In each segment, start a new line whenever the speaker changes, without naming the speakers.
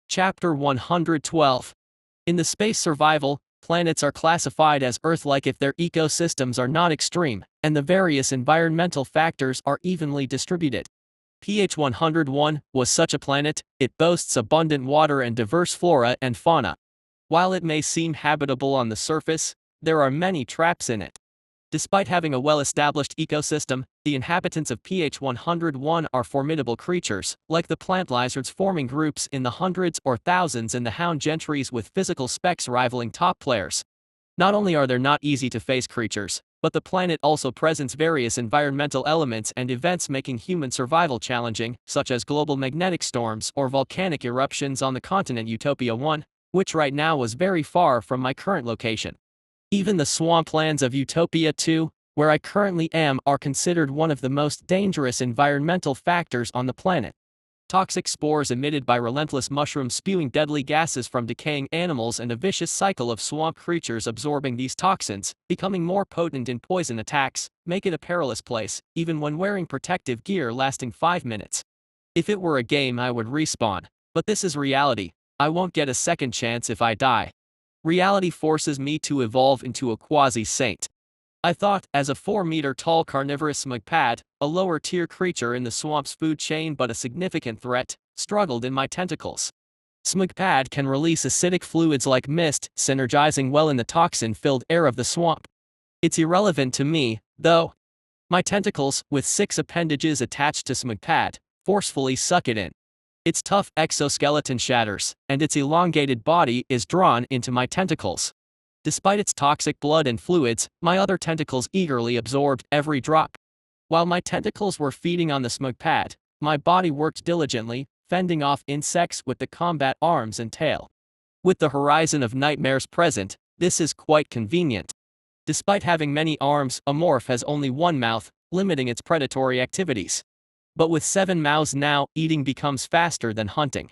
Chapter 112. In the space survival, planets are classified as Earth-like if their ecosystems are not extreme, and the various environmental factors are evenly distributed. PH-101 was such a planet. It boasts abundant water and diverse flora and fauna. While it may seem habitable on the surface, there are many traps in it. Despite having a well-established ecosystem, the inhabitants of PH-101 are formidable creatures, like the plant lizards forming groups in the hundreds or thousands and the hound gentries with physical specs rivaling top players. Not only are there not easy-to-face creatures, but the planet also presents various environmental elements and events making human survival challenging, such as global magnetic storms or volcanic eruptions on the continent Utopia 1, which right now was very far from my current location. Even the swamplands of Utopia 2, where I currently am, are considered one of the most dangerous environmental factors on the planet. Toxic spores emitted by relentless mushrooms spewing deadly gases from decaying animals and a vicious cycle of swamp creatures absorbing these toxins, becoming more potent in poison attacks, make it a perilous place, even when wearing protective gear lasting 5 minutes. If it were a game I would respawn, but this is reality. I won't get a second chance if I die. Reality forces me to evolve into a quasi-saint. I thought, as a 4-meter-tall carnivorous smugpad, a lower-tier creature in the swamp's food chain but a significant threat, struggled in my tentacles. Smugpad can release acidic fluids like mist, synergizing well in the toxin-filled air of the swamp. It's irrelevant to me, though. My tentacles, with 6 appendages attached to Smugpad, forcefully suck it in. Its tough exoskeleton shatters, and its elongated body is drawn into my tentacles. Despite its toxic blood and fluids, my other tentacles eagerly absorbed every drop. While my tentacles were feeding on the Smugpad, my body worked diligently, fending off insects with the combat arms and tail. With the horizon of nightmares present, this is quite convenient. Despite having many arms, a morph has only one mouth, limiting its predatory activities. But with 7 mouths now, eating becomes faster than hunting.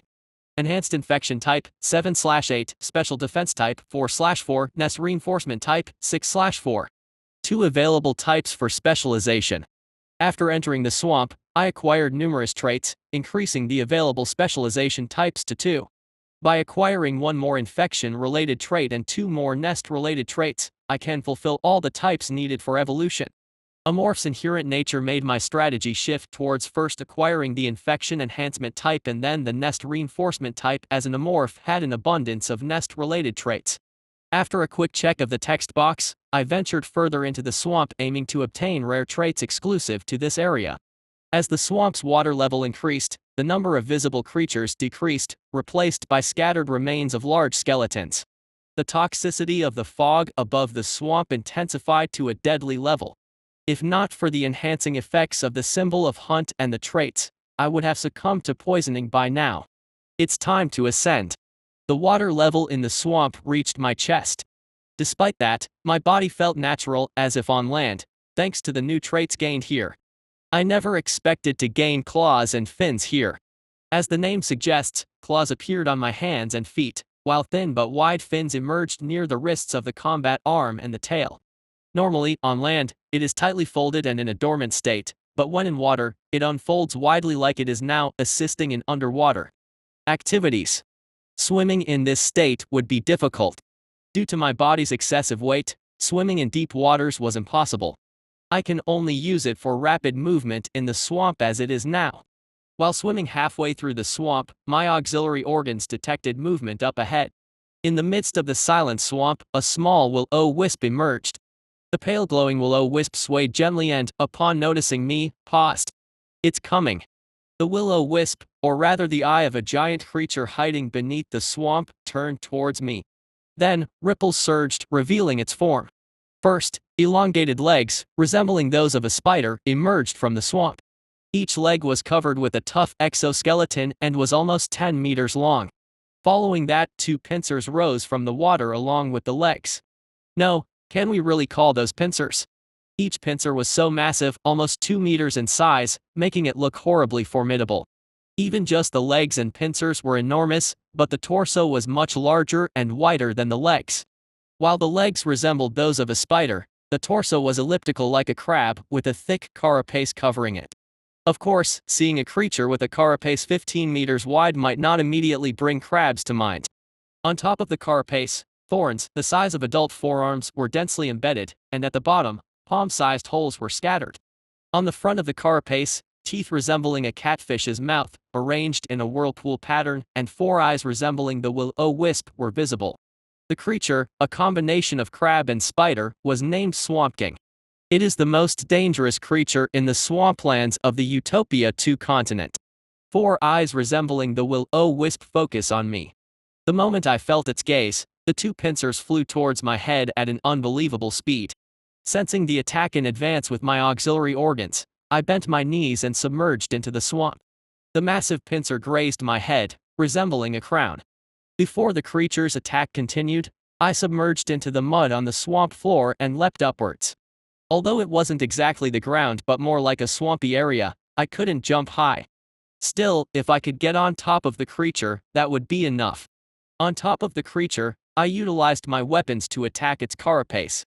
Enhanced Infection Type, 7/8, Special Defense Type, 4/4, Nest Reinforcement Type, 6/4. 2 available types for specialization. After entering the swamp, I acquired numerous traits, increasing the available specialization types to 2. By acquiring 1 more infection-related trait and 2 more nest-related traits, I can fulfill all the types needed for evolution. A morph's inherent nature made my strategy shift towards first acquiring the infection enhancement type and then the nest reinforcement type, as an amorph had an abundance of nest-related traits. After a quick check of the text box, I ventured further into the swamp aiming to obtain rare traits exclusive to this area. As the swamp's water level increased, the number of visible creatures decreased, replaced by scattered remains of large skeletons. The toxicity of the fog above the swamp intensified to a deadly level. If not for the enhancing effects of the symbol of hunt and the traits, I would have succumbed to poisoning by now. It's time to ascend. The water level in the swamp reached my chest. Despite that, my body felt natural, as if on land, thanks to the new traits gained here. I never expected to gain claws and fins here. As the name suggests, claws appeared on my hands and feet, while thin but wide fins emerged near the wrists of the combat arm and the tail. Normally, on land, it is tightly folded and in a dormant state, but when in water, it unfolds widely like it is now, assisting in underwater activities. Swimming in this state would be difficult. Due to my body's excessive weight, swimming in deep waters was impossible. I can only use it for rapid movement in the swamp as it is now. While swimming halfway through the swamp, my auxiliary organs detected movement up ahead. In the midst of the silent swamp, a small will-o-wisp emerged. The pale glowing will-o-wisp swayed gently and, upon noticing me, paused. It's coming. The will-o-wisp, or rather the eye of a giant creature hiding beneath the swamp, turned towards me. Then, ripples surged, revealing its form. First, elongated legs, resembling those of a spider, emerged from the swamp. Each leg was covered with a tough exoskeleton and was almost 10 meters long. Following that, 2 pincers rose from the water along with the legs. No, can we really call those pincers? Each pincer was so massive, almost 2 meters in size, making it look horribly formidable. Even just the legs and pincers were enormous, but the torso was much larger and wider than the legs. While the legs resembled those of a spider, the torso was elliptical like a crab, with a thick carapace covering it. Of course, seeing a creature with a carapace 15 meters wide might not immediately bring crabs to mind. On top of the carapace, thorns, the size of adult forearms, were densely embedded, and at the bottom, palm-sized holes were scattered. On the front of the carapace, teeth resembling a catfish's mouth, arranged in a whirlpool pattern, and 4 eyes resembling the will-o-wisp were visible. The creature, a combination of crab and spider, was named Swamp King. It is the most dangerous creature in the swamplands of the Utopia 2 continent. 4 eyes resembling the will-o-wisp focus on me. The moment I felt its gaze, the 2 pincers flew towards my head at an unbelievable speed. Sensing the attack in advance with my auxiliary organs, I bent my knees and submerged into the swamp. The massive pincer grazed my head, resembling a crown. Before the creature's attack continued, I submerged into the mud on the swamp floor and leapt upwards. Although it wasn't exactly the ground but more like a swampy area, I couldn't jump high. Still, if I could get on top of the creature, that would be enough. On top of the creature, I utilized my weapons to attack its carapace.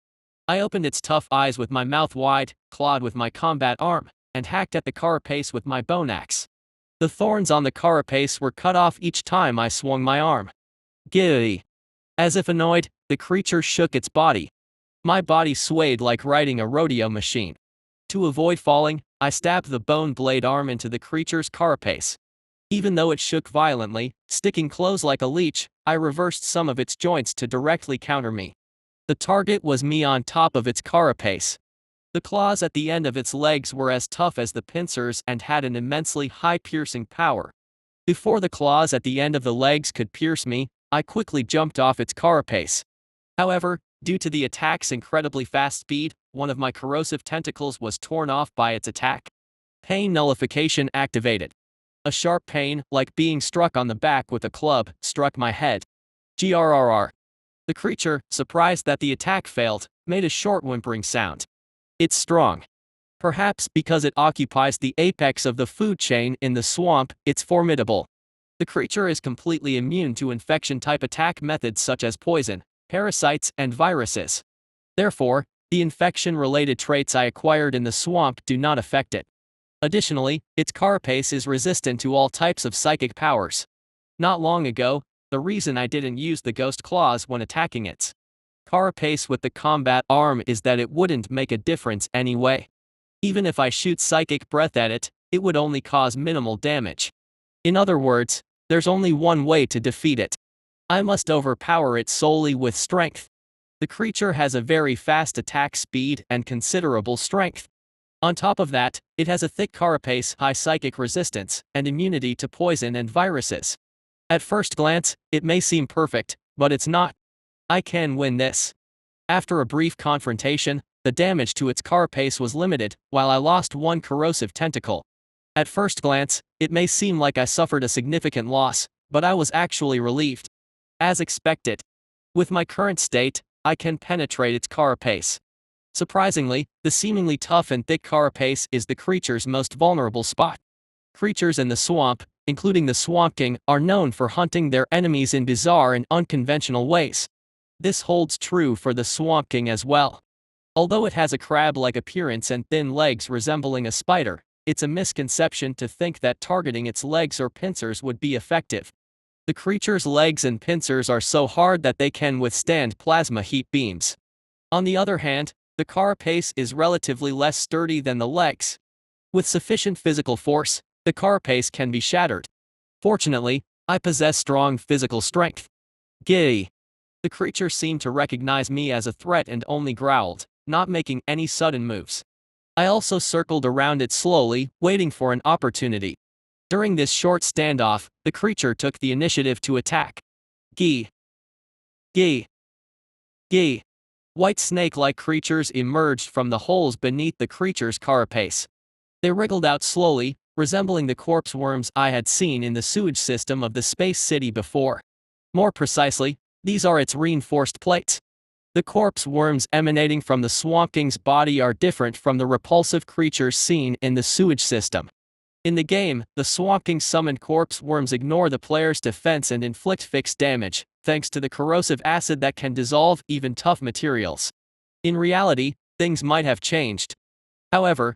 I opened its tough eyes with my mouth wide, clawed with my combat arm, and hacked at the carapace with my bone axe. The thorns on the carapace were cut off each time I swung my arm. Giddy. As if annoyed, the creature shook its body. My body swayed like riding a rodeo machine. To avoid falling, I stabbed the bone blade arm into the creature's carapace. Even though it shook violently, sticking close like a leech, I reversed some of its joints to directly counter me. The target was me on top of its carapace. The claws at the end of its legs were as tough as the pincers and had an immensely high piercing power. Before the claws at the end of the legs could pierce me, I quickly jumped off its carapace. However, due to the attack's incredibly fast speed, one of my corrosive tentacles was torn off by its attack. Pain nullification activated. A sharp pain, like being struck on the back with a club, struck my head. Grrr. The creature, surprised that the attack failed, made a short whimpering sound. It's strong. Perhaps because it occupies the apex of the food chain in the swamp, it's formidable. The creature is completely immune to infection-type attack methods such as poison, parasites, and viruses. Therefore, the infection-related traits I acquired in the swamp do not affect it. Additionally, its carapace is resistant to all types of psychic powers. Not long ago, the reason I didn't use the ghost claws when attacking its carapace with the combat arm is that it wouldn't make a difference anyway. Even if I shoot psychic breath at it, it would only cause minimal damage. In other words, there's only one way to defeat it. I must overpower it solely with strength. The creature has a very fast attack speed and considerable strength. On top of that, it has a thick carapace, high psychic resistance, and immunity to poison and viruses. At first glance, it may seem perfect, but it's not. I can win this. After a brief confrontation, the damage to its carapace was limited, while I lost one corrosive tentacle. At first glance, it may seem like I suffered a significant loss, but I was actually relieved. As expected. With my current state, I can penetrate its carapace. Surprisingly, the seemingly tough and thick carapace is the creature's most vulnerable spot. Creatures in the swamp, including the Swamp King, are known for hunting their enemies in bizarre and unconventional ways. This holds true for the Swamp King as well. Although it has a crab-like appearance and thin legs resembling a spider, it's a misconception to think that targeting its legs or pincers would be effective. The creature's legs and pincers are so hard that they can withstand plasma heat beams. On the other hand, the carapace is relatively less sturdy than the legs. With sufficient physical force, the carapace can be shattered. Fortunately, I possess strong physical strength. Giddy. The creature seemed to recognize me as a threat and only growled, not making any sudden moves. I also circled around it slowly, waiting for an opportunity. During this short standoff, the creature took the initiative to attack. Gee. Gee. Gee. White snake-like creatures emerged from the holes beneath the creature's carapace. They wriggled out slowly, resembling the corpse worms I had seen in the sewage system of the space city before. More precisely, these are its reinforced plates. The corpse worms emanating from the Swamp King's body are different from the repulsive creatures seen in the sewage system. In the game, the Swamp King summoned corpse worms ignore the player's defense and inflict fixed damage, thanks to the corrosive acid that can dissolve even tough materials. In reality, things might have changed. However,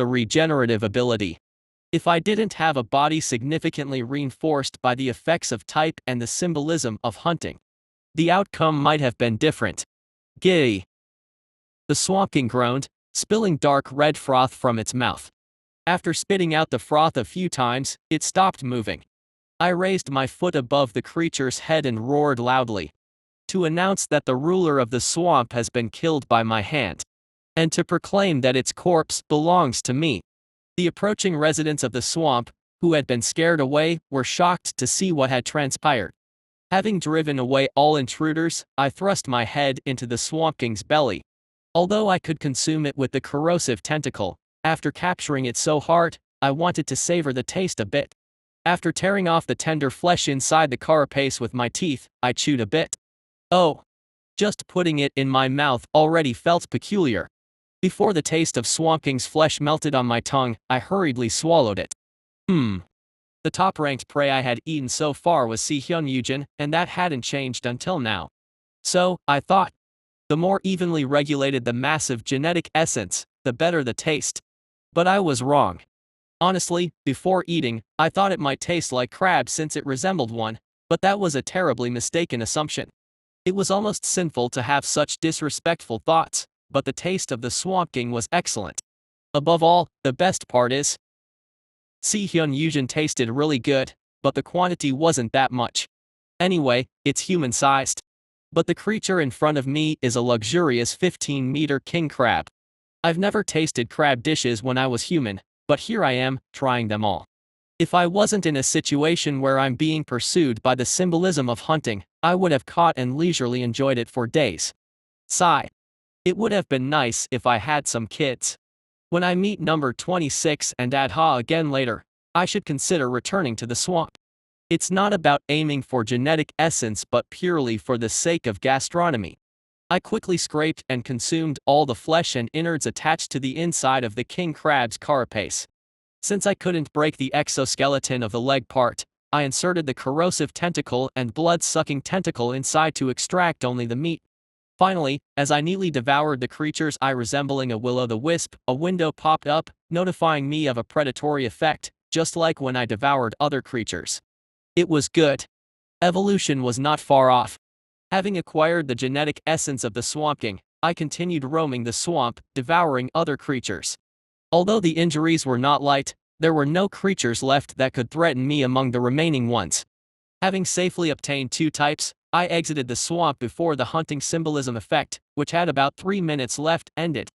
the regenerative ability. If I didn't have a body significantly reinforced by the effects of type and the symbolism of hunting, the outcome might have been different. Gee. The Swamp King groaned, spilling dark red froth from its mouth. After spitting out the froth a few times, it stopped moving. I raised my foot above the creature's head and roared loudly, to announce that the ruler of the swamp has been killed by my hand, and to proclaim that its corpse belongs to me. The approaching residents of the swamp, who had been scared away, were shocked to see what had transpired. Having driven away all intruders, I thrust my head into the Swamp King's belly. Although I could consume it with the corrosive tentacle, after capturing it so hard, I wanted to savor the taste a bit. After tearing off the tender flesh inside the carapace with my teeth, I chewed a bit. Oh. Just putting it in my mouth already felt peculiar. Before the taste of Swamp King's flesh melted on my tongue, I hurriedly swallowed it. The top-ranked prey I had eaten so far was Hyun-Eugen, and that hadn't changed until now. So, I thought, the more evenly regulated the massive genetic essence, the better the taste. But I was wrong. Honestly, before eating, I thought it might taste like crab since it resembled one, but that was a terribly mistaken assumption. It was almost sinful to have such disrespectful thoughts, but the taste of the Swamp King was excellent. Above all, the best part is, Hyun-Eugen tasted really good, but the quantity wasn't that much. Anyway, it's human-sized. But the creature in front of me is a luxurious 15-meter king crab. I've never tasted crab dishes when I was human, but here I am, trying them all. If I wasn't in a situation where I'm being pursued by the symbolism of hunting, I would have caught and leisurely enjoyed it for days. Sigh. It would have been nice if I had some kids. When I meet number 26 and Adha again later, I should consider returning to the swamp. It's not about aiming for genetic essence but purely for the sake of gastronomy. I quickly scraped and consumed all the flesh and innards attached to the inside of the king crab's carapace. Since I couldn't break the exoskeleton of the leg part, I inserted the corrosive tentacle and blood-sucking tentacle inside to extract only the meat. Finally, as I neatly devoured the creature's eye resembling a will-o'-the-wisp, a window popped up, notifying me of a predatory effect, just like when I devoured other creatures. It was good. Evolution was not far off. Having acquired the genetic essence of the Swamp King, I continued roaming the swamp, devouring other creatures. Although the injuries were not light, there were no creatures left that could threaten me among the remaining ones. Having safely obtained 2 types, I exited the swamp before the hunting symbolism effect, which had about 3 minutes left, ended.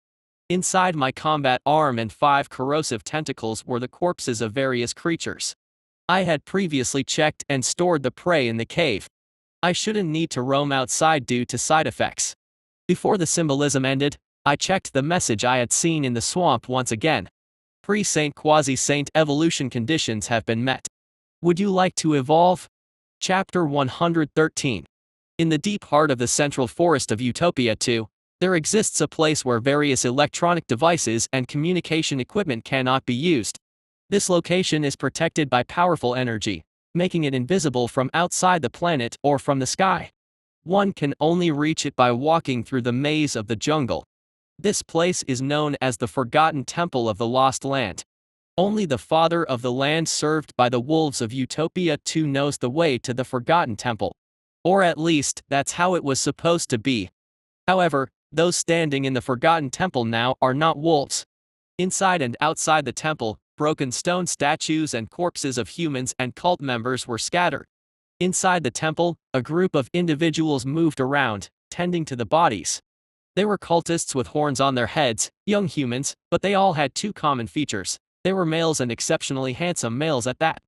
Inside my combat arm and 5 corrosive tentacles were the corpses of various creatures. I had previously checked and stored the prey in the cave. I shouldn't need to roam outside due to side effects. Before the symbolism ended, I checked the message I had seen in the swamp once again. Pre-saint quasi-saint evolution conditions have been met. Would you like to evolve? Chapter 113. In the deep heart of the central forest of Utopia 2, there exists a place where various electronic devices and communication equipment cannot be used. This location is protected by powerful energy, making it invisible from outside the planet or from the sky. One can only reach it by walking through the maze of the jungle. This place is known as the Forgotten Temple of the Lost Land. Only the father of the land served by the wolves of Utopia 2 knows the way to the Forgotten Temple. Or at least, that's how it was supposed to be. However, those standing in the Forgotten Temple now are not wolves. Inside and outside the temple, broken stone statues and corpses of humans and cult members were scattered. Inside the temple, a group of individuals moved around, tending to the bodies. They were cultists with horns on their heads, young humans, but they all had 2 common features. They were males and exceptionally handsome males at that.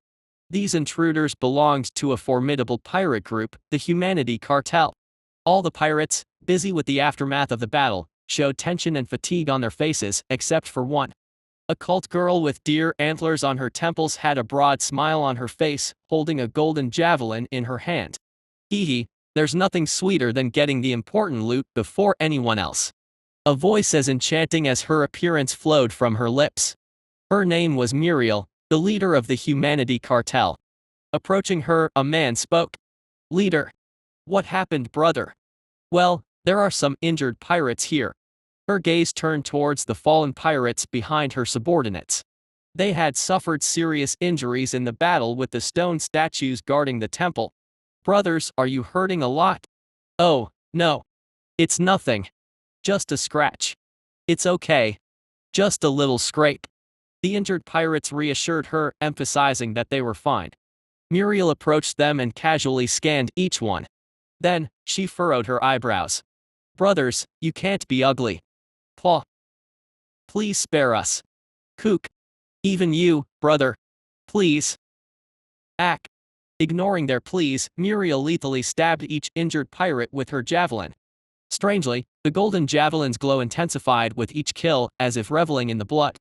These intruders belonged to a formidable pirate group, the Humanity Cartel. All the pirates, busy with the aftermath of the battle, showed tension and fatigue on their faces, except for one. A cult girl with deer antlers on her temples had a broad smile on her face, holding a golden javelin in her hand. Hee hee, there's nothing sweeter than getting the important loot before anyone else. A voice as enchanting as her appearance flowed from her lips. Her name was Muriel, the leader of the Humanity Cartel. Approaching her, a man spoke. Leader. What happened, brother? Well, there are some injured pirates here. Her gaze turned towards the fallen pirates behind her subordinates. They had suffered serious injuries in the battle with the stone statues guarding the temple. Brothers, are you hurting a lot? Oh, no. It's nothing. Just a scratch. It's okay. Just a little scrape. The injured pirates reassured her, emphasizing that they were fine. Muriel approached them and casually scanned each one. Then, she furrowed her eyebrows. Brothers, you can't be ugly. Paw. Please spare us. Kook. Even you, brother. Please. Ack. Ignoring their pleas, Muriel lethally stabbed each injured pirate with her javelin. Strangely, the golden javelin's glow intensified with each kill, as if reveling in the blood.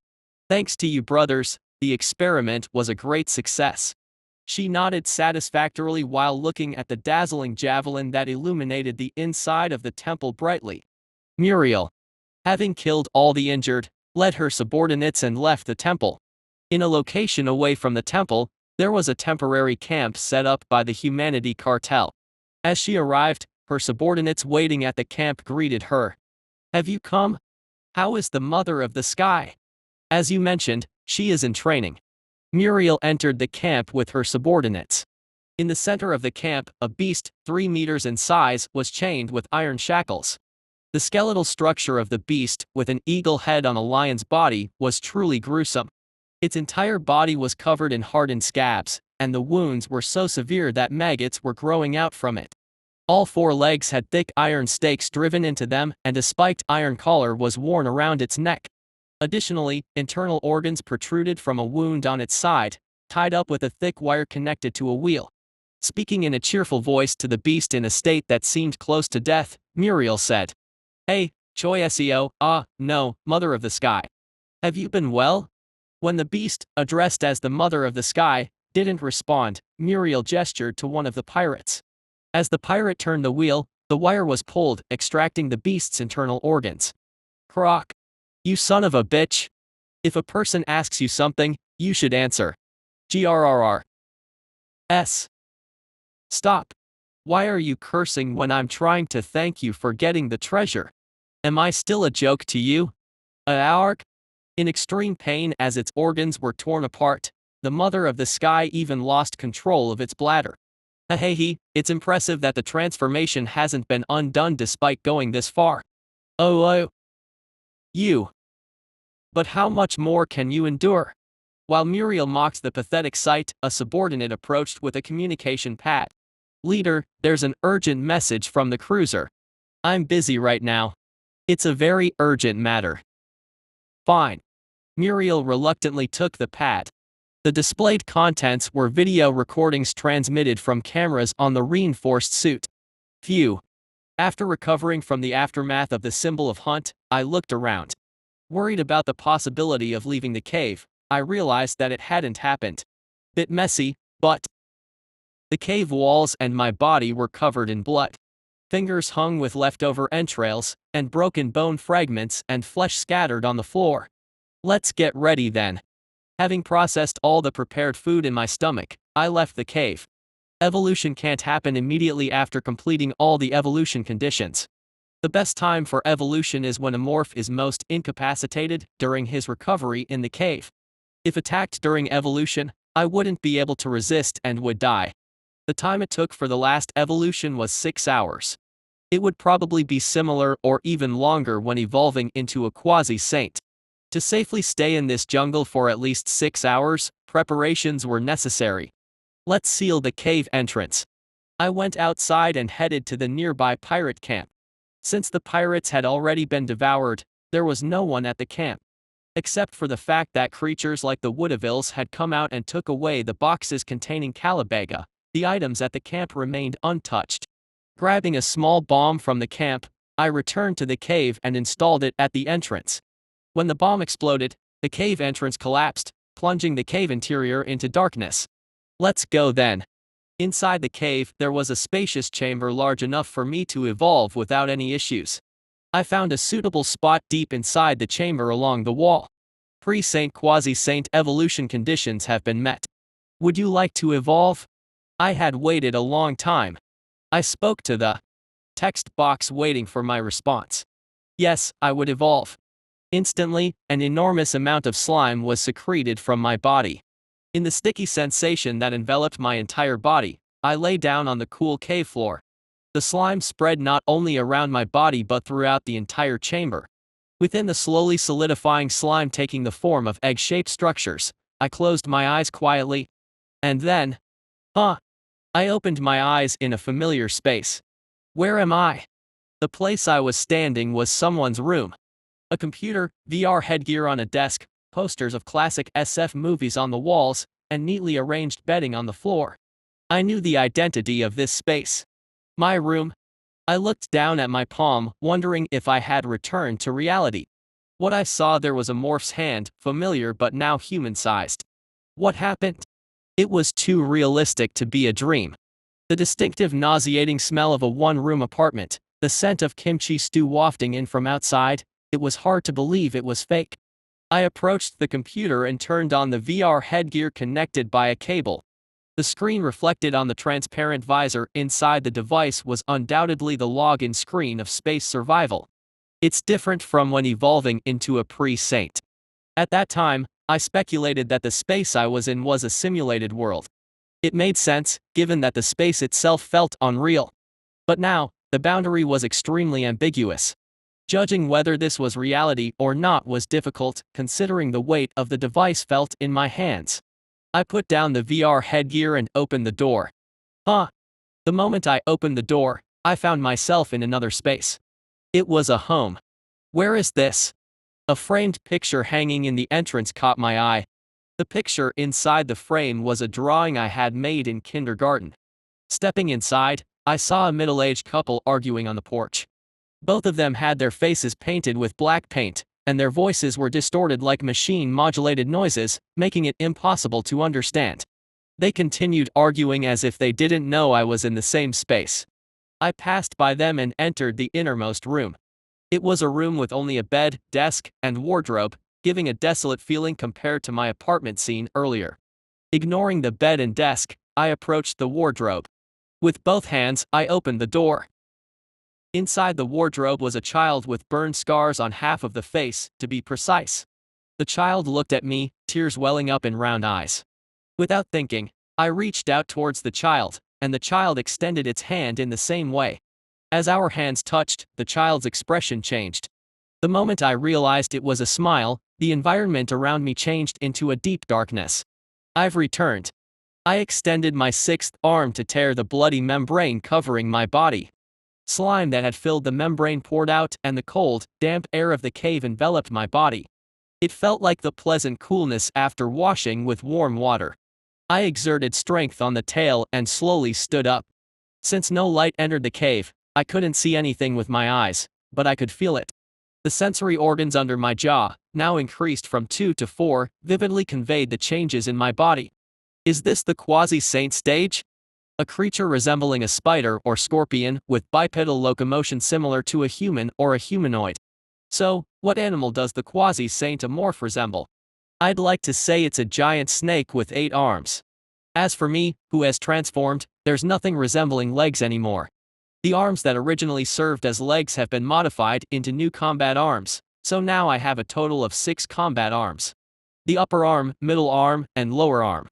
Thanks to you brothers, the experiment was a great success. She nodded satisfactorily while looking at the dazzling javelin that illuminated the inside of the temple brightly. Muriel, having killed all the injured, led her subordinates and left the temple. In a location away from the temple, there was a temporary camp set up by the Humanity Cartel. As she arrived, her subordinates waiting at the camp greeted her. Have you come? How is the Mother of the Sky? As you mentioned, she is in training. Muriel entered the camp with her subordinates. In the center of the camp, a beast, 3 meters in size, was chained with iron shackles. The skeletal structure of the beast, with an eagle head on a lion's body, was truly gruesome. Its entire body was covered in hardened scabs, and the wounds were so severe that maggots were growing out from it. All 4 legs had thick iron stakes driven into them, and a spiked iron collar was worn around its neck. Additionally, internal organs protruded from a wound on its side, tied up with a thick wire connected to a wheel. Speaking in a cheerful voice to the beast in a state that seemed close to death, Muriel said, "Hey, Choi Seo, no, Mother of the Sky. Have you been well?" When the beast, addressed as the Mother of the Sky, didn't respond, Muriel gestured to one of the pirates. As the pirate turned the wheel, the wire was pulled, extracting the beast's internal organs. "Croc. You son of a bitch. If a person asks you something, you should answer. Grrr. S. Stop. Why are you cursing when I'm trying to thank you for getting the treasure? Am I still a joke to you? Ark?" In extreme pain as its organs were torn apart, the Mother of the Sky even lost control of its bladder. Hey, it's impressive that the transformation hasn't been undone despite going this far. Oh. You. But how much more can you endure? While Muriel mocked the pathetic sight, a subordinate approached with a communication pad. "Leader, there's an urgent message from the cruiser. I'm busy right now. It's a very urgent matter." "Fine." Muriel reluctantly took the pad. The displayed contents were video recordings transmitted from cameras on the reinforced suit. Phew. After recovering from the aftermath of the symbol of hunt, I looked around. Worried about the possibility of leaving the cave, I realized that it hadn't happened. Bit messy, but the cave walls and my body were covered in blood. Fingers hung with leftover entrails, and broken bone fragments and flesh scattered on the floor. Let's get ready then. Having processed all the prepared food in my stomach, I left the cave. Evolution can't happen immediately after completing all the evolution conditions. The best time for evolution is when a morph is most incapacitated, during his recovery in the cave. If attacked during evolution, I wouldn't be able to resist and would die. The time it took for the last evolution was 6 hours. It would probably be similar or even longer when evolving into a quasi-saint. To safely stay in this jungle for at least 6 hours, preparations were necessary. Let's seal the cave entrance. I went outside and headed to the nearby pirate camp. Since the pirates had already been devoured, there was no one at the camp. Except for the fact that creatures like the Woodavils had come out and took away the boxes containing Calibaga, the items at the camp remained untouched. Grabbing a small bomb from the camp, I returned to the cave and installed it at the entrance. When the bomb exploded, the cave entrance collapsed, plunging the cave interior into darkness. Let's go then. Inside the cave, there was a spacious chamber large enough for me to evolve without any issues. I found a suitable spot deep inside the chamber along the wall. Pre-saint quasi-saint evolution conditions have been met. Would you like to evolve? I had waited a long time. I spoke to the text box waiting for my response. Yes, I would evolve. Instantly, an enormous amount of slime was secreted from my body. In the sticky sensation that enveloped my entire body, I lay down on the cool cave floor. The slime spread not only around my body but throughout the entire chamber. Within the slowly solidifying slime taking the form of egg-shaped structures, I closed my eyes quietly. And then, I opened my eyes in a familiar space. Where am I? The place I was standing was someone's room. A computer, VR headgear on a desk, posters of classic SF movies on the walls, and neatly arranged bedding on the floor. I knew the identity of this space. My room. I looked down at my palm, wondering if I had returned to reality. What I saw there was a morph's hand, familiar but now human-sized. What happened? It was too realistic to be a dream. The distinctive nauseating smell of a one-room apartment, the scent of kimchi stew wafting in from outside, it was hard to believe it was fake. I approached the computer and turned on the VR headgear connected by a cable. The screen reflected on the transparent visor inside the device was undoubtedly the login screen of space survival. It's different from when evolving into a pre-saint. At that time, I speculated that the space I was in was a simulated world. It made sense, given that the space itself felt unreal. But now, the boundary was extremely ambiguous. Judging whether this was reality or not was difficult, considering the weight of the device felt in my hands. I put down the VR headgear and opened the door. Huh. The moment I opened the door, I found myself in another space. It was a home. Where is this? A framed picture hanging in the entrance caught my eye. The picture inside the frame was a drawing I had made in kindergarten. Stepping inside, I saw a middle-aged couple arguing on the porch. Both of them had their faces painted with black paint, and their voices were distorted like machine-modulated noises, making it impossible to understand. They continued arguing as if they didn't know I was in the same space. I passed by them and entered the innermost room. It was a room with only a bed, desk, and wardrobe, giving a desolate feeling compared to my apartment scene earlier. Ignoring the bed and desk, I approached the wardrobe. With both hands, I opened the door. Inside the wardrobe was a child with burned scars on half of the face, to be precise. The child looked at me, tears welling up in round eyes. Without thinking, I reached out towards the child, and the child extended its hand in the same way. As our hands touched, the child's expression changed. The moment I realized it was a smile, the environment around me changed into a deep darkness. I've returned. I extended my sixth arm to tear the bloody membrane covering my body. Slime that had filled the membrane poured out, and the cold, damp air of the cave enveloped my body. It felt like the pleasant coolness after washing with warm water. I exerted strength on the tail and slowly stood up. Since no light entered the cave, I couldn't see anything with my eyes, but I could feel it. The sensory organs under my jaw, now increased from 2 to 4, vividly conveyed the changes in my body. Is this the quasi-saint stage? A creature resembling a spider or scorpion with bipedal locomotion similar to a human or a humanoid. So, what animal does the quasi-saint morph resemble? I'd like to say it's a giant snake with 8 arms. As for me, who has transformed, there's nothing resembling legs anymore. The arms that originally served as legs have been modified into new combat arms, so now I have a total of 6 combat arms. The upper arm, middle arm, and lower arm.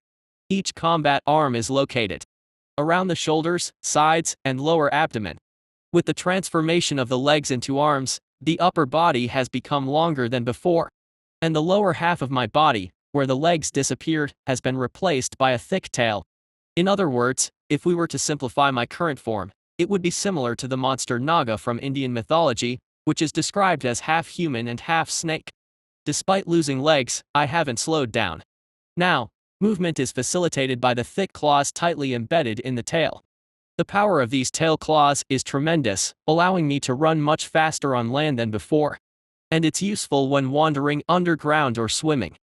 Each combat arm is located around the shoulders, sides, and lower abdomen. With the transformation of the legs into arms, the upper body has become longer than before. And the lower half of my body, where the legs disappeared, has been replaced by a thick tail. In other words, if we were to simplify my current form, it would be similar to the monster Naga from Indian mythology, which is described as half human and half snake. Despite losing legs, I haven't slowed down. Now, movement is facilitated by the thick claws tightly embedded in the tail. The power of these tail claws is tremendous, allowing me to run much faster on land than before. And it's useful when wandering underground or swimming.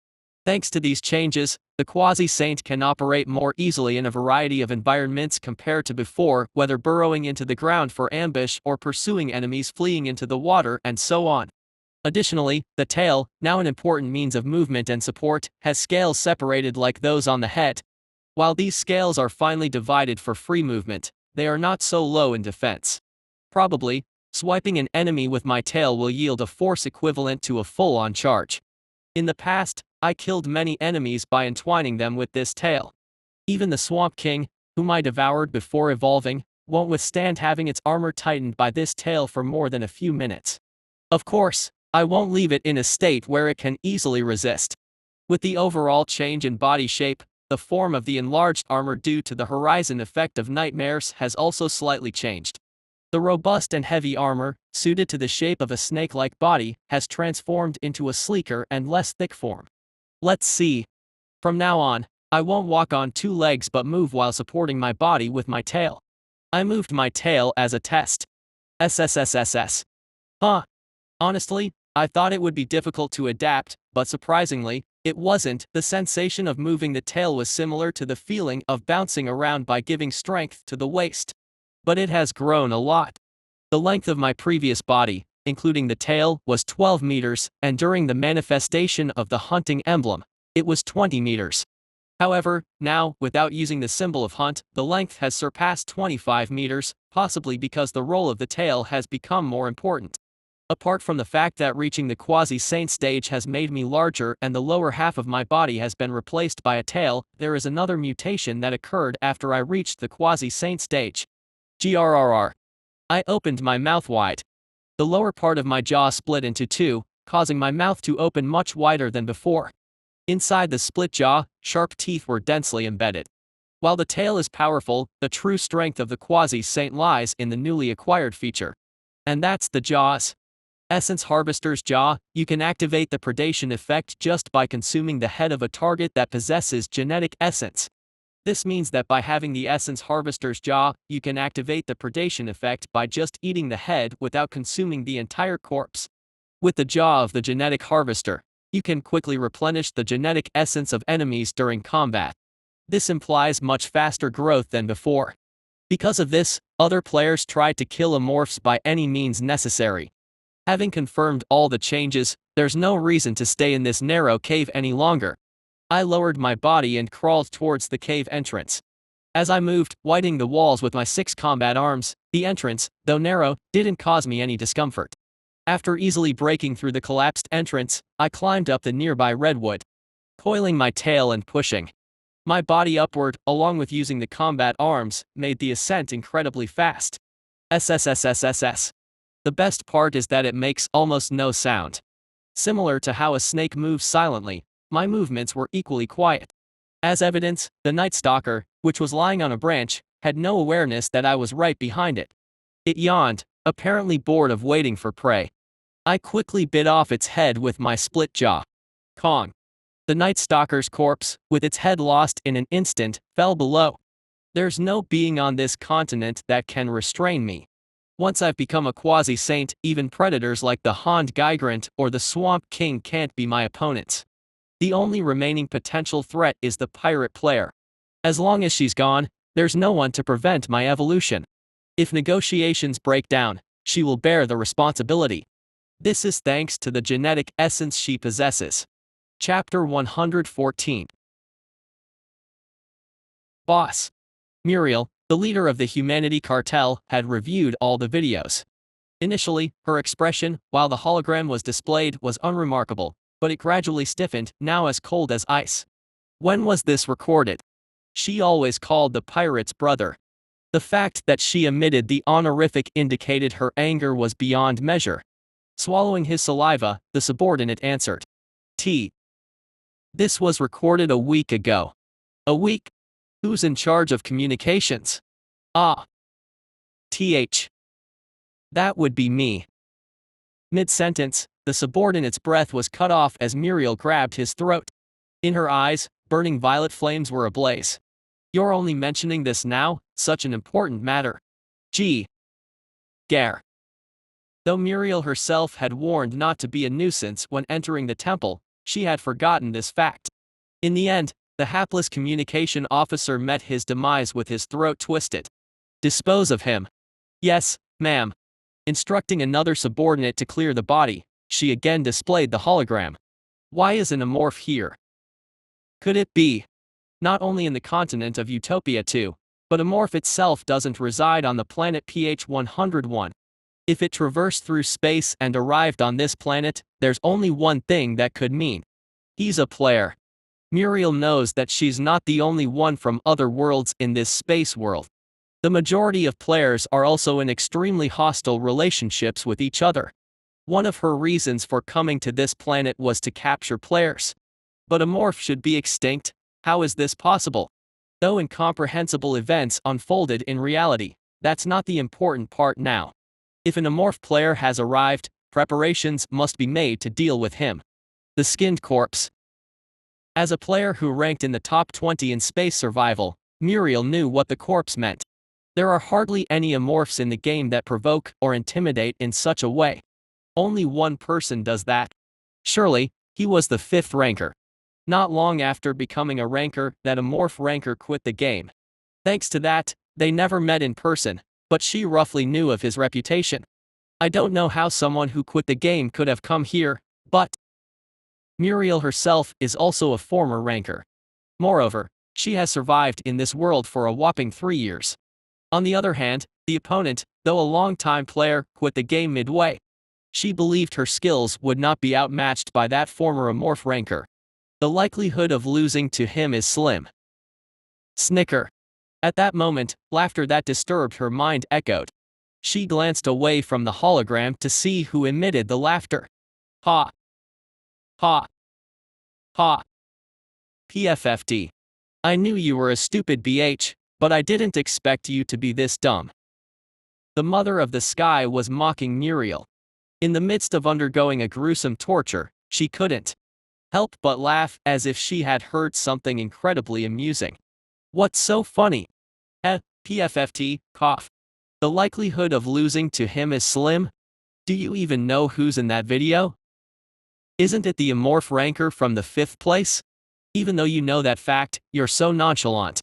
Thanks to these changes, the quasi-saint can operate more easily in a variety of environments compared to before, whether burrowing into the ground for ambush or pursuing enemies fleeing into the water and so on. Additionally, the tail, now an important means of movement and support, has scales separated like those on the head. While these scales are finely divided for free movement, they are not so low in defense. Probably, swiping an enemy with my tail will yield a force equivalent to a full-on charge. In the past, I killed many enemies by entwining them with this tail. Even the Swamp King, whom I devoured before evolving, won't withstand having its armor tightened by this tail for more than a few minutes. Of course, I won't leave it in a state where it can easily resist. With the overall change in body shape, the form of the enlarged armor due to the horizon effect of nightmares has also slightly changed. The robust and heavy armor, suited to the shape of a snake-like body, has transformed into a sleeker and less thick form. Let's see. From now on, I won't walk on 2 legs but move while supporting my body with my tail. I moved my tail as a test. SSSSS. Huh. Honestly, I thought it would be difficult to adapt, but surprisingly, it wasn't. The sensation of moving the tail was similar to the feeling of bouncing around by giving strength to the waist. But it has grown a lot. The length of my previous body, including the tail, was 12 meters, and during the manifestation of the hunting emblem, it was 20 meters. However, now, without using the symbol of hunt, the length has surpassed 25 meters, possibly because the role of the tail has become more important. Apart from the fact that reaching the quasi-saint stage has made me larger and the lower half of my body has been replaced by a tail, there is another mutation that occurred after I reached the quasi-saint stage. GRRR. I opened my mouth wide. The lower part of my jaw split into 2, causing my mouth to open much wider than before. Inside the split jaw, sharp teeth were densely embedded. While the tail is powerful, the true strength of the quasi-saint lies in the newly acquired feature. And that's the jaw's essence harvester's jaw. You can activate the predation effect just by consuming the head of a target that possesses genetic essence. This means that by having the essence harvester's jaw, you can activate the predation effect by just eating the head without consuming the entire corpse. With the jaw of the genetic harvester, you can quickly replenish the genetic essence of enemies during combat. This implies much faster growth than before. Because of this, other players tried to kill amorphs by any means necessary. Having confirmed all the changes, there's no reason to stay in this narrow cave any longer. I lowered my body and crawled towards the cave entrance. As I moved, whitening the walls with my 6 combat arms, the entrance, though narrow, didn't cause me any discomfort. After easily breaking through the collapsed entrance, I climbed up the nearby redwood, coiling my tail and pushing my body upward, along with using the combat arms, made the ascent incredibly fast. SSSSSS. The best part is that it makes almost no sound. Similar to how a snake moves silently, my movements were equally quiet. As evidence, the Night Stalker, which was lying on a branch, had no awareness that I was right behind it. It yawned, apparently bored of waiting for prey. I quickly bit off its head with my split jaw. Kong. The Night Stalker's corpse, with its head lost in an instant, fell below. There's no being on this continent that can restrain me. Once I've become a quasi-saint, even predators like the Hond Gigant or the Swamp King can't be my opponents. The only remaining potential threat is the pirate player. As long as she's gone, there's no one to prevent my evolution. If negotiations break down, she will bear the responsibility. This is thanks to the genetic essence she possesses. Chapter 114. Boss. Muriel, the leader of the Humanity Cartel, had reviewed all the videos. Initially, her expression, while the hologram was displayed, was unremarkable, but it gradually stiffened, now as cold as ice. When was this recorded? She always called the pirate's brother. The fact that she emitted the honorific indicated her anger was beyond measure. Swallowing his saliva, the subordinate answered. This was recorded a week ago. A week? Who's in charge of communications? That would be me. Mid-sentence, the subordinate's breath was cut off as Muriel grabbed his throat. In her eyes, burning violet flames were ablaze. You're only mentioning this now? Such an important matter. Gare. Though Muriel herself had warned not to be a nuisance when entering the temple, she had forgotten this fact. In the end, the hapless communication officer met his demise with his throat twisted. Dispose of him. Yes, ma'am. Instructing another subordinate to clear the body, she again displayed the hologram. Why isn't a morph here? Could it be? Not only in the continent of Utopia too, but a morph itself doesn't reside on the planet PH-101. If it traversed through space and arrived on this planet, there's only one thing that could mean. He's a player. Muriel knows that she's not the only one from other worlds in this space world. The majority of players are also in extremely hostile relationships with each other. One of her reasons for coming to this planet was to capture players. But a morph should be extinct. How is this possible? Though incomprehensible events unfolded in reality, that's not the important part now. If an amorph player has arrived, preparations must be made to deal with him. The skinned corpse. As a player who ranked in the top 20 in space survival, Muriel knew what the corpse meant. There are hardly any amorphs in the game that provoke or intimidate in such a way. Only one person does that. Surely, he was the 5th ranker. Not long after becoming a ranker, that amorph ranker quit the game. Thanks to that, they never met in person, but she roughly knew of his reputation. I don't know how someone who quit the game could have come here, but Muriel herself is also a former ranker. Moreover, she has survived in this world for a whopping 3 years. On the other hand, the opponent, though a long-time player, quit the game midway. She believed her skills would not be outmatched by that former amorph ranker. The likelihood of losing to him is slim. Snicker. At that moment, laughter that disturbed her mind echoed. She glanced away from the hologram to see who emitted the laughter. Ha! Ha! Ha! PFFD. I knew you were a stupid BH, but I didn't expect you to be this dumb. The mother of the sky was mocking Muriel. In the midst of undergoing a gruesome torture, she couldn't help but laugh as if she had heard something incredibly amusing. What's so funny? PFFT, cough. The likelihood of losing to him is slim. Do you even know who's in that video? Isn't it the amorph ranker from the 5th place? Even though you know that fact, you're so nonchalant.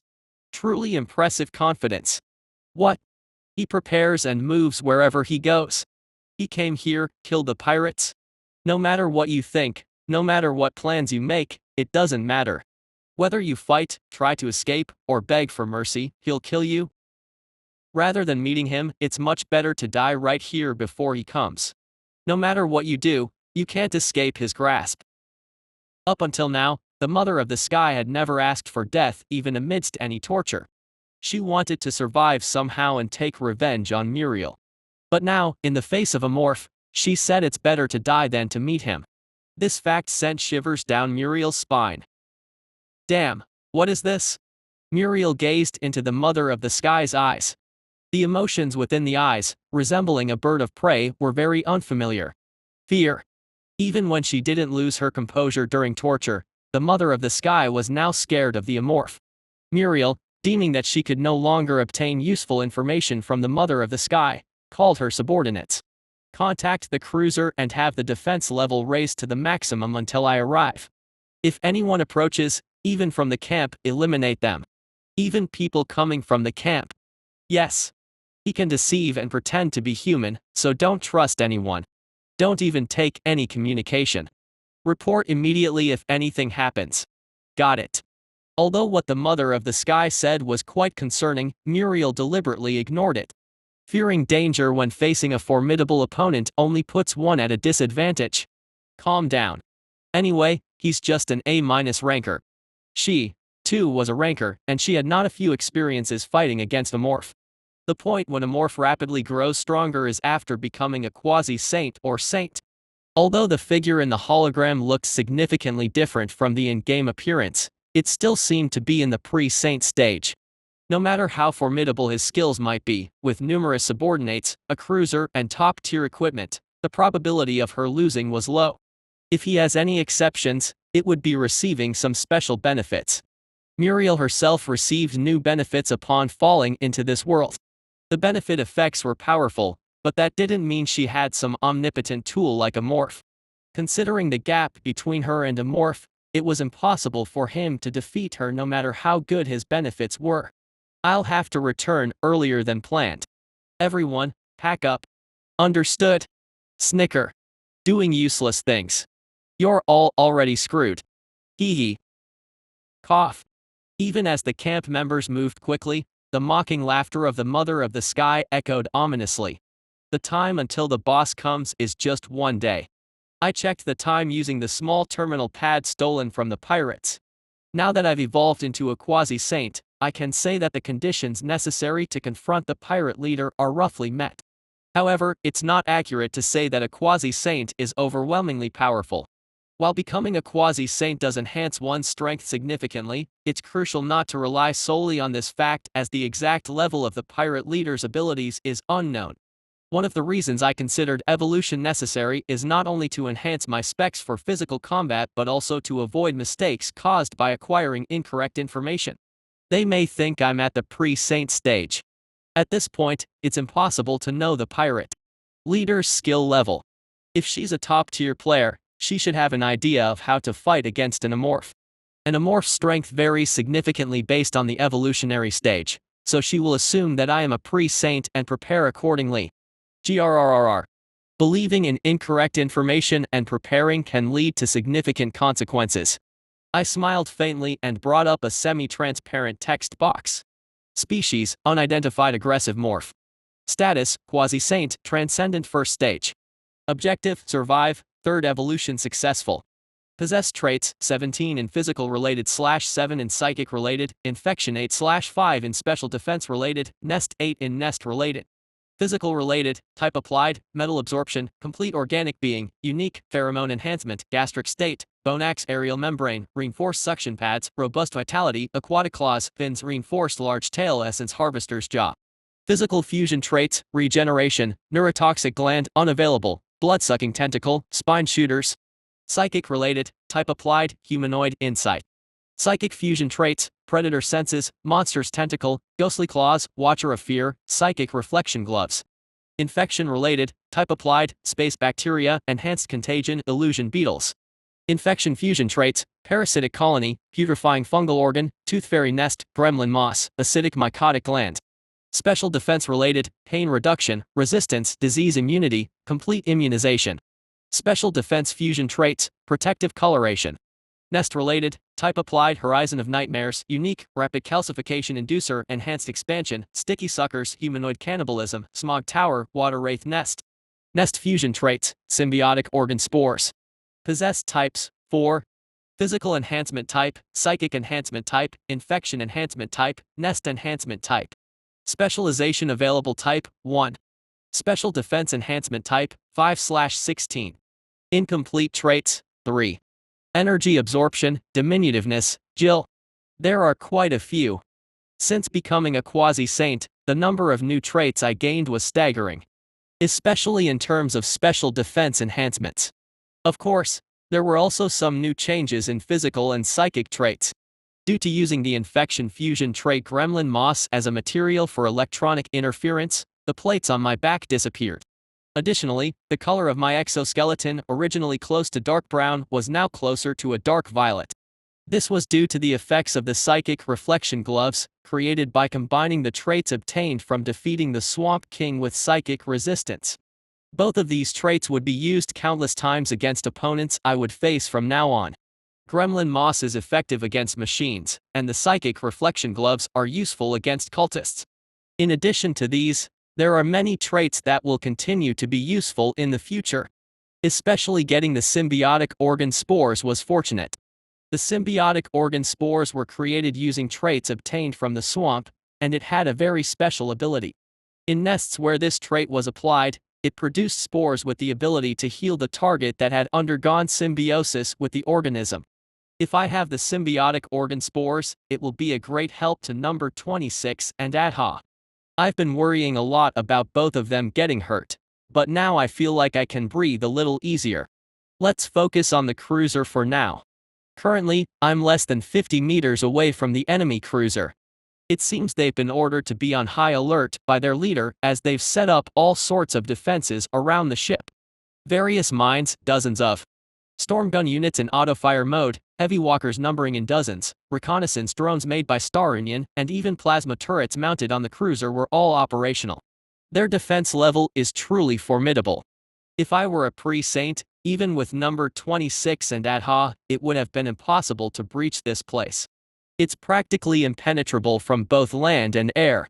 Truly impressive confidence. What? He prepares and moves wherever he goes. He came here, killed the pirates. No matter what you think, no matter what plans you make, it doesn't matter. Whether you fight, try to escape, or beg for mercy, he'll kill you. Rather than meeting him, it's much better to die right here before he comes. No matter what you do, you can't escape his grasp. Up until now, the Mother of the Sky had never asked for death even amidst any torture. She wanted to survive somehow and take revenge on Muriel. But now, in the face of a morph, she said it's better to die than to meet him. This fact sent shivers down Muriel's spine. Damn, what is this? Muriel gazed into the Mother of the Sky's eyes. The emotions within the eyes, resembling a bird of prey, were very unfamiliar. Fear. Even when she didn't lose her composure during torture, the Mother of the Sky was now scared of the amorph. Muriel, deeming that she could no longer obtain useful information from the Mother of the Sky, called her subordinates. Contact the cruiser and have the defense level raised to the maximum until I arrive. If anyone approaches, even from the camp, eliminate them. Even people coming from the camp. Yes. He can deceive and pretend to be human, so don't trust anyone. Don't even take any communication. Report immediately if anything happens. Got it. Although what the Mother of the Sky said was quite concerning, Muriel deliberately ignored it. Fearing danger when facing a formidable opponent only puts one at a disadvantage. Calm down. Anyway, he's just an A- ranker. She, too, was a ranker, and she had not a few experiences fighting against a morph. The point when a morph rapidly grows stronger is after becoming a quasi-saint or saint. Although the figure in the hologram looked significantly different from the in-game appearance, it still seemed to be in the pre-saint stage. No matter how formidable his skills might be, with numerous subordinates, a cruiser, and top-tier equipment, the probability of her losing was low. If he has any exceptions, it would be receiving some special benefits. Muriel herself received new benefits upon falling into this world. The benefit effects were powerful, but that didn't mean she had some omnipotent tool like a morph. Considering the gap between her and a morph, it was impossible for him to defeat her no matter how good his benefits were. I'll have to return earlier than planned. Everyone, pack up. Understood? Snicker. Doing useless things. You're all already screwed. Hee hee. Cough. Even as the camp members moved quickly, the mocking laughter of the Mother of the Sky echoed ominously. The time until the boss comes is just 1 day. I checked the time using the small terminal pad stolen from the pirates. Now that I've evolved into a quasi-saint, I can say that the conditions necessary to confront the pirate leader are roughly met. However, it's not accurate to say that a quasi-saint is overwhelmingly powerful. While becoming a quasi-saint does enhance one's strength significantly, it's crucial not to rely solely on this fact as the exact level of the pirate leader's abilities is unknown. One of the reasons I considered evolution necessary is not only to enhance my specs for physical combat but also to avoid mistakes caused by acquiring incorrect information. They may think I'm at the pre-saint stage. At this point, it's impossible to know the pirate leader's skill level. If she's a top-tier player, she should have an idea of how to fight against an amorph. An amorph's strength varies significantly based on the evolutionary stage, so she will assume that I am a pre-saint and prepare accordingly. GRRRR. Believing in incorrect information and preparing can lead to significant consequences. I smiled faintly and brought up a semi-transparent text box. Species, unidentified aggressive morph. Status, quasi-saint, transcendent first stage. Objective, survive, third evolution successful. Possess traits, 17 in physical related /7 in psychic related, infection 8/5 in special defense related, nest 8 in nest related. Physical related, type applied, metal absorption, complete organic being, unique, pheromone enhancement, gastric state, Bonax aerial membrane, reinforced suction pads, robust vitality, aquatic claws, fins, reinforced large tail, essence, harvester's jaw. Physical fusion traits, regeneration, neurotoxic gland, unavailable, blood-sucking tentacle, spine shooters. Psychic related, type applied, humanoid, insight. Psychic fusion traits, predator senses, monster's tentacle, ghostly claws, watcher of fear, psychic reflection gloves. Infection related, type applied, space bacteria, enhanced contagion, illusion beetles. Infection fusion traits, parasitic colony, putrefying fungal organ, tooth fairy nest, gremlin moss, acidic mycotic gland. Special defense related, pain reduction, resistance, disease immunity, complete immunization. Special defense fusion traits, protective coloration. Nest related, type applied, horizon of nightmares, unique, rapid calcification inducer, enhanced expansion, sticky suckers, humanoid cannibalism, smog tower, water wraith nest. Nest fusion traits, symbiotic organ spores. Possessed types, 4. Physical enhancement type, psychic enhancement type, infection enhancement type, nest enhancement type. Specialization available type, 1. Special defense enhancement type, 5/16. Incomplete traits, 3. Energy absorption, diminutiveness, Jill. There are quite a few. Since becoming a quasi-saint, the number of new traits I gained was staggering. Especially in terms of special defense enhancements. Of course, there were also some new changes in physical and psychic traits. Due to using the infection fusion trait gremlin moss as a material for electronic interference, the plates on my back disappeared. Additionally, the color of my exoskeleton, originally close to dark brown, was now closer to a dark violet. This was due to the effects of the psychic reflection gloves, created by combining the traits obtained from defeating the Swamp King with psychic resistance. Both of these traits would be used countless times against opponents I would face from now on. Gremlin moss is effective against machines, and the psychic reflection gloves are useful against cultists. In addition to these, there are many traits that will continue to be useful in the future. Especially getting the symbiotic organ spores was fortunate. The symbiotic organ spores were created using traits obtained from the swamp, and it had a very special ability. In nests where this trait was applied, it produced spores with the ability to heal the target that had undergone symbiosis with the organism. If I have the symbiotic organ spores, it will be a great help to number 26 and Adha. I've been worrying a lot about both of them getting hurt, but now I feel like I can breathe a little easier. Let's focus on the cruiser for now. Currently, I'm less than 50 meters away from the enemy cruiser. It seems they've been ordered to be on high alert by their leader as they've set up all sorts of defenses around the ship. Various mines, dozens of storm gun units in auto-fire mode, heavy walkers numbering in dozens, reconnaissance drones made by Star Union, and even plasma turrets mounted on the cruiser were all operational. Their defense level is truly formidable. If I were a pre-saint, even with number 26 and Adha, it would have been impossible to breach this place. It's practically impenetrable from both land and air.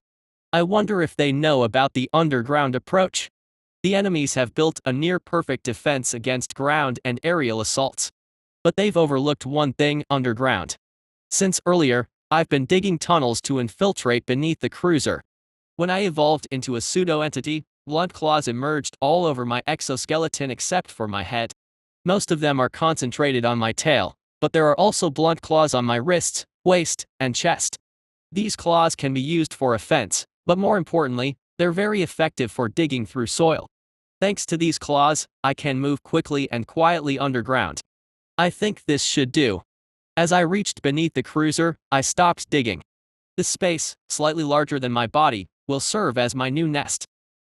I wonder if they know about the underground approach. The enemies have built a near-perfect defense against ground and aerial assaults. But they've overlooked one thing: underground. Since earlier, I've been digging tunnels to infiltrate beneath the cruiser. When I evolved into a pseudo-entity, blunt claws emerged all over my exoskeleton except for my head. Most of them are concentrated on my tail, but there are also blunt claws on my wrists, waist, and chest. These claws can be used for offense, but more importantly, they're very effective for digging through soil. Thanks to these claws, I can move quickly and quietly underground. I think this should do. As I reached beneath the cruiser, I stopped digging. This space, slightly larger than my body, will serve as my new nest.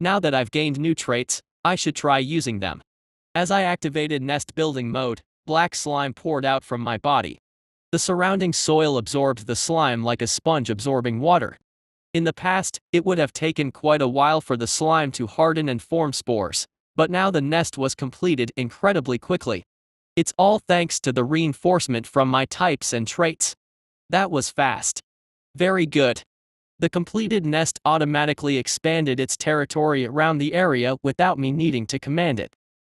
Now that I've gained new traits, I should try using them. As I activated nest building mode, black slime poured out from my body. The surrounding soil absorbed the slime like a sponge absorbing water. In the past, it would have taken quite a while for the slime to harden and form spores, but now the nest was completed incredibly quickly. It's all thanks to the reinforcement from my types and traits. That was fast. Very good. The completed nest automatically expanded its territory around the area without me needing to command it.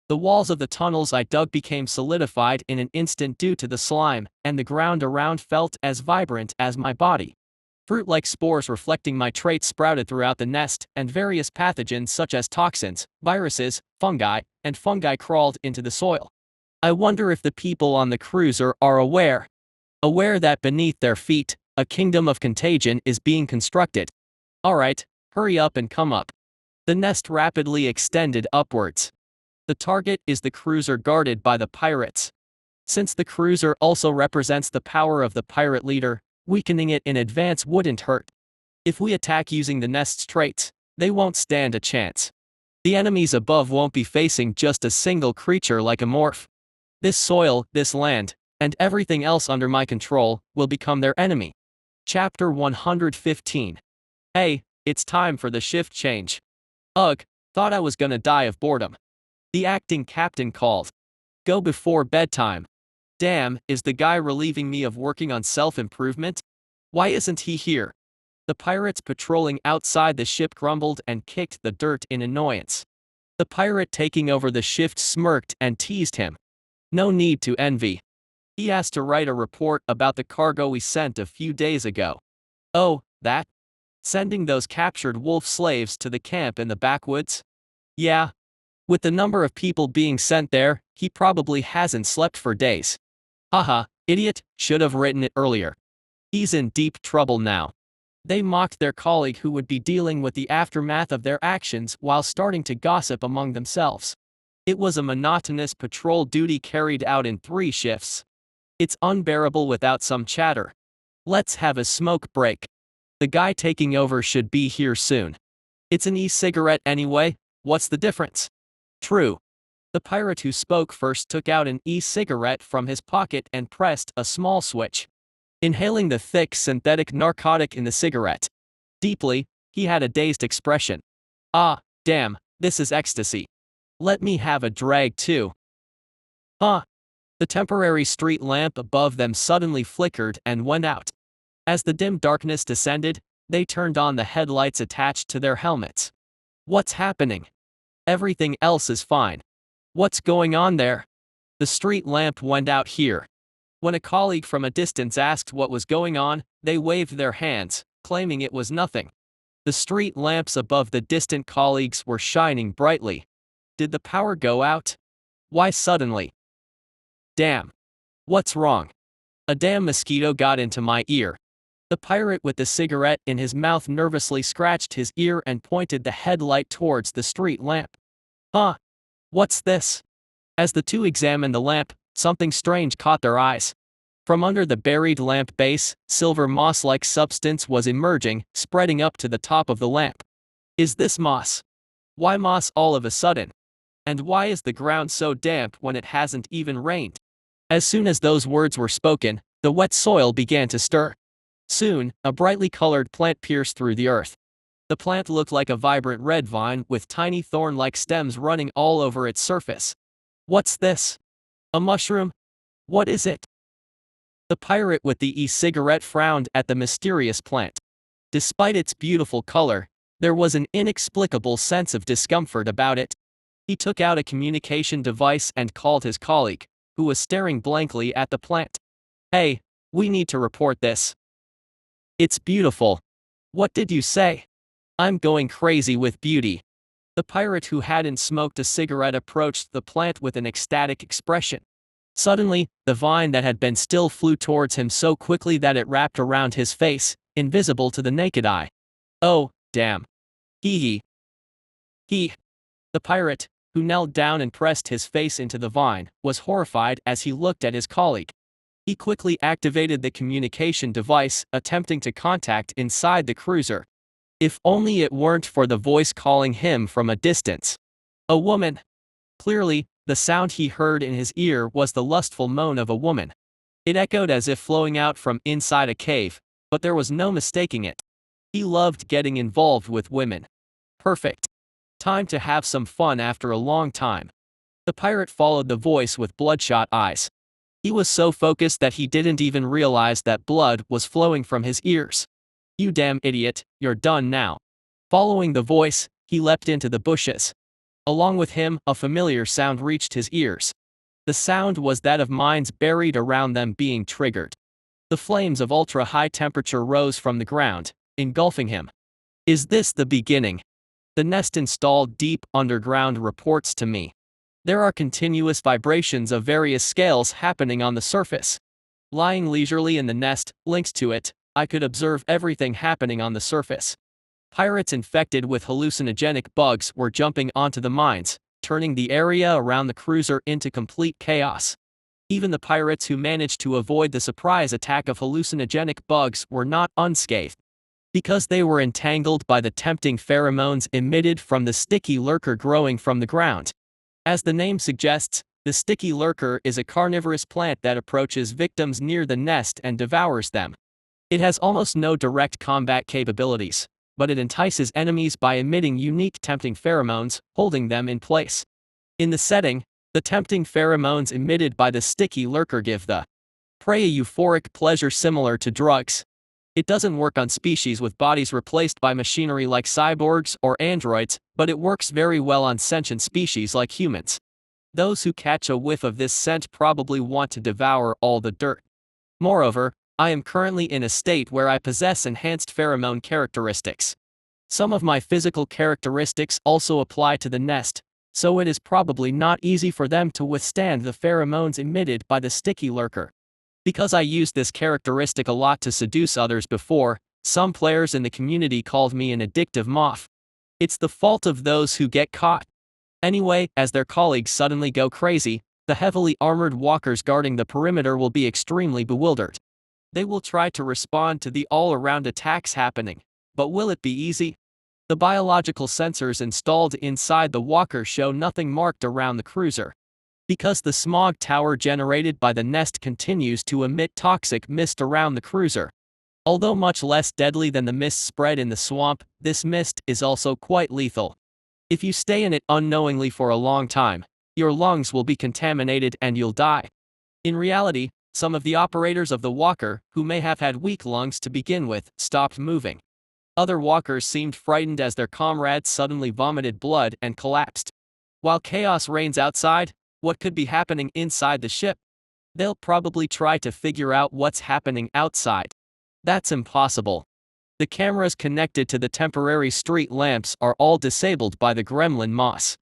The walls of the tunnels I dug became solidified in an instant due to the slime, and the ground around felt as vibrant as my body. Fruit-like spores reflecting my traits sprouted throughout the nest, and various pathogens such as toxins, viruses, fungi, and fungi crawled into the soil. I wonder if the people on the cruiser are aware that beneath their feet, a kingdom of contagion is being constructed. Alright, hurry up and come up. The nest rapidly extended upwards. The target is the cruiser guarded by the pirates. Since the cruiser also represents the power of the pirate leader, weakening it in advance wouldn't hurt. If we attack using the nest's traits, they won't stand a chance. The enemies above won't be facing just a single creature like a morph. This soil, this land, and everything else under my control will become their enemy. Chapter 115. Hey, it's time for the shift change. Ugh, thought I was gonna die of boredom. The acting captain called. Go before bedtime. Damn, is the guy relieving me of working on self-improvement? Why isn't he here? The pirates patrolling outside the ship grumbled and kicked the dirt in annoyance. The pirate taking over the shift smirked and teased him. No need to envy. He has to write a report about the cargo we sent a few days ago. Oh, that? Sending those captured wolf slaves to the camp in the backwoods? Yeah. With the number of people being sent there, he probably hasn't slept for days. Haha, idiot, should have written it earlier. He's in deep trouble now. They mocked their colleague who would be dealing with the aftermath of their actions while starting to gossip among themselves. It was a monotonous patrol duty carried out in 3 shifts. It's unbearable without some chatter. Let's have a smoke break. The guy taking over should be here soon. It's an e-cigarette anyway, what's the difference? True. The pirate who spoke first took out an e-cigarette from his pocket and pressed a small switch. Inhaling the thick synthetic narcotic in the cigarette. Deeply, he had a dazed expression. Ah, damn, this is ecstasy. Let me have a drag too. Huh. The temporary street lamp above them suddenly flickered and went out. As the dim darkness descended, they turned on the headlights attached to their helmets. What's happening? Everything else is fine. What's going on there? The street lamp went out here. When a colleague from a distance asked what was going on, they waved their hands, claiming it was nothing. The street lamps above the distant colleagues were shining brightly. Did the power go out? Why suddenly? Damn. What's wrong? A damn mosquito got into my ear. The pirate with the cigarette in his mouth nervously scratched his ear and pointed the headlight towards the street lamp. Huh? What's this? As the two examined the lamp, something strange caught their eyes. From under the buried lamp base, silver moss-like substance was emerging, spreading up to the top of the lamp. Is this moss? Why moss all of a sudden? And why is the ground so damp when it hasn't even rained? As soon as those words were spoken, the wet soil began to stir. Soon, a brightly colored plant pierced through the earth. The plant looked like a vibrant red vine with tiny thorn-like stems running all over its surface. What's this? A mushroom? What is it? The pirate with the e-cigarette frowned at the mysterious plant. Despite its beautiful color, there was an inexplicable sense of discomfort about it. He took out a communication device and called his colleague, who was staring blankly at the plant. Hey, we need to report this. It's beautiful. What did you say? I'm going crazy with beauty. The pirate who hadn't smoked a cigarette approached the plant with an ecstatic expression. Suddenly, the vine that had been still flew towards him so quickly that it wrapped around his face, invisible to the naked eye. Oh, damn. Hee. The pirate, who knelt down and pressed his face into the vine, was horrified as he looked at his colleague. He quickly activated the communication device, attempting to contact inside the cruiser. If only it weren't for the voice calling him from a distance. A woman. Clearly, the sound he heard in his ear was the lustful moan of a woman. It echoed as if flowing out from inside a cave, but there was no mistaking it. He loved getting involved with women. Perfect. Time to have some fun after a long time. The pirate followed the voice with bloodshot eyes. He was so focused that he didn't even realize that blood was flowing from his ears. You damn idiot, you're done now. Following the voice, he leapt into the bushes. Along with him, a familiar sound reached his ears. The sound was that of mines buried around them being triggered. The flames of ultra-high temperature rose from the ground, engulfing him. Is this the beginning? The nest installed deep underground reports to me. There are continuous vibrations of various scales happening on the surface. Lying leisurely in the nest, linked to it, I could observe everything happening on the surface. Pirates infected with hallucinogenic bugs were jumping onto the mines, turning the area around the cruiser into complete chaos. Even the pirates who managed to avoid the surprise attack of hallucinogenic bugs were not unscathed, because they were entangled by the tempting pheromones emitted from the sticky lurker growing from the ground. As the name suggests, the sticky lurker is a carnivorous plant that approaches victims near the nest and devours them. It has almost no direct combat capabilities, but it entices enemies by emitting unique tempting pheromones, holding them in place. In the setting, the tempting pheromones emitted by the sticky lurker give the prey a euphoric pleasure similar to drugs. It doesn't work on species with bodies replaced by machinery like cyborgs or androids, but it works very well on sentient species like humans. Those who catch a whiff of this scent probably want to devour all the dirt. Moreover, I am currently in a state where I possess enhanced pheromone characteristics. Some of my physical characteristics also apply to the nest, so it is probably not easy for them to withstand the pheromones emitted by the sticky lurker. Because I used this characteristic a lot to seduce others before, some players in the community called me an addictive moth. It's the fault of those who get caught. Anyway, as their colleagues suddenly go crazy, the heavily armored walkers guarding the perimeter will be extremely bewildered. They will try to respond to the all-around attacks happening, but will it be easy? The biological sensors installed inside the walker show nothing marked around the cruiser. Because the smog tower generated by the nest continues to emit toxic mist around the cruiser. Although much less deadly than the mist spread in the swamp, this mist is also quite lethal. If you stay in it unknowingly for a long time, your lungs will be contaminated and you'll die. In reality, some of the operators of the walker, who may have had weak lungs to begin with, stopped moving. Other walkers seemed frightened as their comrades suddenly vomited blood and collapsed. While chaos reigns outside, what could be happening inside the ship? They'll probably try to figure out what's happening outside. That's impossible. The cameras connected to the temporary street lamps are all disabled by the gremlin moss.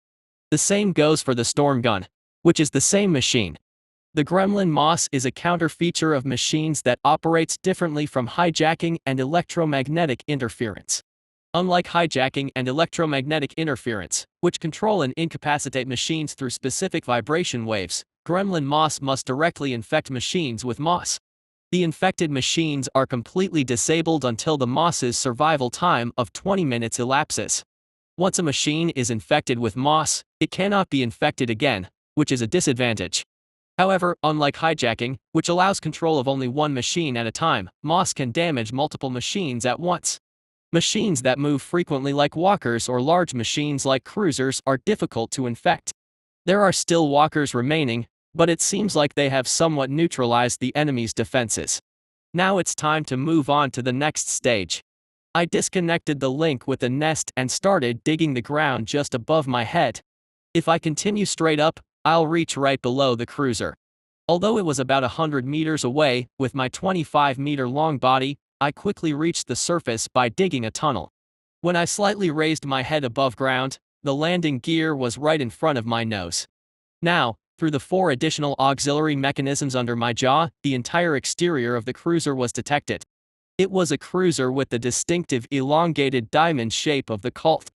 The same goes for the storm gun, which is the same machine. The gremlin moss is a counter feature of machines that operates differently from hijacking and electromagnetic interference. Unlike hijacking and electromagnetic interference, which control and incapacitate machines through specific vibration waves, gremlin moss must directly infect machines with moss. The infected machines are completely disabled until the moss's survival time of 20 minutes elapses. Once a machine is infected with moss, it cannot be infected again, which is a disadvantage. However, unlike hijacking, which allows control of only one machine at a time, moss can damage multiple machines at once. Machines that move frequently like walkers or large machines like cruisers are difficult to infect. There are still walkers remaining, but it seems like they have somewhat neutralized the enemy's defenses. Now it's time to move on to the next stage. I disconnected the link with the nest and started digging the ground just above my head. If I continue straight up, I'll reach right below the cruiser. Although it was about 100 meters away, with my 25-meter-long body, I quickly reached the surface by digging a tunnel. When I slightly raised my head above ground, the landing gear was right in front of my nose. Now, through the 4 additional auxiliary mechanisms under my jaw, the entire exterior of the cruiser was detected. It was a cruiser with the distinctive elongated diamond shape of the cult.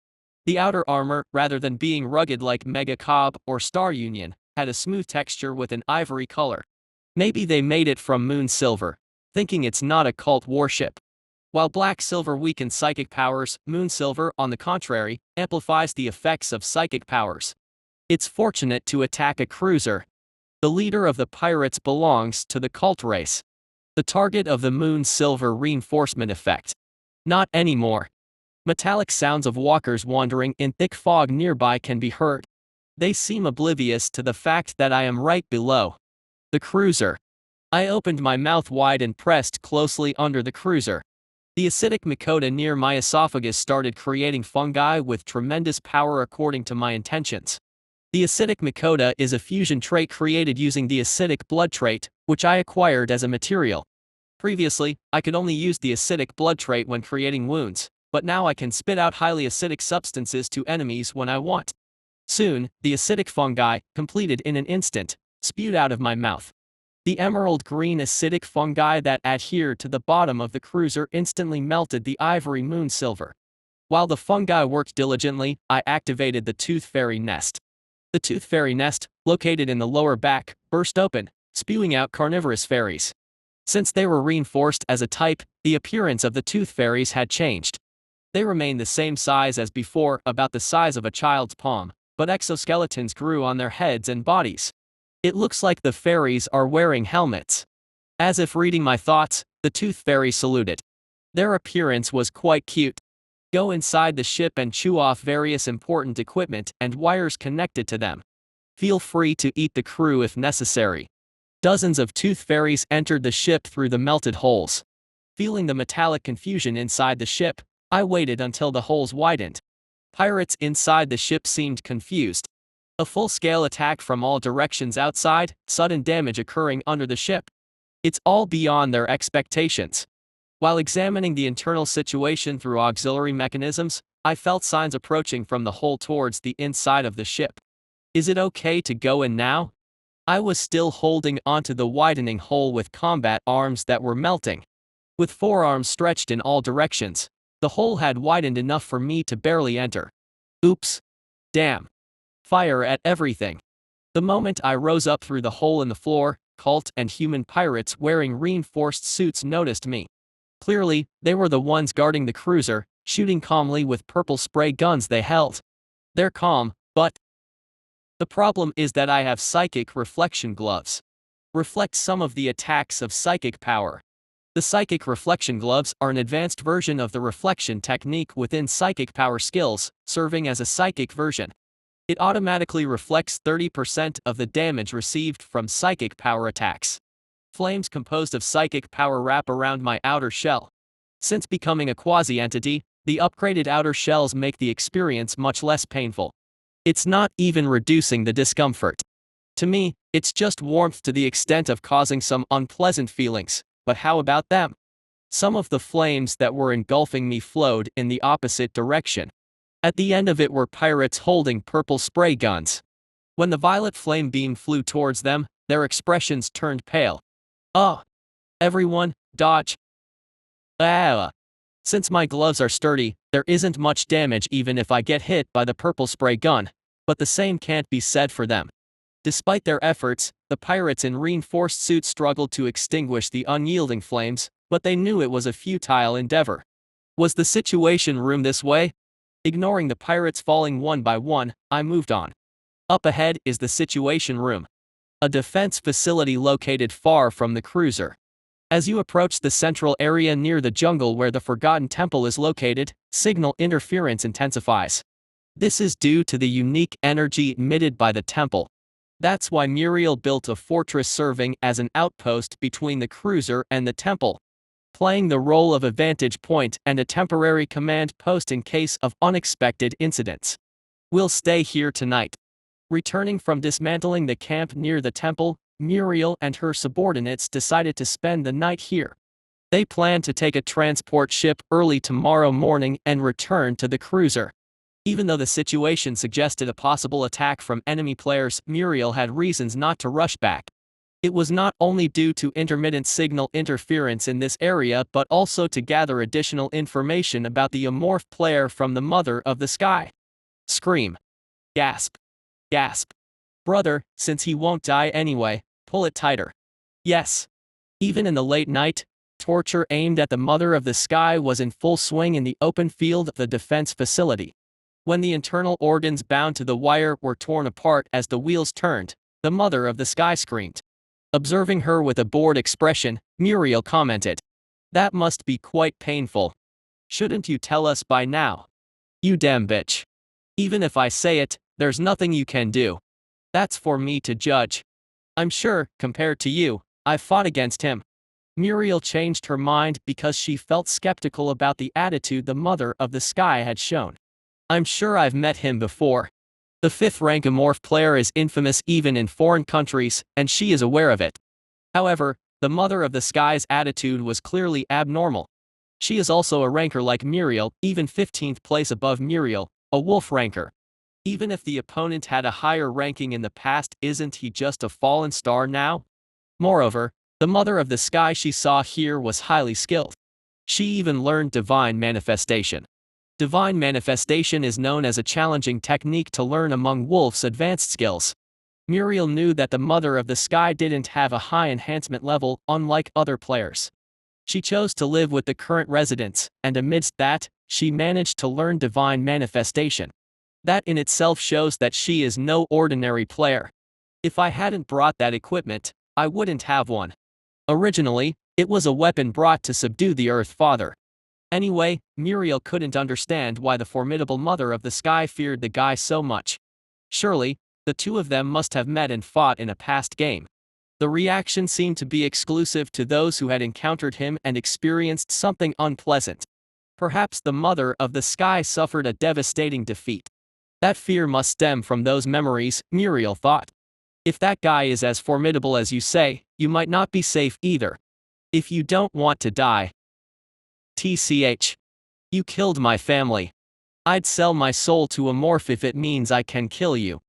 The outer armor, rather than being rugged like Mega Cobb or Star Union, had a smooth texture with an ivory color. Maybe they made it from moon silver, thinking it's not a cult warship. While black silver weakens psychic powers, moon silver, on the contrary, amplifies the effects of psychic powers. It's fortunate to attack a cruiser. The leader of the pirates belongs to the cult race. The target of the moon silver reinforcement effect. Not anymore. Metallic sounds of walkers wandering in thick fog nearby can be heard. They seem oblivious to the fact that I am right below the cruiser. I opened my mouth wide and pressed closely under the cruiser. The acidic mucosa near my esophagus started creating fungi with tremendous power according to my intentions. The acidic mucosa is a fusion trait created using the acidic blood trait, which I acquired as a material. Previously, I could only use the acidic blood trait when creating wounds, but now I can spit out highly acidic substances to enemies when I want. Soon, the acidic fungi, completed in an instant, spewed out of my mouth. The emerald green acidic fungi that adhered to the bottom of the cruiser instantly melted the ivory moon silver. While the fungi worked diligently, I activated the tooth fairy nest. The tooth fairy nest, located in the lower back, burst open, spewing out carnivorous fairies. Since they were reinforced as a type, the appearance of the tooth fairies had changed. They remained the same size as before, about the size of a child's palm, but exoskeletons grew on their heads and bodies. It looks like the fairies are wearing helmets. As if reading my thoughts, the tooth fairy saluted. Their appearance was quite cute. Go inside the ship and chew off various important equipment and wires connected to them. Feel free to eat the crew if necessary. Dozens of tooth fairies entered the ship through the melted holes. Feeling the metallic confusion inside the ship, I waited until the holes widened. Pirates inside the ship seemed confused. A full-scale attack from all directions outside, sudden damage occurring under the ship. It's all beyond their expectations. While examining the internal situation through auxiliary mechanisms, I felt signs approaching from the hole towards the inside of the ship. Is it okay to go in now? I was still holding onto the widening hole with combat arms that were melting. With forearms stretched in all directions, the hole had widened enough for me to barely enter. Oops. Damn. Fire at everything. The moment I rose up through the hole in the floor, cult and human pirates wearing reinforced suits noticed me. Clearly, they were the ones guarding the cruiser, shooting calmly with purple spray guns they held. They're calm, but the problem is that I have psychic reflection gloves. Reflect some of the attacks of psychic power. The psychic reflection gloves are an advanced version of the reflection technique within psychic power skills, serving as a psychic version. It automatically reflects 30% of the damage received from psychic power attacks. Flames composed of psychic power wrap around my outer shell. Since becoming a quasi-entity, the upgraded outer shells make the experience much less painful. It's not even reducing the discomfort. To me, it's just warmth to the extent of causing some unpleasant feelings, but how about them? Some of the flames that were engulfing me flowed in the opposite direction. At the end of it were pirates holding purple spray guns. When the violet flame beam flew towards them, their expressions turned pale. Oh! Everyone, dodge! Ah! Since my gloves are sturdy, there isn't much damage even if I get hit by the purple spray gun, but the same can't be said for them. Despite their efforts, the pirates in reinforced suits struggled to extinguish the unyielding flames, but they knew it was a futile endeavor. Was the situation room this way? Ignoring the pirates falling one by one, I moved on. Up ahead is the situation room. A defense facility located far from the cruiser. As you approach the central area near the jungle where the Forgotten Temple is located, signal interference intensifies. This is due to the unique energy emitted by the temple. That's why Muriel built a fortress serving as an outpost between the cruiser and the temple, playing the role of a vantage point and a temporary command post in case of unexpected incidents. We'll stay here tonight. Returning from dismantling the camp near the temple, Muriel and her subordinates decided to spend the night here. They planned to take a transport ship early tomorrow morning and return to the cruiser. Even though the situation suggested a possible attack from enemy players, Muriel had reasons not to rush back. It was not only due to intermittent signal interference in this area but also to gather additional information about the amorph player from the Mother of the Sky. Scream. Gasp. Gasp. Brother, since he won't die anyway, pull it tighter. Yes. Even in the late night, torture aimed at the Mother of the Sky was in full swing in the open field of the defense facility. When the internal organs bound to the wire were torn apart as the wheels turned, the Mother of the Sky screamed. Observing her with a bored expression, Muriel commented. That must be quite painful. Shouldn't you tell us by now? You damn bitch. Even if I say it, there's nothing you can do. That's for me to judge. I'm sure, compared to you, I've fought against him. Muriel changed her mind because she felt skeptical about the attitude the Mother of the Sky had shown. I'm sure I've met him before. The 5th rank amorph player is infamous even in foreign countries, and she is aware of it. However, the Mother of the Sky's attitude was clearly abnormal. She is also a ranker like Muriel, even 15th place above Muriel, a wolf ranker. Even if the opponent had a higher ranking in the past, isn't he just a fallen star now? Moreover, the mother of the sky she saw here was highly skilled. She even learned divine manifestation. Divine manifestation is known as a challenging technique to learn among wolves' advanced skills. Muriel knew that the mother of the sky didn't have a high enhancement level, unlike other players. She chose to live with the current residents, and amidst that, she managed to learn divine manifestation. That in itself shows that she is no ordinary player. If I hadn't brought that equipment, I wouldn't have one. Originally, it was a weapon brought to subdue the Earth Father. Anyway, Muriel couldn't understand why the formidable mother of the sky feared the guy so much. Surely, the two of them must have met and fought in a past game. The reaction seemed to be exclusive to those who had encountered him and experienced something unpleasant. Perhaps the mother of the sky suffered a devastating defeat. That fear must stem from those memories, Muriel thought. If that guy is as formidable as you say, you might not be safe either. If you don't want to die. TCH. You killed my family. I'd sell my soul to a morph if it means I can kill you.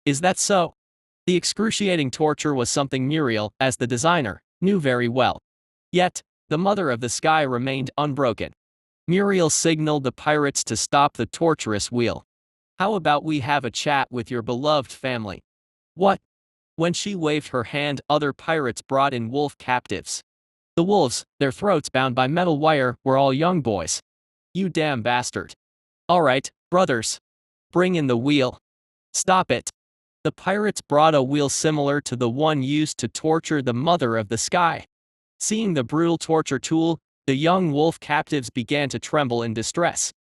Is that so? The excruciating torture was something Muriel, as the designer, knew very well. Yet, the mother of the sky remained unbroken. Muriel signaled the pirates to stop the torturous wheel. How about we have a chat with your beloved family? What? When she waved her hand, other pirates brought in wolf captives. The wolves, their throats bound by metal wire, were all young boys. You damn bastard. Alright, brothers. Bring in the wheel. Stop it. The pirates brought a wheel similar to the one used to torture the mother of the sky. Seeing the brutal torture tool, the young wolf captives began to tremble in distress.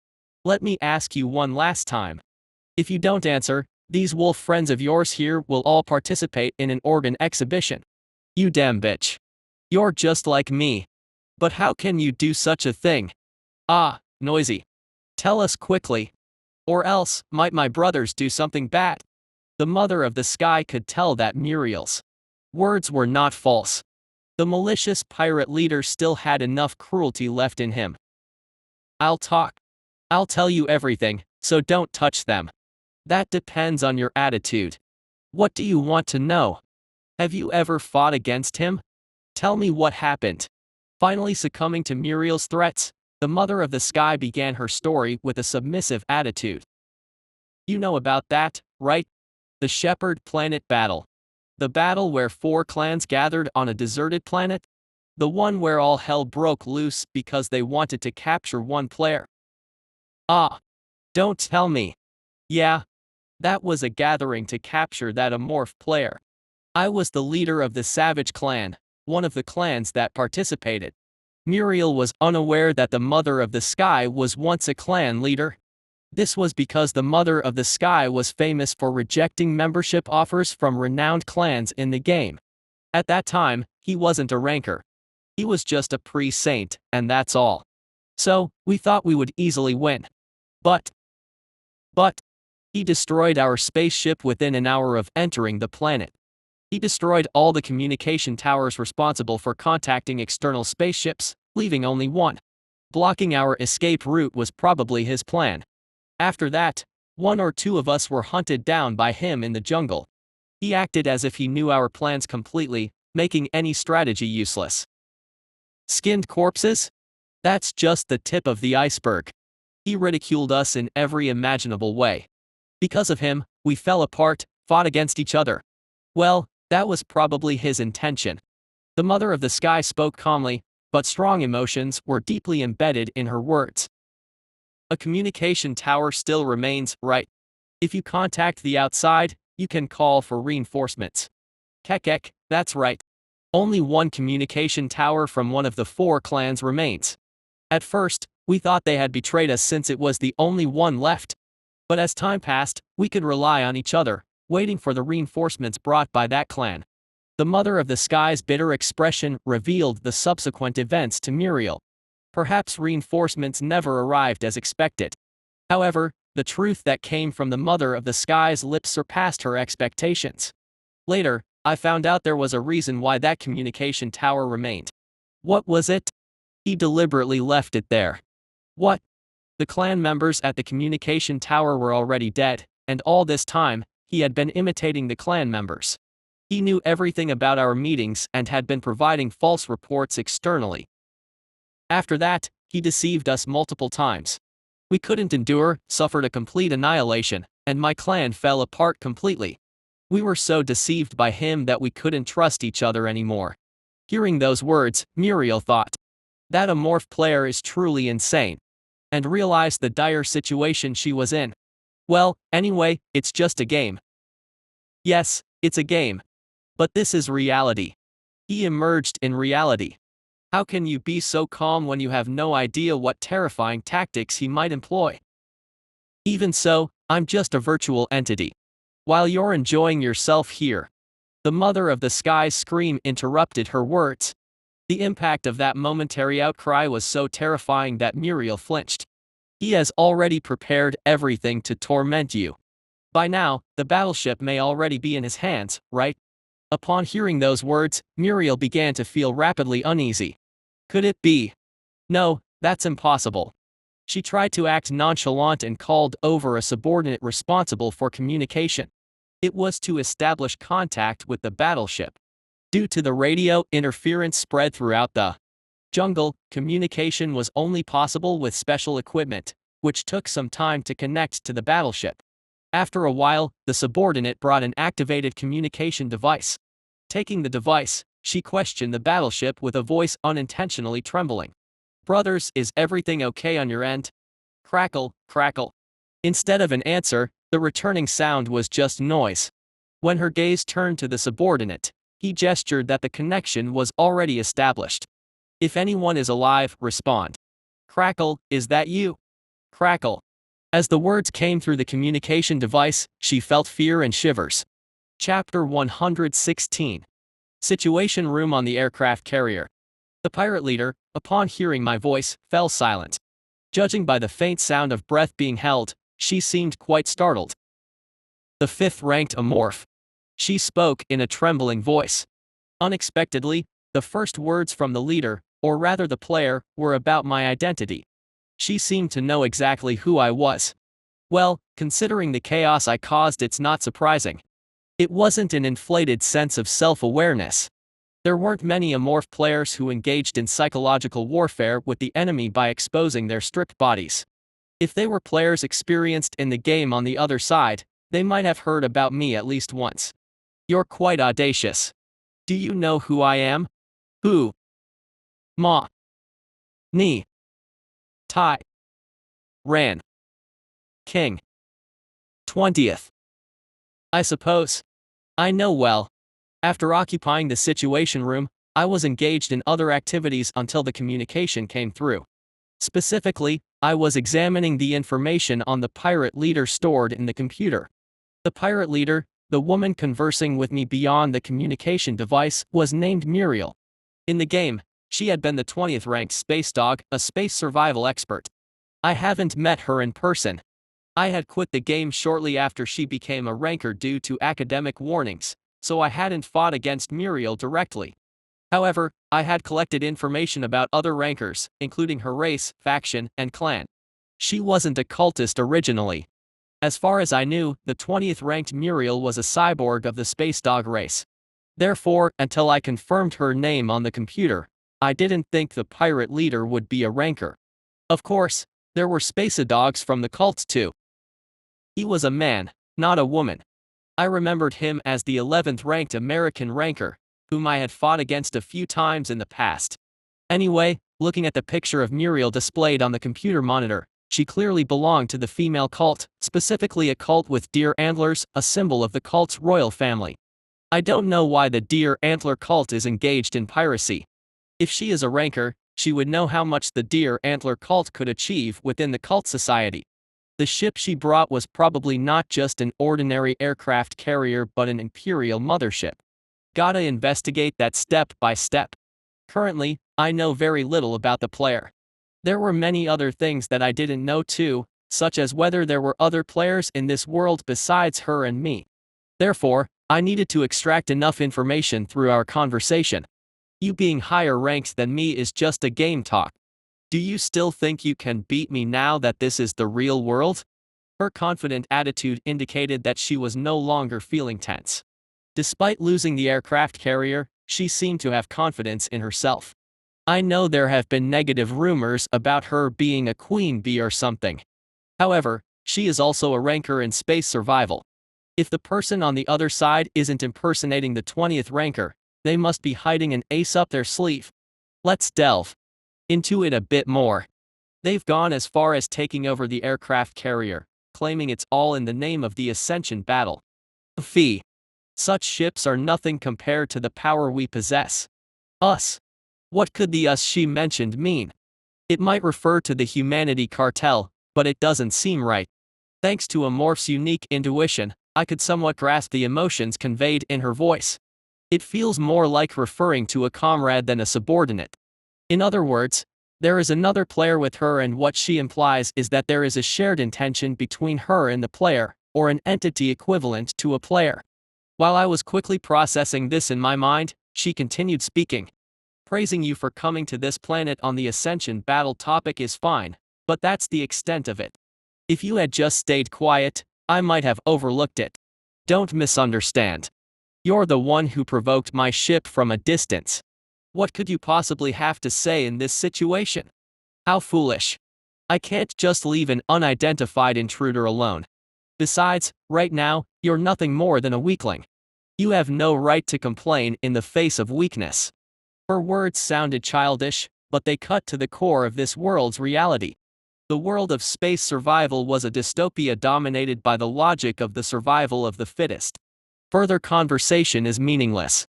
Let me ask you one last time. If you don't answer, these wolf friends of yours here will all participate in an organ exhibition. You damn bitch. You're just like me. But how can you do such a thing? Ah, noisy. Tell us quickly. Or else, might my brothers do something bad? The mother of the sky could tell that Muriel's words were not false. The malicious pirate leader still had enough cruelty left in him. I'll talk. I'll tell you everything, so don't touch them. That depends on your attitude. What do you want to know? Have you ever fought against him? Tell me what happened. Finally succumbing to Muriel's threats, the mother of the sky began her story with a submissive attitude. You know about that, right? The Shepherd Planet Battle. The battle where 4 clans gathered on a deserted planet? The one where all hell broke loose because they wanted to capture one player. Ah. Don't tell me. Yeah. That was a gathering to capture that amorph player. I was the leader of the Savage Clan, one of the clans that participated. Muriel was unaware that the Mother of the Sky was once a clan leader. This was because the Mother of the Sky was famous for rejecting membership offers from renowned clans in the game. At that time, he wasn't a ranker. He was just a pre-saint, and that's all. So, we thought we would easily win. But, he destroyed our spaceship within an hour of entering the planet. He destroyed all the communication towers responsible for contacting external spaceships, leaving only one. Blocking our escape route was probably his plan. After that, 1 or 2 of us were hunted down by him in the jungle. He acted as if he knew our plans completely, making any strategy useless. Skinned corpses? That's just the tip of the iceberg. He ridiculed us in every imaginable way. Because of him, we fell apart, fought against each other. Well, that was probably his intention. The Mother of the Sky spoke calmly, but strong emotions were deeply embedded in her words. A communication tower still remains, right? If you contact the outside, you can call for reinforcements. Kekek, that's right. Only one communication tower from one of the 4 clans remains. At first, we thought they had betrayed us since it was the only one left. But as time passed, we could rely on each other, waiting for the reinforcements brought by that clan. The Mother of the Sky's bitter expression revealed the subsequent events to Muriel. Perhaps reinforcements never arrived as expected. However, the truth that came from the Mother of the Sky's lips surpassed her expectations. Later, I found out there was a reason why that communication tower remained. What was it? He deliberately left it there. What? The clan members at the communication tower were already dead, and all this time, he had been imitating the clan members. He knew everything about our meetings and had been providing false reports externally. After that, he deceived us multiple times. We couldn't endure, suffered a complete annihilation, and my clan fell apart completely. We were so deceived by him that we couldn't trust each other anymore. Hearing those words, Muriel thought, that amorph player is truly insane, and realized the dire situation she was in. Well, anyway, it's just a game. Yes, it's a game. But this is reality. He emerged in reality. How can you be so calm when you have no idea what terrifying tactics he might employ? Even so, I'm just a virtual entity. While you're enjoying yourself here. The mother of the sky's scream interrupted her words. The impact of that momentary outcry was so terrifying that Muriel flinched. He has already prepared everything to torment you. By now, the battleship may already be in his hands, right? Upon hearing those words, Muriel began to feel rapidly uneasy. Could it be? No, that's impossible. She tried to act nonchalant and called over a subordinate responsible for communication. It was to establish contact with the battleship. Due to the radio interference spread throughout the jungle, communication was only possible with special equipment, which took some time to connect to the battleship. After a while, the subordinate brought an activated communication device. Taking the device, she questioned the battleship with a voice unintentionally trembling. Brothers, is everything okay on your end? Crackle, crackle. Instead of an answer, the returning sound was just noise. When her gaze turned to the subordinate, he gestured that the connection was already established. If anyone is alive, respond. Crackle, is that you? Crackle. As the words came through the communication device, she felt fear and shivers. Chapter 116. Situation room on the aircraft carrier. The pirate leader, upon hearing my voice, fell silent. Judging by the faint sound of breath being held, she seemed quite startled. The fifth-ranked amorph. She spoke in a trembling voice. Unexpectedly, the first words from the leader, or rather the player, were about my identity. She seemed to know exactly who I was. Well, considering the chaos I caused, it's not surprising. It wasn't an inflated sense of self-awareness. There weren't many amorph players who engaged in psychological warfare with the enemy by exposing their stripped bodies. If they were players experienced in the game on the other side, they might have heard about me at least once. You're quite audacious. Do you know who I am? Who? Ma. Ni. Tai. Ran. King. 20th. I suppose. I know well. After occupying the situation room, I was engaged in other activities until the communication came through. Specifically, I was examining the information on the pirate leader stored in the computer. The pirate leader, the woman conversing with me beyond the communication device, was named Muriel. In the game, she had been the 20th ranked space dog, a space survival expert. I haven't met her in person. I had quit the game shortly after she became a ranker due to academic warnings, so I hadn't fought against Muriel directly. However, I had collected information about other rankers, including her race, faction, and clan. She wasn't a cultist originally. As far as I knew, the 20th ranked Muriel was a cyborg of the space dog race. Therefore, until I confirmed her name on the computer, I didn't think the pirate leader would be a ranker. Of course, there were space-dogs from the cults too. He was a man, not a woman. I remembered him as the 11th ranked American ranker, whom I had fought against a few times in the past. Anyway, looking at the picture of Muriel displayed on the computer monitor, she clearly belonged to the female cult, specifically a cult with deer antlers, a symbol of the cult's royal family. I don't know why the deer antler cult is engaged in piracy. If she is a ranker, she would know how much the deer antler cult could achieve within the cult society. The ship she brought was probably not just an ordinary aircraft carrier but an imperial mothership. Gotta investigate that step by step. Currently, I know very little about the player. There were many other things that I didn't know too, such as whether there were other players in this world besides her and me. Therefore, I needed to extract enough information through our conversation. You being higher ranked than me is just a game talk. Do you still think you can beat me now that this is the real world? Her confident attitude indicated that she was no longer feeling tense. Despite losing the aircraft carrier, she seemed to have confidence in herself. I know there have been negative rumors about her being a queen bee or something. However, she is also a ranker in space survival. If the person on the other side isn't impersonating the 20th ranker, they must be hiding an ace up their sleeve. Let's delve into it a bit more. They've gone as far as taking over the aircraft carrier, claiming it's all in the name of the Ascension battle. Fee. Such ships are nothing compared to the power we possess. Us. What could the us she mentioned mean? It might refer to the humanity cartel, but it doesn't seem right. Thanks to Amorph's unique intuition, I could somewhat grasp the emotions conveyed in her voice. It feels more like referring to a comrade than a subordinate. In other words, there is another player with her, and what she implies is that there is a shared intention between her and the player, or an entity equivalent to a player. While I was quickly processing this in my mind, she continued speaking. Praising you for coming to this planet on the Ascension battle topic is fine, but that's the extent of it. If you had just stayed quiet, I might have overlooked it. Don't misunderstand. You're the one who provoked my ship from a distance. What could you possibly have to say in this situation? How foolish. I can't just leave an unidentified intruder alone. Besides, right now, you're nothing more than a weakling. You have no right to complain in the face of weakness. Her words sounded childish, but they cut to the core of this world's reality. The world of space survival was a dystopia dominated by the logic of the survival of the fittest. Further conversation is meaningless.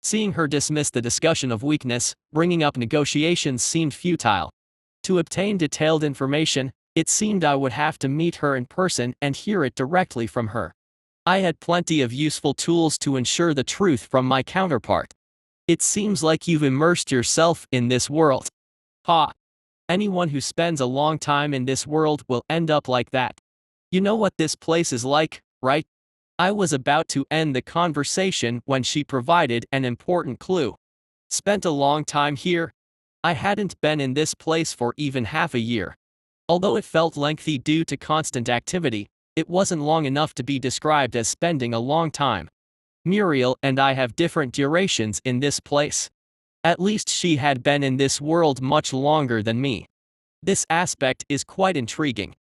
Seeing her dismiss the discussion of weakness, bringing up negotiations seemed futile. To obtain detailed information, it seemed I would have to meet her in person and hear it directly from her. I had plenty of useful tools to ensure the truth from my counterpart. It seems like you've immersed yourself in this world. Ha! Anyone who spends a long time in this world will end up like that. You know what this place is like, right? I was about to end the conversation when she provided an important clue. Spent a long time here? I hadn't been in this place for even half a year. Although it felt lengthy due to constant activity, it wasn't long enough to be described as spending a long time. Muriel and I have different durations in this place. At least she had been in this world much longer than me. This aspect is quite intriguing.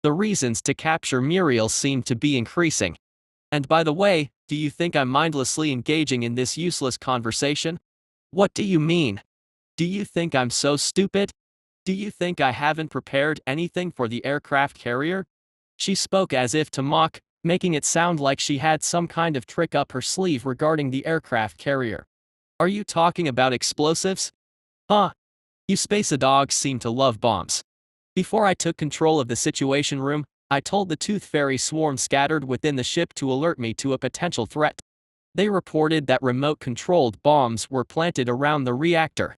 The reasons to capture Muriel seem to be increasing. And by the way, do you think I'm mindlessly engaging in this useless conversation? What do you mean? Do you think I'm so stupid? Do you think I haven't prepared anything for the aircraft carrier? She spoke as if to mock, making it sound like she had some kind of trick up her sleeve regarding the aircraft carrier. Are you talking about explosives? Huh? You space-dogs seem to love bombs. Before I took control of the situation room, I told the Tooth Fairy swarm scattered within the ship to alert me to a potential threat. They reported that remote-controlled bombs were planted around the reactor.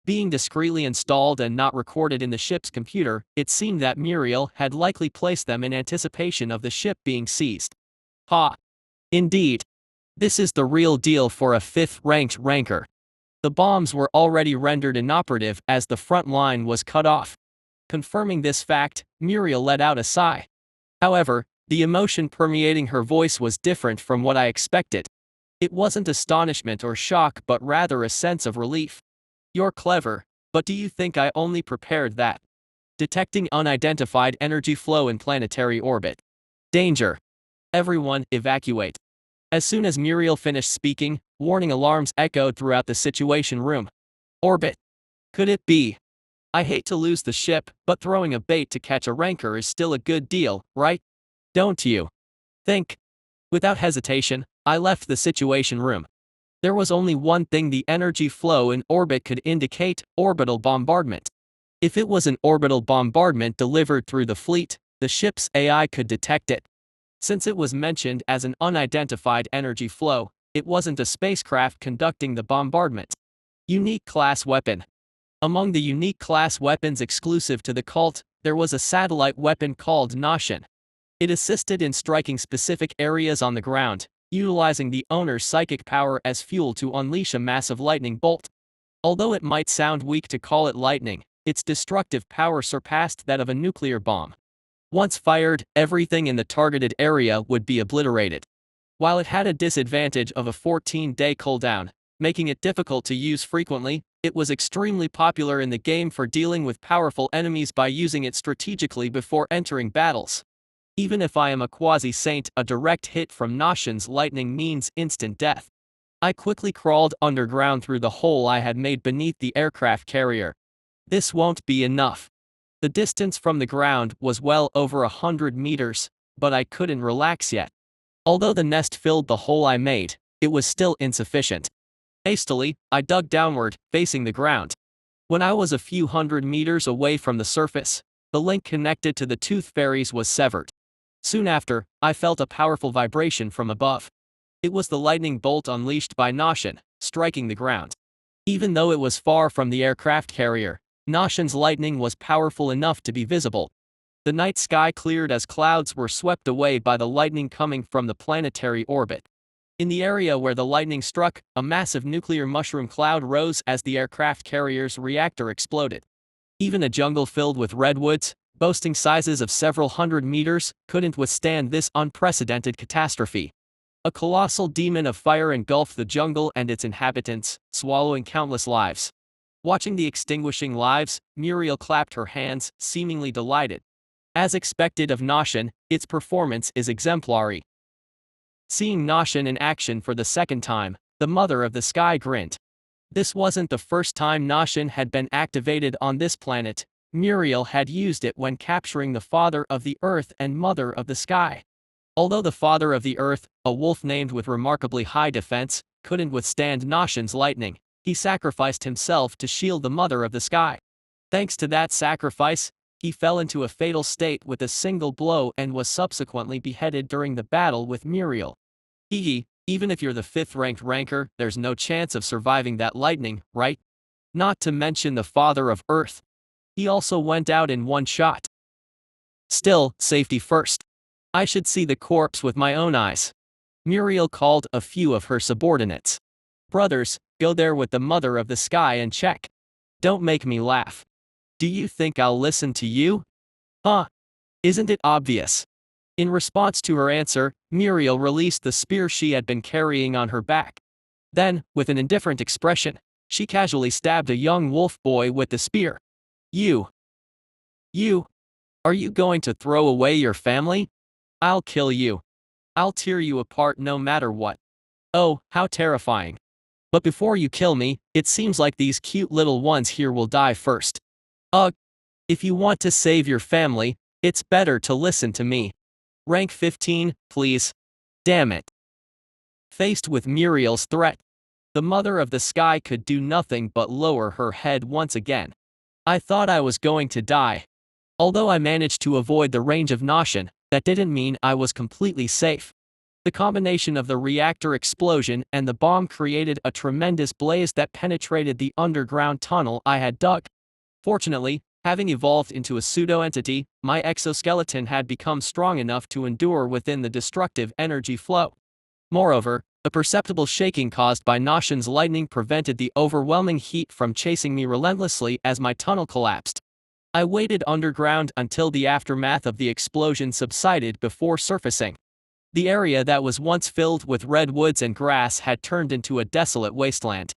Being discreetly installed and not recorded in the ship's computer, it seemed that Muriel had likely placed them in anticipation of the ship being seized. Ha! Indeed. This is the real deal for a 5th-ranked ranker. The bombs were already rendered inoperative as the front line was cut off. Confirming this fact, Muriel let out a sigh. However, the emotion permeating her voice was different from what I expected. It wasn't astonishment or shock but rather a sense of relief. You're clever, but do you think I only prepared that? Detecting unidentified energy flow in planetary orbit. Danger. Everyone, evacuate. As soon as Muriel finished speaking, warning alarms echoed throughout the situation room. Orbit. Could it be? I hate to lose the ship, but throwing a bait to catch a ranker is still a good deal, right? Don't you think? Without hesitation, I left the situation room. There was only one thing the energy flow in orbit could indicate: orbital bombardment. If it was an orbital bombardment delivered through the fleet, the ship's AI could detect it. Since it was mentioned as an unidentified energy flow, it wasn't a spacecraft conducting the bombardment. Unique class weapon. Among the unique class weapons exclusive to the cult, there was a satellite weapon called Noshin. It assisted in striking specific areas on the ground, utilizing the owner's psychic power as fuel to unleash a massive lightning bolt. Although it might sound weak to call it lightning, Its destructive power surpassed that of a nuclear bomb. Once fired, everything in the targeted area would be obliterated. While it had a disadvantage of a 14-day cooldown, making it difficult to use frequently, it was extremely popular in the game for dealing with powerful enemies by using it strategically before entering battles. Even if I am a quasi-saint, a direct hit from Noshin's lightning means instant death. I quickly crawled underground through the hole I had made beneath the aircraft carrier. This won't be enough. The distance from the ground was well over 100 meters, but I couldn't relax yet. Although the nest filled the hole I made, it was still insufficient. Hastily, I dug downward, facing the ground. When I was a few hundred meters away from the surface, the link connected to the tooth fairies was severed. Soon after, I felt a powerful vibration from above. It was the lightning bolt unleashed by Noshin, striking the ground. Even though it was far from the aircraft carrier, Noshin's lightning was powerful enough to be visible. The night sky cleared as clouds were swept away by the lightning coming from the planetary orbit. In the area where the lightning struck, a massive nuclear mushroom cloud rose as the aircraft carrier's reactor exploded. Even a jungle filled with redwoods, boasting sizes of several hundred meters, couldn't withstand this unprecedented catastrophe. A colossal demon of fire engulfed the jungle and its inhabitants, swallowing countless lives. Watching the extinguishing lives, Muriel clapped her hands, seemingly delighted. As expected of Noshin, its performance is exemplary. Seeing Noshin in action for the second time, the Mother of the Sky grinned. This wasn't the first time Noshin had been activated on this planet. Muriel had used it when capturing the Father of the Earth and Mother of the Sky. Although the Father of the Earth, a wolf named with remarkably high defense, couldn't withstand Noshin's lightning, he sacrificed himself to shield the Mother of the Sky. Thanks to that sacrifice, he fell into a fatal state with a single blow and was subsequently beheaded during the battle with Muriel. Even if you're the 5th-ranked ranker, there's no chance of surviving that lightning, right? Not to mention the Father of Earth. He also went out in one shot. Still, safety first. I should see the corpse with my own eyes. Muriel called a few of her subordinates. Brothers, go there with the Mother of the Sky and check. Don't make me laugh. Do you think I'll listen to you? Huh? Isn't it obvious? In response to her answer, Muriel released the spear she had been carrying on her back. Then, with an indifferent expression, she casually stabbed a young wolf boy with the spear. You. Are you going to throw away your family? I'll kill you. I'll tear you apart no matter what. Oh, how terrifying. But before you kill me, it seems like these cute little ones here will die first. Ugh. If you want to save your family, it's better to listen to me. Rank 15, please. Damn it. Faced with Muriel's threat, the Mother of the Sky could do nothing but lower her head once again. I thought I was going to die. Although I managed to avoid the range of Noshin, that didn't mean I was completely safe. The combination of the reactor explosion and the bomb created a tremendous blaze that penetrated the underground tunnel I had dug. Fortunately, having evolved into a pseudo-entity, my exoskeleton had become strong enough to endure within the destructive energy flow. Moreover, the perceptible shaking caused by Noshin's lightning prevented the overwhelming heat from chasing me relentlessly as my tunnel collapsed. I waited underground until the aftermath of the explosion subsided before surfacing. The area that was once filled with redwoods and grass had turned into a desolate wasteland.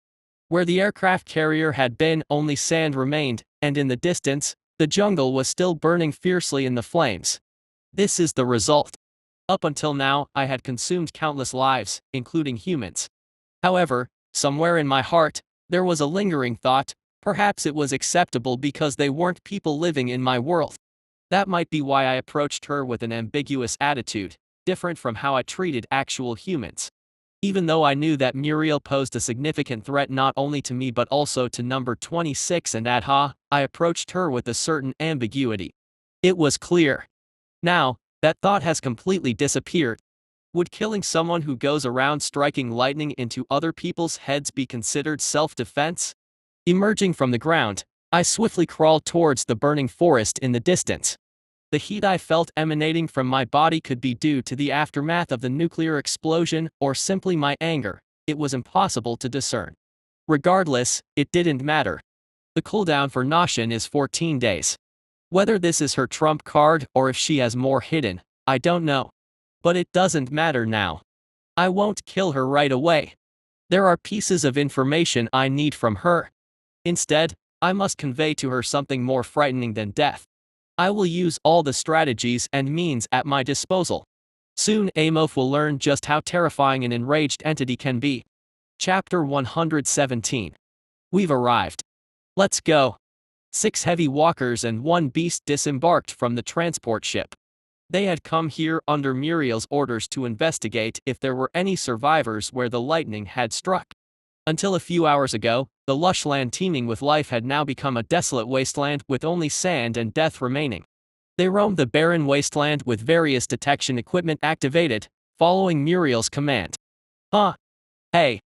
Where the aircraft carrier had been, only sand remained, and in the distance, the jungle was still burning fiercely in the flames. This is the result. Up until now, I had consumed countless lives, including humans. However, somewhere in my heart, there was a lingering thought. Perhaps it was acceptable because they weren't people living in my world. That might be why I approached her with an ambiguous attitude, different from how I treated actual humans. Even though I knew that Muriel posed a significant threat not only to me but also to number 26 and Adha, I approached her with a certain ambiguity. It was clear. Now, that thought has completely disappeared. Would killing someone who goes around striking lightning into other people's heads be considered self-defense? Emerging from the ground, I swiftly crawled towards the burning forest in the distance. The heat I felt emanating from my body could be due to the aftermath of the nuclear explosion or simply my anger. It was impossible to discern. Regardless, it didn't matter. The cooldown for Noshin is 14 days. Whether this is her trump card or if she has more hidden, I don't know. But it doesn't matter now. I won't kill her right away. There are pieces of information I need from her. Instead, I must convey to her something more frightening than death. I will use all the strategies and means at my disposal. Soon Amorph will learn just how terrifying an enraged entity can be. Chapter 117. We've arrived. Let's go. 6 heavy walkers and 1 beast disembarked from the transport ship. They had come here under Muriel's orders to investigate if there were any survivors where the lightning had struck. Until a few hours ago, the lush land teeming with life had now become a desolate wasteland with only sand and death remaining. They roamed the barren wasteland with various detection equipment activated, following Muriel's command. Huh? Hey.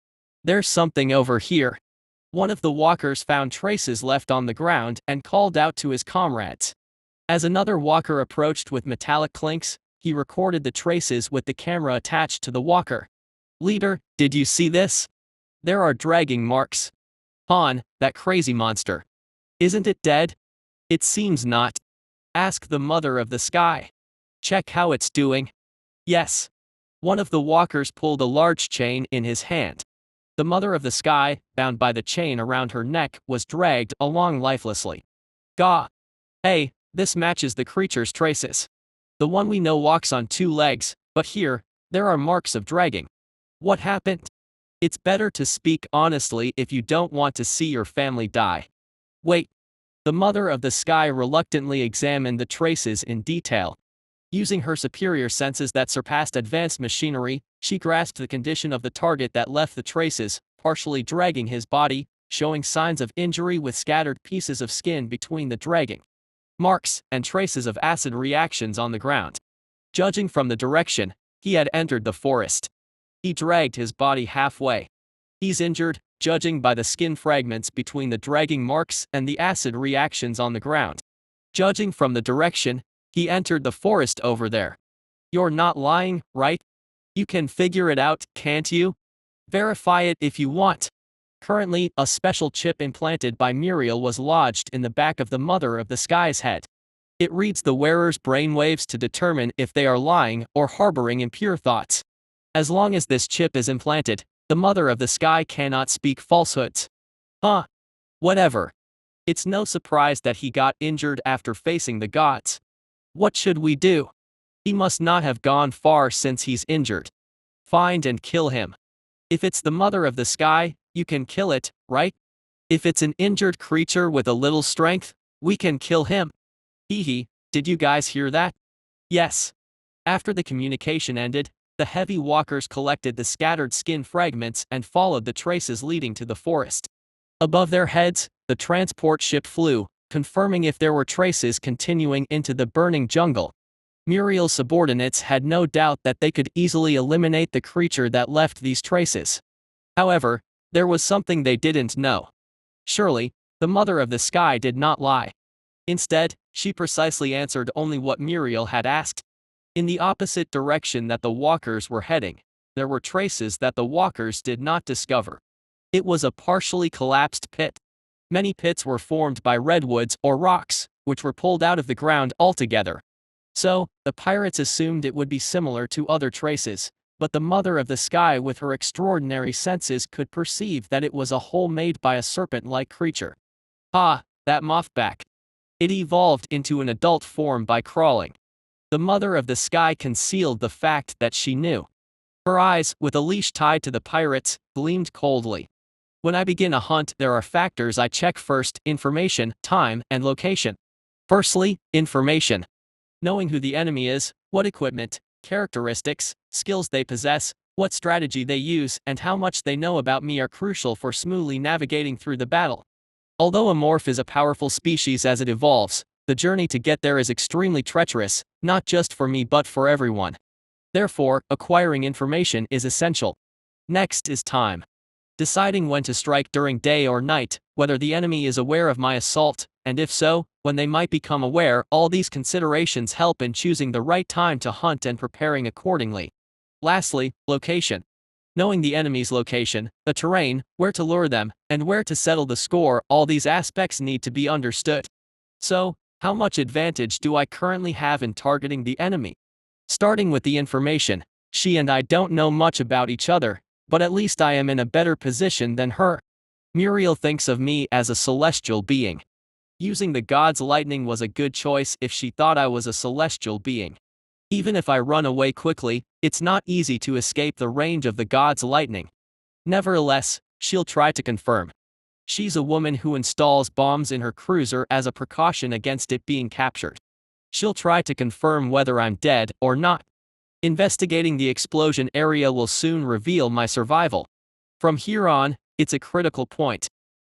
There's something over here. One of the walkers found traces left on the ground and called out to his comrades. As another walker approached with metallic clinks, he recorded the traces with the camera attached to the walker. Leader, did you see this? There are dragging marks. Han, that crazy monster. Isn't it dead? It seems not. Ask the Mother of the Sky. Check how it's doing. Yes. One of the walkers pulled a large chain in his hand. The Mother of the Sky, bound by the chain around her neck, was dragged along lifelessly. Gah. Hey, this matches the creature's traces. The one we know walks on 2 legs, but here, there are marks of dragging. What happened? It's better to speak honestly if you don't want to see your family die. Wait. The Mother of the Sky reluctantly examined the traces in detail. Using her superior senses that surpassed advanced machinery, she grasped the condition of the target that left the traces, partially dragging his body, showing signs of injury with scattered pieces of skin between the dragging marks and traces of acid reactions on the ground. Judging from the direction, he had entered the forest. He dragged his body halfway. He's injured, judging by the skin fragments between the dragging marks and the acid reactions on the ground. Judging from the direction, he entered the forest over there. You're not lying, right? You can figure it out, can't you? Verify it if you want. Currently, a special chip implanted by Muriel was lodged in the back of the Mother of the Sky's head. It reads the wearer's brainwaves to determine if they are lying or harboring impure thoughts. As long as this chip is implanted, the Mother of the Sky cannot speak falsehoods. Huh? Whatever. It's no surprise that he got injured after facing the gods. What should we do? He must not have gone far since he's injured. Find and kill him. If it's the Mother of the Sky, you can kill it, right? If it's an injured creature with a little strength, we can kill him. Hee, did you guys hear that? Yes. After the communication ended, the heavy walkers collected the scattered skin fragments and followed the traces leading to the forest. Above their heads, the transport ship flew, confirming if there were traces continuing into the burning jungle. Muriel's subordinates had no doubt that they could easily eliminate the creature that left these traces. However, there was something they didn't know. Surely, the Mother of the Sky did not lie. Instead, she precisely answered only what Muriel had asked. In the opposite direction that the walkers were heading, there were traces that the walkers did not discover. It was a partially collapsed pit. Many pits were formed by redwoods or rocks, which were pulled out of the ground altogether. So, the pirates assumed it would be similar to other traces, but the Mother of the Sky with her extraordinary senses could perceive that it was a hole made by a serpent-like creature. That mothback. It evolved into an adult form by crawling. The Mother of the Sky concealed the fact that she knew. Her eyes, with a leash tied to the pirates, gleamed coldly. When I begin a hunt, there are factors I check first: information, time, and location. Firstly, information. Knowing who the enemy is, what equipment, characteristics, skills they possess, what strategy they use, and how much they know about me are crucial for smoothly navigating through the battle. Although a morph is a powerful species as it evolves, the journey to get there is extremely treacherous, not just for me but for everyone. Therefore, acquiring information is essential. Next is time. Deciding when to strike during day or night, whether the enemy is aware of my assault, and if so, when they might become aware. All these considerations help in choosing the right time to hunt and preparing accordingly. Lastly, location. Knowing the enemy's location, the terrain, where to lure them, and where to settle the score, all these aspects need to be understood. So, how much advantage do I currently have in targeting the enemy? Starting with the information, she and I don't know much about each other, but at least I am in a better position than her. Muriel thinks of me as a celestial being. Using the god's lightning was a good choice if she thought I was a celestial being. Even if I run away quickly, it's not easy to escape the range of the god's lightning. Nevertheless, she'll try to confirm. She's a woman who installs bombs in her cruiser as a precaution against it being captured. She'll try to confirm whether I'm dead or not. Investigating the explosion area will soon reveal my survival. From here on, it's a critical point.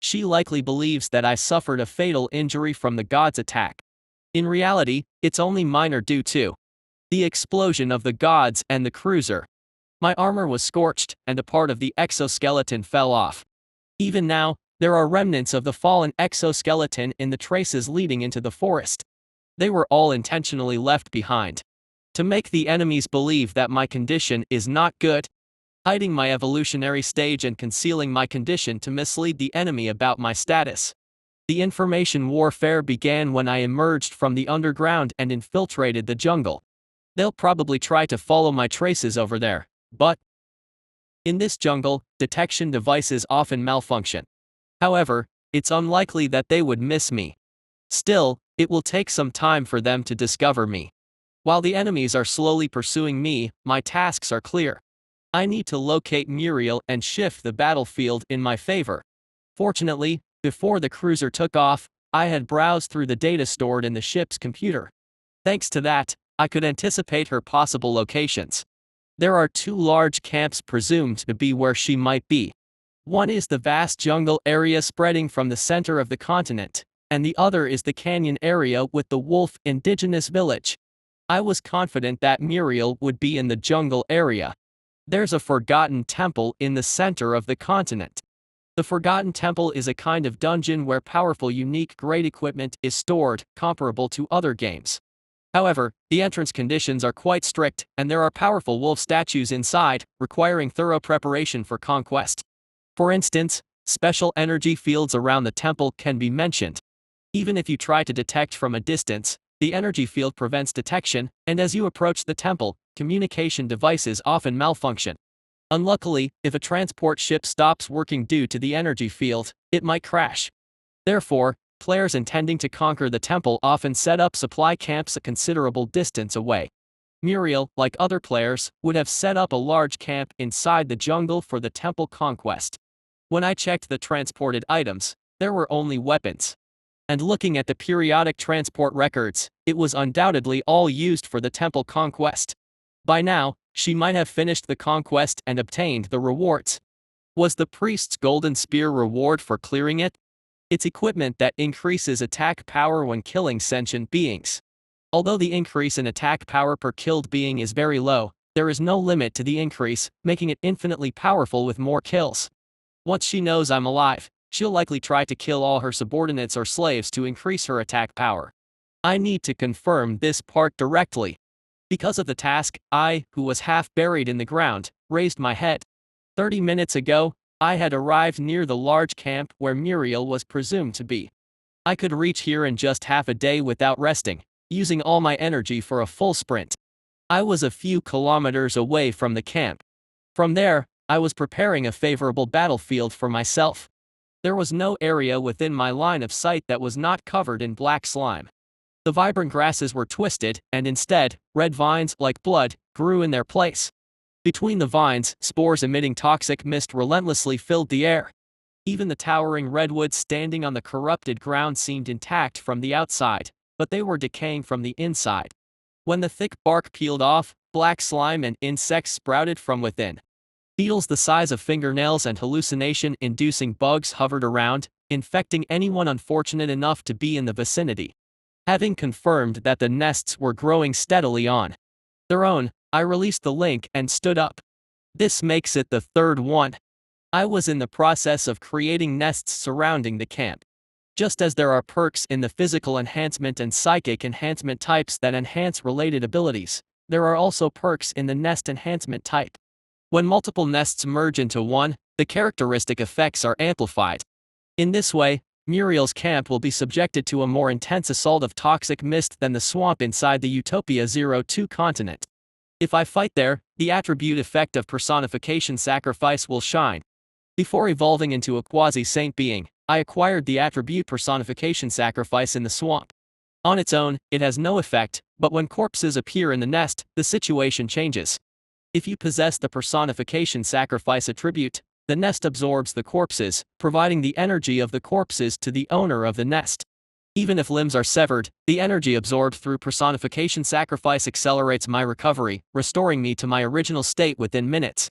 She likely believes that I suffered a fatal injury from the god's attack. In reality, it's only minor due to the explosion of the gods and the cruiser. My armor was scorched, and a part of the exoskeleton fell off. Even now, there are remnants of the fallen exoskeleton in the traces leading into the forest. They were all intentionally left behind to make the enemies believe that my condition is not good, hiding my evolutionary stage and concealing my condition to mislead the enemy about my status. The information warfare began when I emerged from the underground and infiltrated the jungle. They'll probably try to follow my traces over there, but in this jungle, detection devices often malfunction. However, it's unlikely that they would miss me. Still, it will take some time for them to discover me. While the enemies are slowly pursuing me, my tasks are clear. I need to locate Muriel and shift the battlefield in my favor. Fortunately, before the cruiser took off, I had browsed through the data stored in the ship's computer. Thanks to that, I could anticipate her possible locations. There are two large camps presumed to be where she might be. One is the vast jungle area spreading from the center of the continent, and the other is the canyon area with the wolf indigenous village. I was confident that Muriel would be in the jungle area. There's a forgotten temple in the center of the continent. The Forgotten Temple is a kind of dungeon where powerful unique great equipment is stored, comparable to other games. However, the entrance conditions are quite strict, and there are powerful wolf statues inside, requiring thorough preparation for conquest. For instance, special energy fields around the temple can be mentioned. Even if you try to detect from a distance, the energy field prevents detection, and as you approach the temple, communication devices often malfunction. Unluckily, if a transport ship stops working due to the energy field, it might crash. Therefore, players intending to conquer the temple often set up supply camps a considerable distance away. Muriel, like other players, would have set up a large camp inside the jungle for the temple conquest. When I checked the transported items, there were only weapons. And looking at the periodic transport records, it was undoubtedly all used for the temple conquest. By now, she might have finished the conquest and obtained the rewards. Was the priest's golden spear reward for clearing it? It's equipment that increases attack power when killing sentient beings. Although the increase in attack power per killed being is very low, there is no limit to the increase, making it infinitely powerful with more kills. Once she knows I'm alive, she'll likely try to kill all her subordinates or slaves to increase her attack power. I need to confirm this part directly. Because of the task, I, who was half buried in the ground, raised my head. 30 minutes ago, I had arrived near the large camp where Muriel was presumed to be. I could reach here in just half a day without resting, using all my energy for a full sprint. I was a few kilometers away from the camp. From there, I was preparing a favorable battlefield for myself. There was no area within my line of sight that was not covered in black slime. The vibrant grasses were twisted, and instead, red vines, like blood, grew in their place. Between the vines, spores emitting toxic mist relentlessly filled the air. Even the towering redwoods standing on the corrupted ground seemed intact from the outside, but they were decaying from the inside. When the thick bark peeled off, black slime and insects sprouted from within. Beetles the size of fingernails and hallucination-inducing bugs hovered around, infecting anyone unfortunate enough to be in the vicinity. Having confirmed that the nests were growing steadily on their own, I released the link and stood up. This makes it the third one. I was in the process of creating nests surrounding the camp. Just as there are perks in the physical enhancement and psychic enhancement types that enhance related abilities, there are also perks in the nest enhancement type. When multiple nests merge into one, the characteristic effects are amplified. In this way, Muriel's camp will be subjected to a more intense assault of toxic mist than the swamp inside the Utopia 02 continent. If I fight there, the attribute effect of personification sacrifice will shine. Before evolving into a quasi-saint being, I acquired the attribute personification sacrifice in the swamp. On its own, it has no effect, but when corpses appear in the nest, the situation changes. If you possess the personification sacrifice attribute, the nest absorbs the corpses, providing the energy of the corpses to the owner of the nest. Even if limbs are severed, the energy absorbed through personification sacrifice accelerates my recovery, restoring me to my original state within minutes.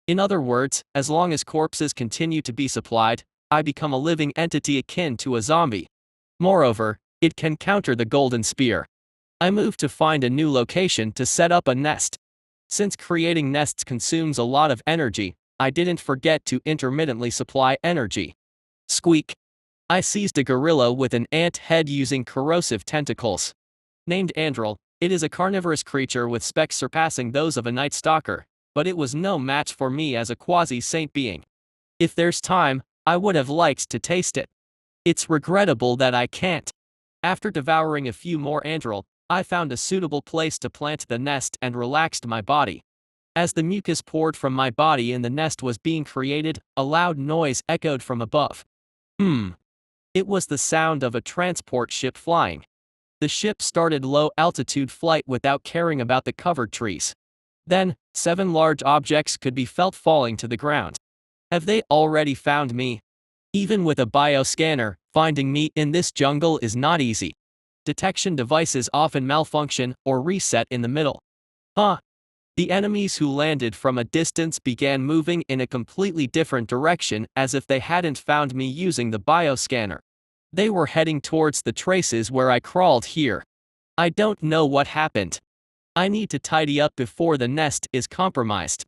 In other words, as long as corpses continue to be supplied, I become a living entity akin to a zombie. Moreover, it can counter the golden spear. I move to find a new location to set up a nest. Since creating nests consumes a lot of energy, I didn't forget to intermittently supply energy. Squeak. I seized a gorilla with an ant head using corrosive tentacles. Named Andrel, it is a carnivorous creature with specs surpassing those of a night stalker, but it was no match for me as a quasi-saint being. If there's time, I would have liked to taste it. It's regrettable that I can't. After devouring a few more Andrel, I found a suitable place to plant the nest and relaxed my body. As the mucus poured from my body and the nest was being created, a loud noise echoed from above. It was the sound of a transport ship flying. The ship started low-altitude flight without caring about the covered trees. Then, 7 large objects could be felt falling to the ground. Have they already found me? Even with a bioscanner, finding me in this jungle is not easy. Detection devices often malfunction or reset in the middle. The enemies who landed from a distance began moving in a completely different direction as if they hadn't found me using the bioscanner. They were heading towards the traces where I crawled here. I don't know what happened. I need to tidy up before the nest is compromised.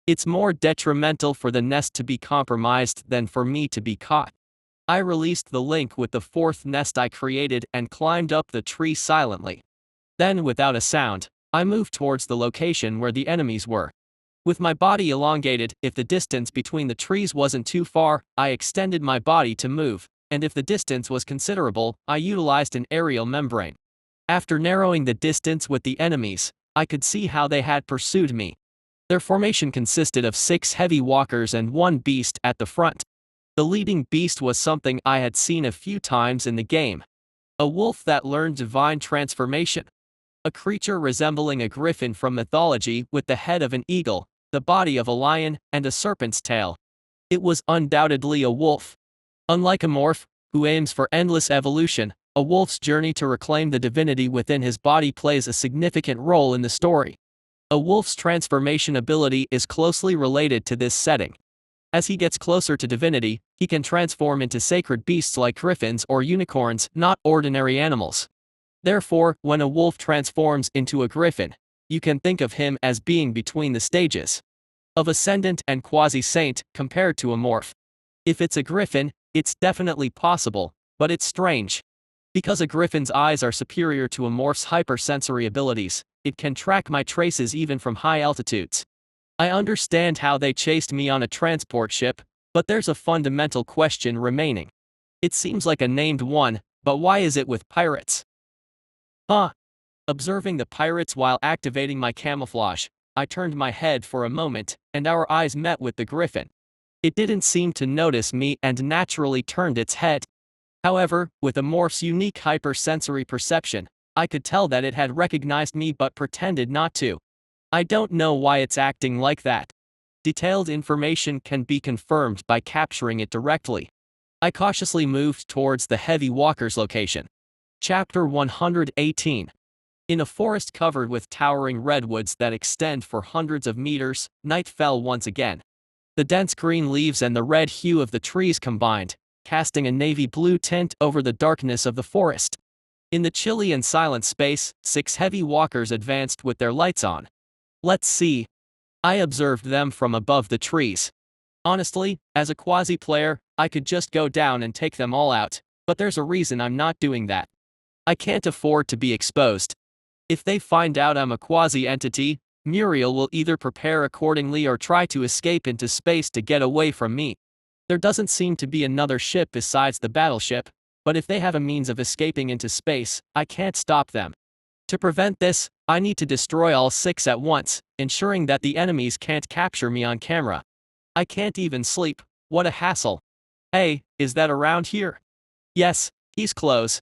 It's more detrimental for the nest to be compromised than for me to be caught. I released the link with the 4th nest I created and climbed up the tree silently. Then, without a sound, I moved towards the location where the enemies were. With my body elongated, if the distance between the trees wasn't too far, I extended my body to move, and if the distance was considerable, I utilized an aerial membrane. After narrowing the distance with the enemies, I could see how they had pursued me. Their formation consisted of 6 heavy walkers and 1 beast at the front. The leading beast was something I had seen a few times in the game. A wolf that learned divine transformation. A creature resembling a griffin from mythology with the head of an eagle, the body of a lion, and a serpent's tail. It was undoubtedly a wolf. Unlike a morph, who aims for endless evolution, a wolf's journey to reclaim the divinity within his body plays a significant role in the story. A wolf's transformation ability is closely related to this setting. As he gets closer to divinity, he can transform into sacred beasts like griffins or unicorns, not ordinary animals. Therefore, when a wolf transforms into a griffin, you can think of him as being between the stages of ascendant and quasi-saint compared to a morph. If it's a griffin, it's definitely possible, but it's strange. Because a griffin's eyes are superior to a morph's hypersensory abilities, it can track my traces even from high altitudes. I understand how they chased me on a transport ship, but there's a fundamental question remaining. It seems like a named one, but why is it with pirates? Observing the pirates while activating my camouflage, I turned my head for a moment, and our eyes met with the griffin. It didn't seem to notice me and naturally turned its head. However, with a morph's unique hypersensory perception, I could tell that it had recognized me but pretended not to. I don't know why it's acting like that. Detailed information can be confirmed by capturing it directly. I cautiously moved towards the heavy walker's location. Chapter 118. In a forest covered with towering redwoods that extend for hundreds of meters, night fell once again. The dense green leaves and the red hue of the trees combined, casting a navy blue tint over the darkness of the forest. In the chilly and silent space, 6 heavy walkers advanced with their lights on. Let's see. I observed them from above the trees. Honestly, as a quasi-player, I could just go down and take them all out, but there's a reason I'm not doing that. I can't afford to be exposed. If they find out I'm a quasi-entity, Muriel will either prepare accordingly or try to escape into space to get away from me. There doesn't seem to be another ship besides the battleship, but if they have a means of escaping into space, I can't stop them. To prevent this, I need to destroy all 6 at once, ensuring that the enemies can't capture me on camera. I can't even sleep, what a hassle. Hey, is that around here? Yes, he's close.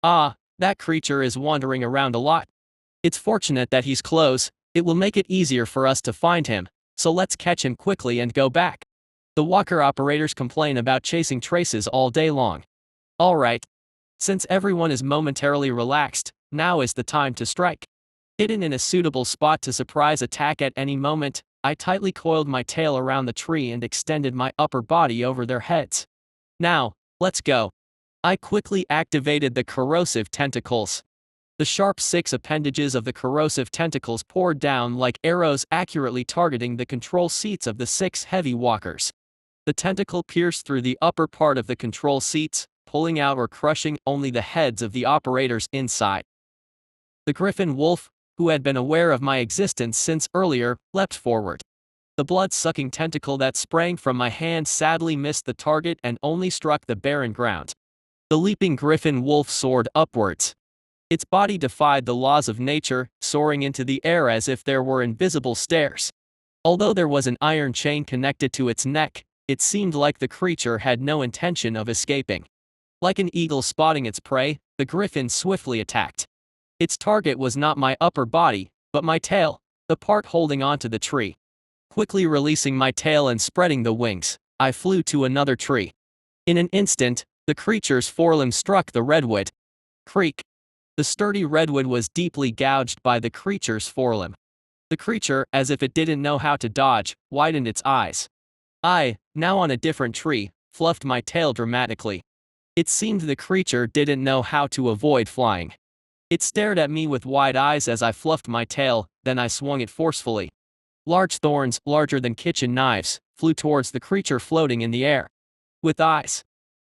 Ah, that creature is wandering around a lot. It's fortunate that he's close, it will make it easier for us to find him, so let's catch him quickly and go back. The walker operators complain about chasing traces all day long. Alright. Since everyone is momentarily relaxed, now is the time to strike. Hidden in a suitable spot to surprise attack at any moment, I tightly coiled my tail around the tree and extended my upper body over their heads. Now, let's go. I quickly activated the corrosive tentacles. The sharp 6 appendages of the corrosive tentacles poured down like arrows, accurately targeting the control seats of the 6 heavy walkers. The tentacle pierced through the upper part of the control seats, pulling out or crushing only the heads of the operators inside. The griffin-wolf, who had been aware of my existence since earlier, leapt forward. The blood-sucking tentacle that sprang from my hand sadly missed the target and only struck the barren ground. The leaping griffin-wolf soared upwards. Its body defied the laws of nature, soaring into the air as if there were invisible stairs. Although there was an iron chain connected to its neck, it seemed like the creature had no intention of escaping. Like an eagle spotting its prey, the griffin swiftly attacked. Its target was not my upper body, but my tail, the part holding onto the tree. Quickly releasing my tail and spreading the wings, I flew to another tree. In an instant, the creature's forelimb struck the redwood. Creak. The sturdy redwood was deeply gouged by the creature's forelimb. The creature, as if it didn't know how to dodge, widened its eyes. I, now on a different tree, fluffed my tail dramatically. It seemed the creature didn't know how to avoid flying. It stared at me with wide eyes as I fluffed my tail, then I swung it forcefully. Large thorns, larger than kitchen knives, flew towards the creature floating in the air. With eyes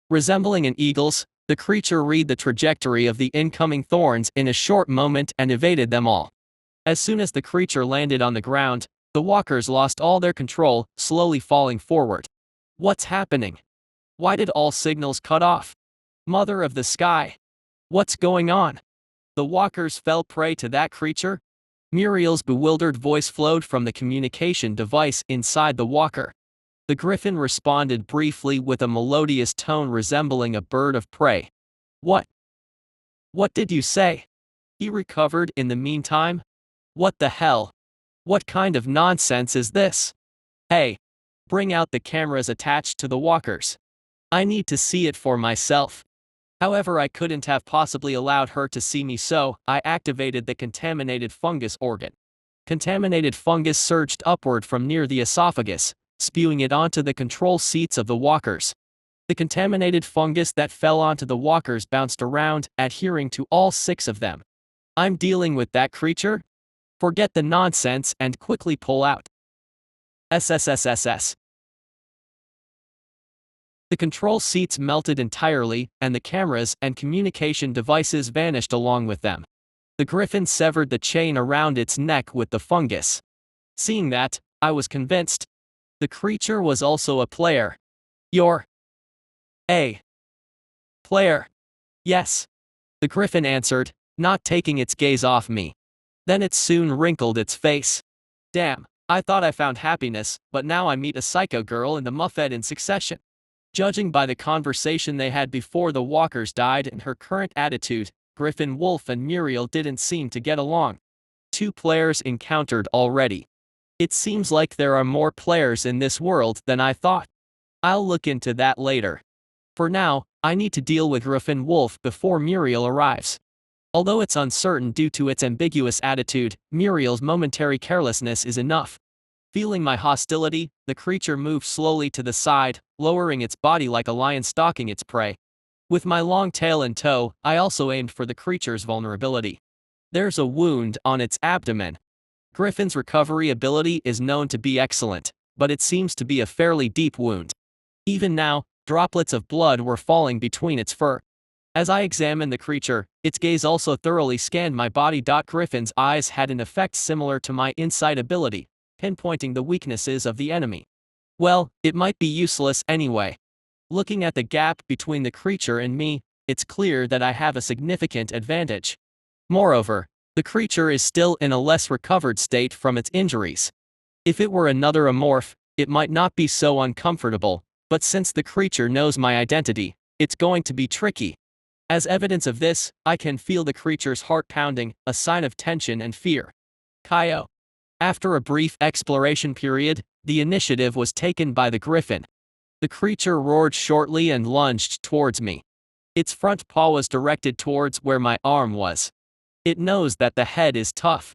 resembling an eagle's, the creature read the trajectory of the incoming thorns in a short moment and evaded them all. As soon as the creature landed on the ground, the walkers lost all their control, slowly falling forward. What's happening? Why did all signals cut off? Mother of the sky! What's going on? The walkers fell prey to that creature? Muriel's bewildered voice flowed from the communication device inside the walker. The griffin responded briefly with a melodious tone resembling a bird of prey. What? What did you say? He recovered in the meantime? What the hell? What kind of nonsense is this? Hey! Bring out the cameras attached to the walkers. I need to see it for myself. However, I couldn't have possibly allowed her to see me, so I activated the contaminated fungus organ. Contaminated fungus surged upward from near the esophagus, spewing it onto the control seats of the walkers. The contaminated fungus that fell onto the walkers bounced around, adhering to all 6 of them. I'm dealing with that creature? Forget the nonsense and quickly pull out. SSSSS. The control seats melted entirely, and the cameras and communication devices vanished along with them. The griffin severed the chain around its neck with the fungus. Seeing that, I was convinced. The creature was also a player. You're a player. Yes. The griffin answered, not taking its gaze off me. Then it soon wrinkled its face. Damn, I thought I found happiness, but now I meet a psycho girl and the Muffet in succession. Judging by the conversation they had before the walkers died and her current attitude, Griffin-Wolf and Muriel didn't seem to get along. 2 players encountered already. It seems like there are more players in this world than I thought. I'll look into that later. For now, I need to deal with Griffin-Wolf before Muriel arrives. Although it's uncertain due to its ambiguous attitude, Muriel's momentary carelessness is enough. Feeling my hostility, the creature moved slowly to the side, lowering its body like a lion stalking its prey. With my long tail in tow, I also aimed for the creature's vulnerability. There's a wound on its abdomen. Griffin's recovery ability is known to be excellent, but it seems to be a fairly deep wound. Even now, droplets of blood were falling between its fur. As I examined the creature, its gaze also thoroughly scanned my body. Griffin's eyes had an effect similar to my insight ability, pinpointing the weaknesses of the enemy. Well, it might be useless anyway. Looking at the gap between the creature and me, it's clear that I have a significant advantage. Moreover, the creature is still in a less recovered state from its injuries. If it were another amorph, it might not be so uncomfortable, but since the creature knows my identity, it's going to be tricky. As evidence of this, I can feel the creature's heart pounding, a sign of tension and fear. Kaio. After a brief exploration period, the initiative was taken by the griffin. The creature roared shortly and lunged towards me. Its front paw was directed towards where my arm was. It knows that the head is tough.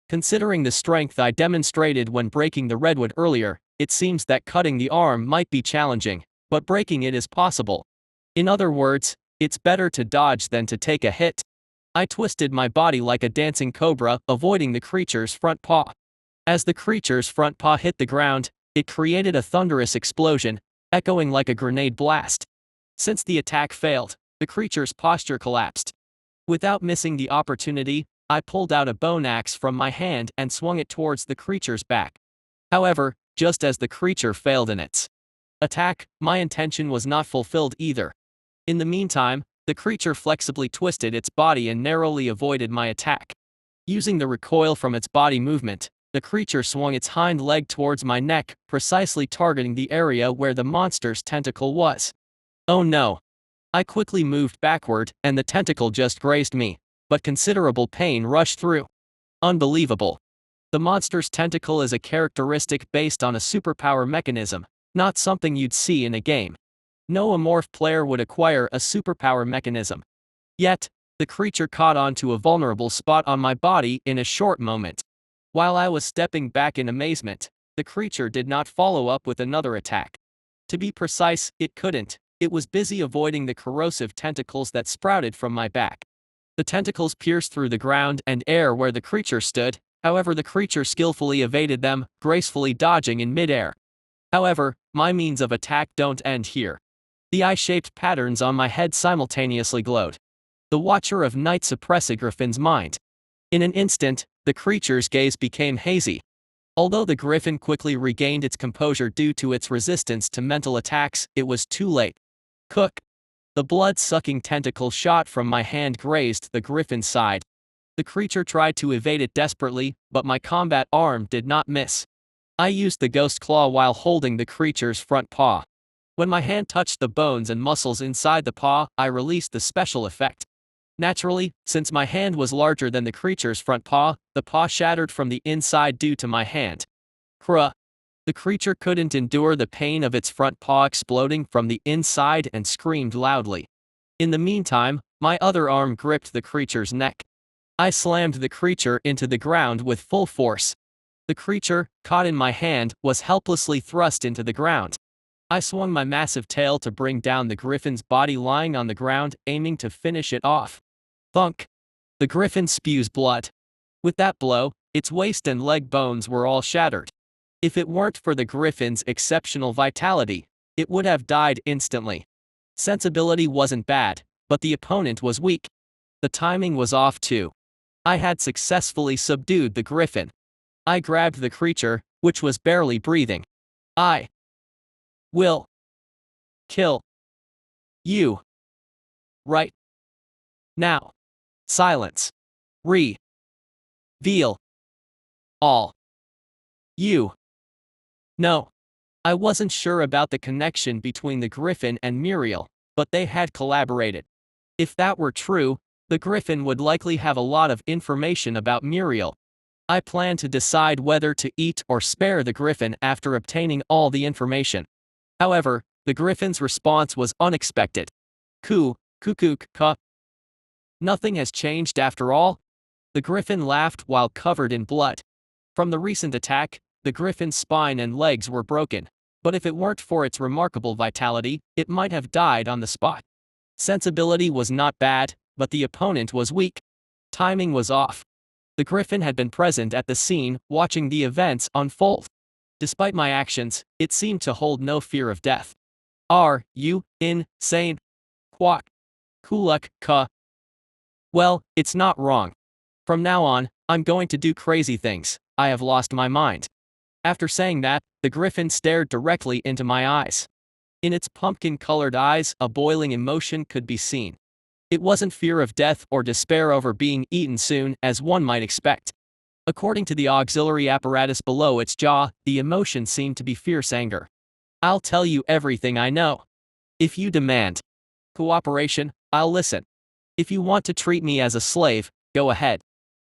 Considering the strength I demonstrated when breaking the redwood earlier, it seems that cutting the arm might be challenging, but breaking it is possible. In other words, it's better to dodge than to take a hit. I twisted my body like a dancing cobra, avoiding the creature's front paw. As the creature's front paw hit the ground, it created a thunderous explosion, echoing like a grenade blast. Since the attack failed, the creature's posture collapsed. Without missing the opportunity, I pulled out a bone axe from my hand and swung it towards the creature's back. However, just as the creature failed in its attack, my intention was not fulfilled either. In the meantime, the creature flexibly twisted its body and narrowly avoided my attack. Using the recoil from its body movement, the creature swung its hind leg towards my neck, precisely targeting the area where the monster's tentacle was. Oh no! I quickly moved backward, and the tentacle just grazed me, but considerable pain rushed through. Unbelievable. The monster's tentacle is a characteristic based on a superpower mechanism, not something you'd see in a game. No amorph player would acquire a superpower mechanism. Yet, the creature caught on to a vulnerable spot on my body in a short moment. While I was stepping back in amazement, the creature did not follow up with another attack. To be precise, it couldn't. It was busy avoiding the corrosive tentacles that sprouted from my back. The tentacles pierced through the ground and air where the creature stood, however the creature skillfully evaded them, gracefully dodging in midair. However, my means of attack don't end here. The eye-shaped patterns on my head simultaneously glowed. The Watcher of Night suppressed Griffin's mind. In an instant, the creature's gaze became hazy. Although the griffin quickly regained its composure due to its resistance to mental attacks, it was too late. Cook. The blood-sucking tentacle shot from my hand grazed the griffin's side. The creature tried to evade it desperately, but my combat arm did not miss. I used the ghost claw while holding the creature's front paw. When my hand touched the bones and muscles inside the paw, I released the special effect. Naturally, since my hand was larger than the creature's front paw, the paw shattered from the inside due to my hand. Cruh. The creature couldn't endure the pain of its front paw exploding from the inside and screamed loudly. In the meantime, my other arm gripped the creature's neck. I slammed the creature into the ground with full force. The creature, caught in my hand, was helplessly thrust into the ground. I swung my massive tail to bring down the griffin's body lying on the ground, aiming to finish it off. Thunk. The griffin spews blood. With that blow, its waist and leg bones were all shattered. If it weren't for the griffin's exceptional vitality, it would have died instantly. Sensibility wasn't bad, but the opponent was weak. The timing was off too. I had successfully subdued the griffin. I grabbed the creature, which was barely breathing. I will kill you right now. Silence. Reveal all you know. I wasn't sure about the connection between the griffin and Muriel, but they had collaborated. If that were true, the griffin would likely have a lot of information about Muriel. I planned to decide whether to eat or spare the griffin after obtaining all the information. However, the griffin's response was unexpected. Cuckoo. Nothing has changed after all? The griffin laughed while covered in blood. From the recent attack, the griffin's spine and legs were broken, but if it weren't for its remarkable vitality, it might have died on the spot. Sensibility was not bad, but the opponent was weak. Timing was off. The griffin had been present at the scene, watching the events unfold. Despite my actions, it seemed to hold no fear of death. Are you insane? Quack. Kulak, ka. Well, it's not wrong. From now on, I'm going to do crazy things. I have lost my mind. After saying that, the griffin stared directly into my eyes. In its pumpkin-colored eyes, a boiling emotion could be seen. It wasn't fear of death or despair over being eaten soon, as one might expect. According to the auxiliary apparatus below its jaw, the emotion seemed to be fierce anger. I'll tell you everything I know. If you demand cooperation, I'll listen. If you want to treat me as a slave, go ahead.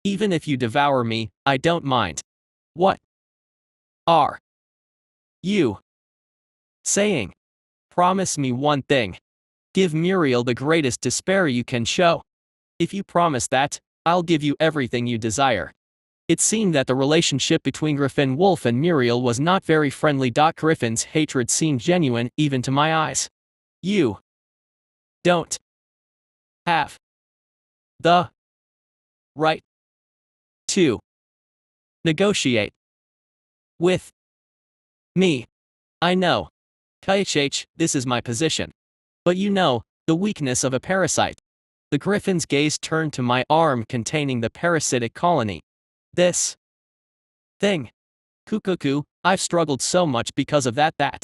Even if you devour me, I don't mind. What are you saying? Promise me one thing. Give Muriel the greatest despair you can show. If you promise that, I'll give you everything you desire. It seemed that the relationship between Griffin-Wolf and Muriel was not very friendly. Griffin's hatred seemed genuine, even to my eyes. You don't have the right to negotiate with me. I know. KHH, this is my position. But you know, the weakness of a parasite. The griffin's gaze turned to my arm containing the parasitic colony. This thing. Kukuku, I've struggled so much because of that.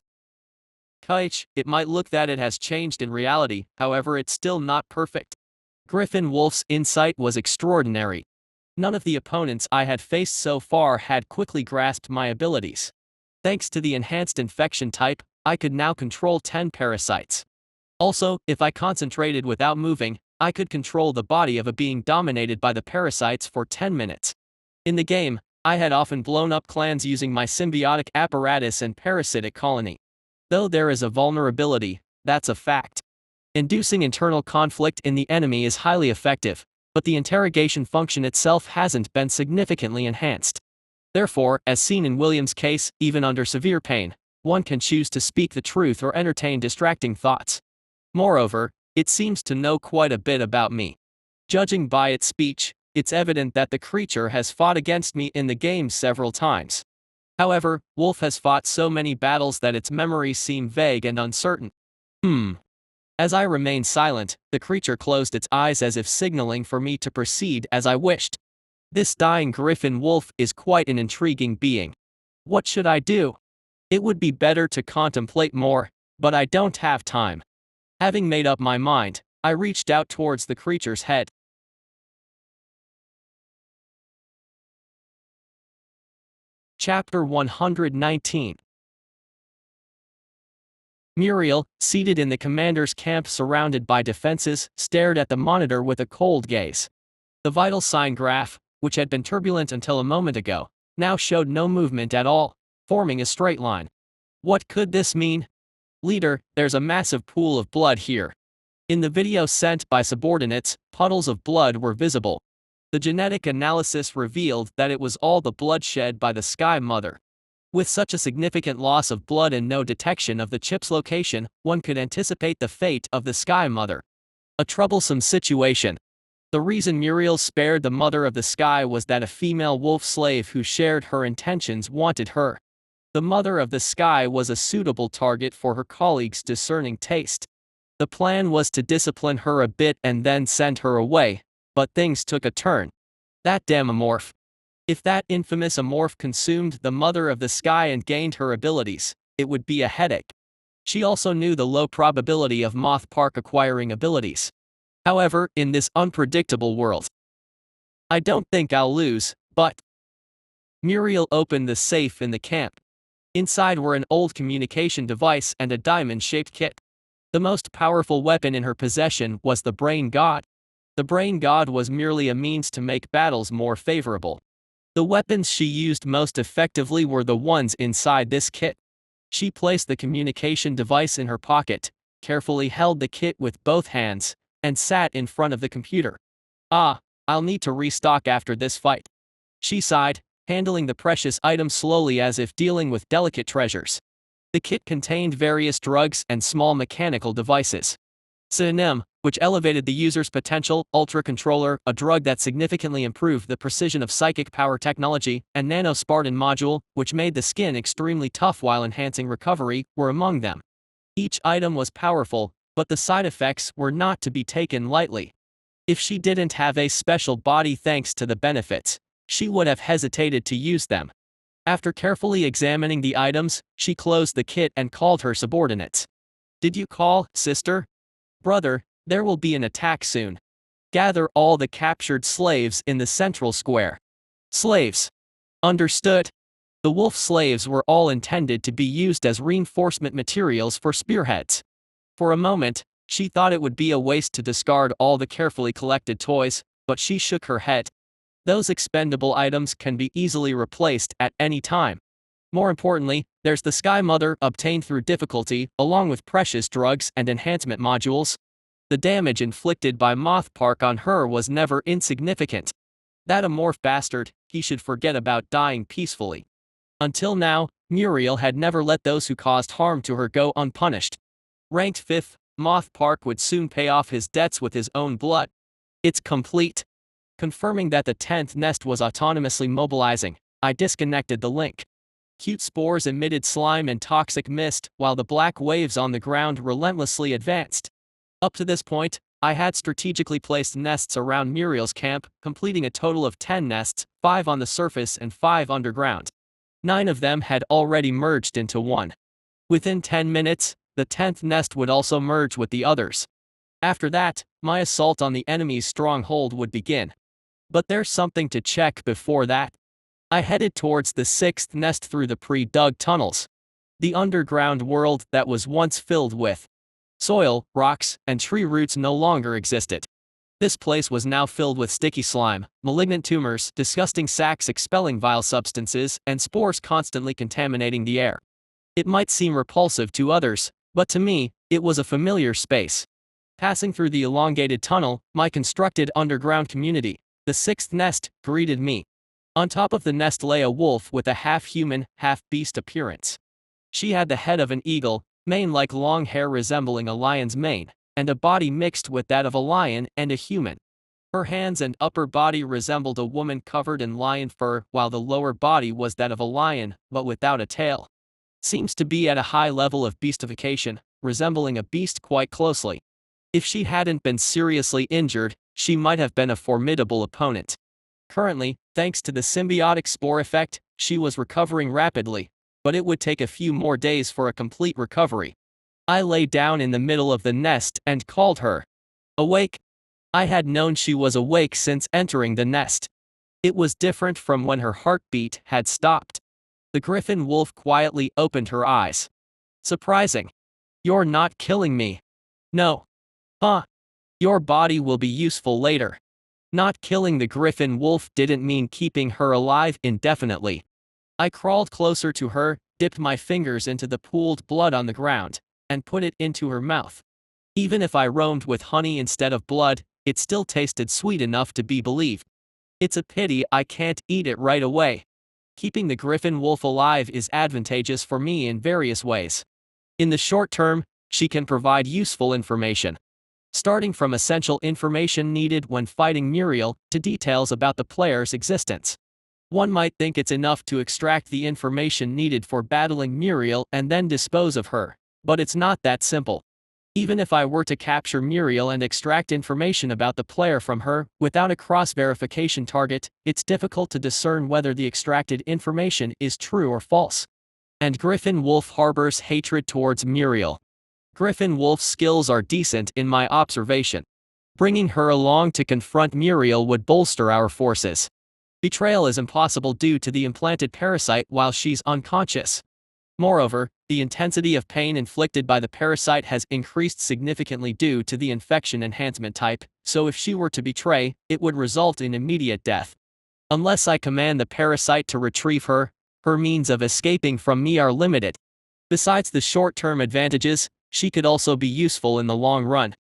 KH, it might look that it has changed in reality, however it's still not perfect. Griffin-Wolf's insight was extraordinary. None of the opponents I had faced so far had quickly grasped my abilities. Thanks to the enhanced infection type, I could now control 10 parasites. Also, if I concentrated without moving, I could control the body of a being dominated by the parasites for 10 minutes. In the game, I had often blown up clans using my symbiotic apparatus and parasitic colony. Though there is a vulnerability, that's a fact. Inducing internal conflict in the enemy is highly effective, but the interrogation function itself hasn't been significantly enhanced. Therefore, as seen in William's case, even under severe pain, one can choose to speak the truth or entertain distracting thoughts. Moreover, it seems to know quite a bit about me. Judging by its speech, it's evident that the creature has fought against me in the game several times. However, Wolf has fought so many battles that its memories seem vague and uncertain. As I remained silent, the creature closed its eyes as if signaling for me to proceed as I wished. This dying Griffin-Wolf is quite an intriguing being. What should I do? It would be better to contemplate more, but I don't have time. Having made up my mind, I reached out towards the creature's head. Chapter 119. Muriel, seated in the commander's camp surrounded by defenses, stared at the monitor with a cold gaze. The vital sign graph, which had been turbulent until a moment ago, now showed no movement at all, forming a straight line. What could this mean? Leader, there's a massive pool of blood here. In the video sent by subordinates, puddles of blood were visible. The genetic analysis revealed that it was all the blood shed by the Sky Mother. With such a significant loss of blood and no detection of the chip's location, one could anticipate the fate of the Sky Mother. A troublesome situation. The reason Muriel spared the Mother of the Sky was that a female wolf slave who shared her intentions wanted her. The Mother of the Sky was a suitable target for her colleagues' discerning taste. The plan was to discipline her a bit and then send her away, but things took a turn. That damn amorph. If that infamous amorph consumed the Mother of the Sky and gained her abilities, it would be a headache. She also knew the low probability of Moth Park acquiring abilities. However, in this unpredictable world, I don't think I'll lose, but... Muriel opened the safe in the camp. Inside were an old communication device and a diamond-shaped kit. The most powerful weapon in her possession was the Brain God. The Brain God was merely a means to make battles more favorable. The weapons she used most effectively were the ones inside this kit. She placed the communication device in her pocket, carefully held the kit with both hands, and sat in front of the computer. I'll need to restock after this fight. She sighed, handling the precious item slowly as if dealing with delicate treasures. The kit contained various drugs and small mechanical devices. Synonym, which elevated the user's potential, Ultra Controller, a drug that significantly improved the precision of psychic power technology, and Nano-Spartan module, which made the skin extremely tough while enhancing recovery, were among them. Each item was powerful, but the side effects were not to be taken lightly. If she didn't have a special body thanks to the benefits, she would have hesitated to use them. After carefully examining the items, she closed the kit and called her subordinates. "Did you call, sister? Brother, there will be an attack soon. Gather all the captured slaves in the central square." Slaves. Understood. The wolf slaves were all intended to be used as reinforcement materials for spearheads. For a moment, she thought it would be a waste to discard all the carefully collected toys, but she shook her head. Those expendable items can be easily replaced at any time. More importantly, there's the Sky Mother obtained through difficulty, along with precious drugs and enhancement modules. The damage inflicted by Moth Park on her was never insignificant. That amorph bastard, he should forget about dying peacefully. Until now, Muriel had never let those who caused harm to her go unpunished. Ranked 5th, Moth Park would soon pay off his debts with his own blood. It's complete. Confirming that the 10th nest was autonomously mobilizing, I disconnected the link. Cute spores emitted slime and toxic mist, while the black waves on the ground relentlessly advanced. Up to this point, I had strategically placed nests around Muriel's camp, completing a total of 10 nests, 5 on the surface and 5 underground. 9 of them had already merged into one. Within 10 minutes, the 10th nest would also merge with the others. After that, my assault on the enemy's stronghold would begin. But there's something to check before that. I headed towards the 6th nest through the pre-dug tunnels. The underground world that was once filled with soil, rocks, and tree roots no longer existed. This place was now filled with sticky slime, malignant tumors, disgusting sacs expelling vile substances, and spores constantly contaminating the air. It might seem repulsive to others, but to me, it was a familiar space. Passing through the elongated tunnel, my constructed underground community, the 6th nest, greeted me. On top of the nest lay a wolf with a half-human, half-beast appearance. She had the head of an eagle, mane-like long hair resembling a lion's mane, and a body mixed with that of a lion and a human. Her hands and upper body resembled a woman covered in lion fur, while the lower body was that of a lion, but without a tail. Seems to be at a high level of beastification, resembling a beast quite closely. If she hadn't been seriously injured, she might have been a formidable opponent. Currently, thanks to the symbiotic spore effect, she was recovering rapidly, but it would take a few more days for a complete recovery. I lay down in the middle of the nest and called her. Awake? I had known she was awake since entering the nest. It was different from when her heartbeat had stopped. The griffin-wolf quietly opened her eyes. Surprising. You're not killing me. No. Huh. Your body will be useful later. Not killing the griffin-wolf didn't mean keeping her alive indefinitely. I crawled closer to her, dipped my fingers into the pooled blood on the ground, and put it into her mouth. Even if I roamed with honey instead of blood, it still tasted sweet enough to be believed. It's a pity I can't eat it right away. Keeping the griffin-wolf alive is advantageous for me in various ways. In the short term, she can provide useful information. Starting from essential information needed when fighting Muriel, to details about the player's existence. One might think it's enough to extract the information needed for battling Muriel and then dispose of her, but it's not that simple. Even if I were to capture Muriel and extract information about the player from her, without a cross-verification target, it's difficult to discern whether the extracted information is true or false. And Griffin-Wolf harbors hatred towards Muriel. Griffin-Wolf's skills are decent in my observation. Bringing her along to confront Muriel would bolster our forces. Betrayal is impossible due to the implanted parasite while she's unconscious. Moreover, the intensity of pain inflicted by the parasite has increased significantly due to the infection enhancement type, so if she were to betray, it would result in immediate death. Unless I command the parasite to retrieve her, her means of escaping from me are limited. Besides the short-term advantages, she could also be useful in the long run.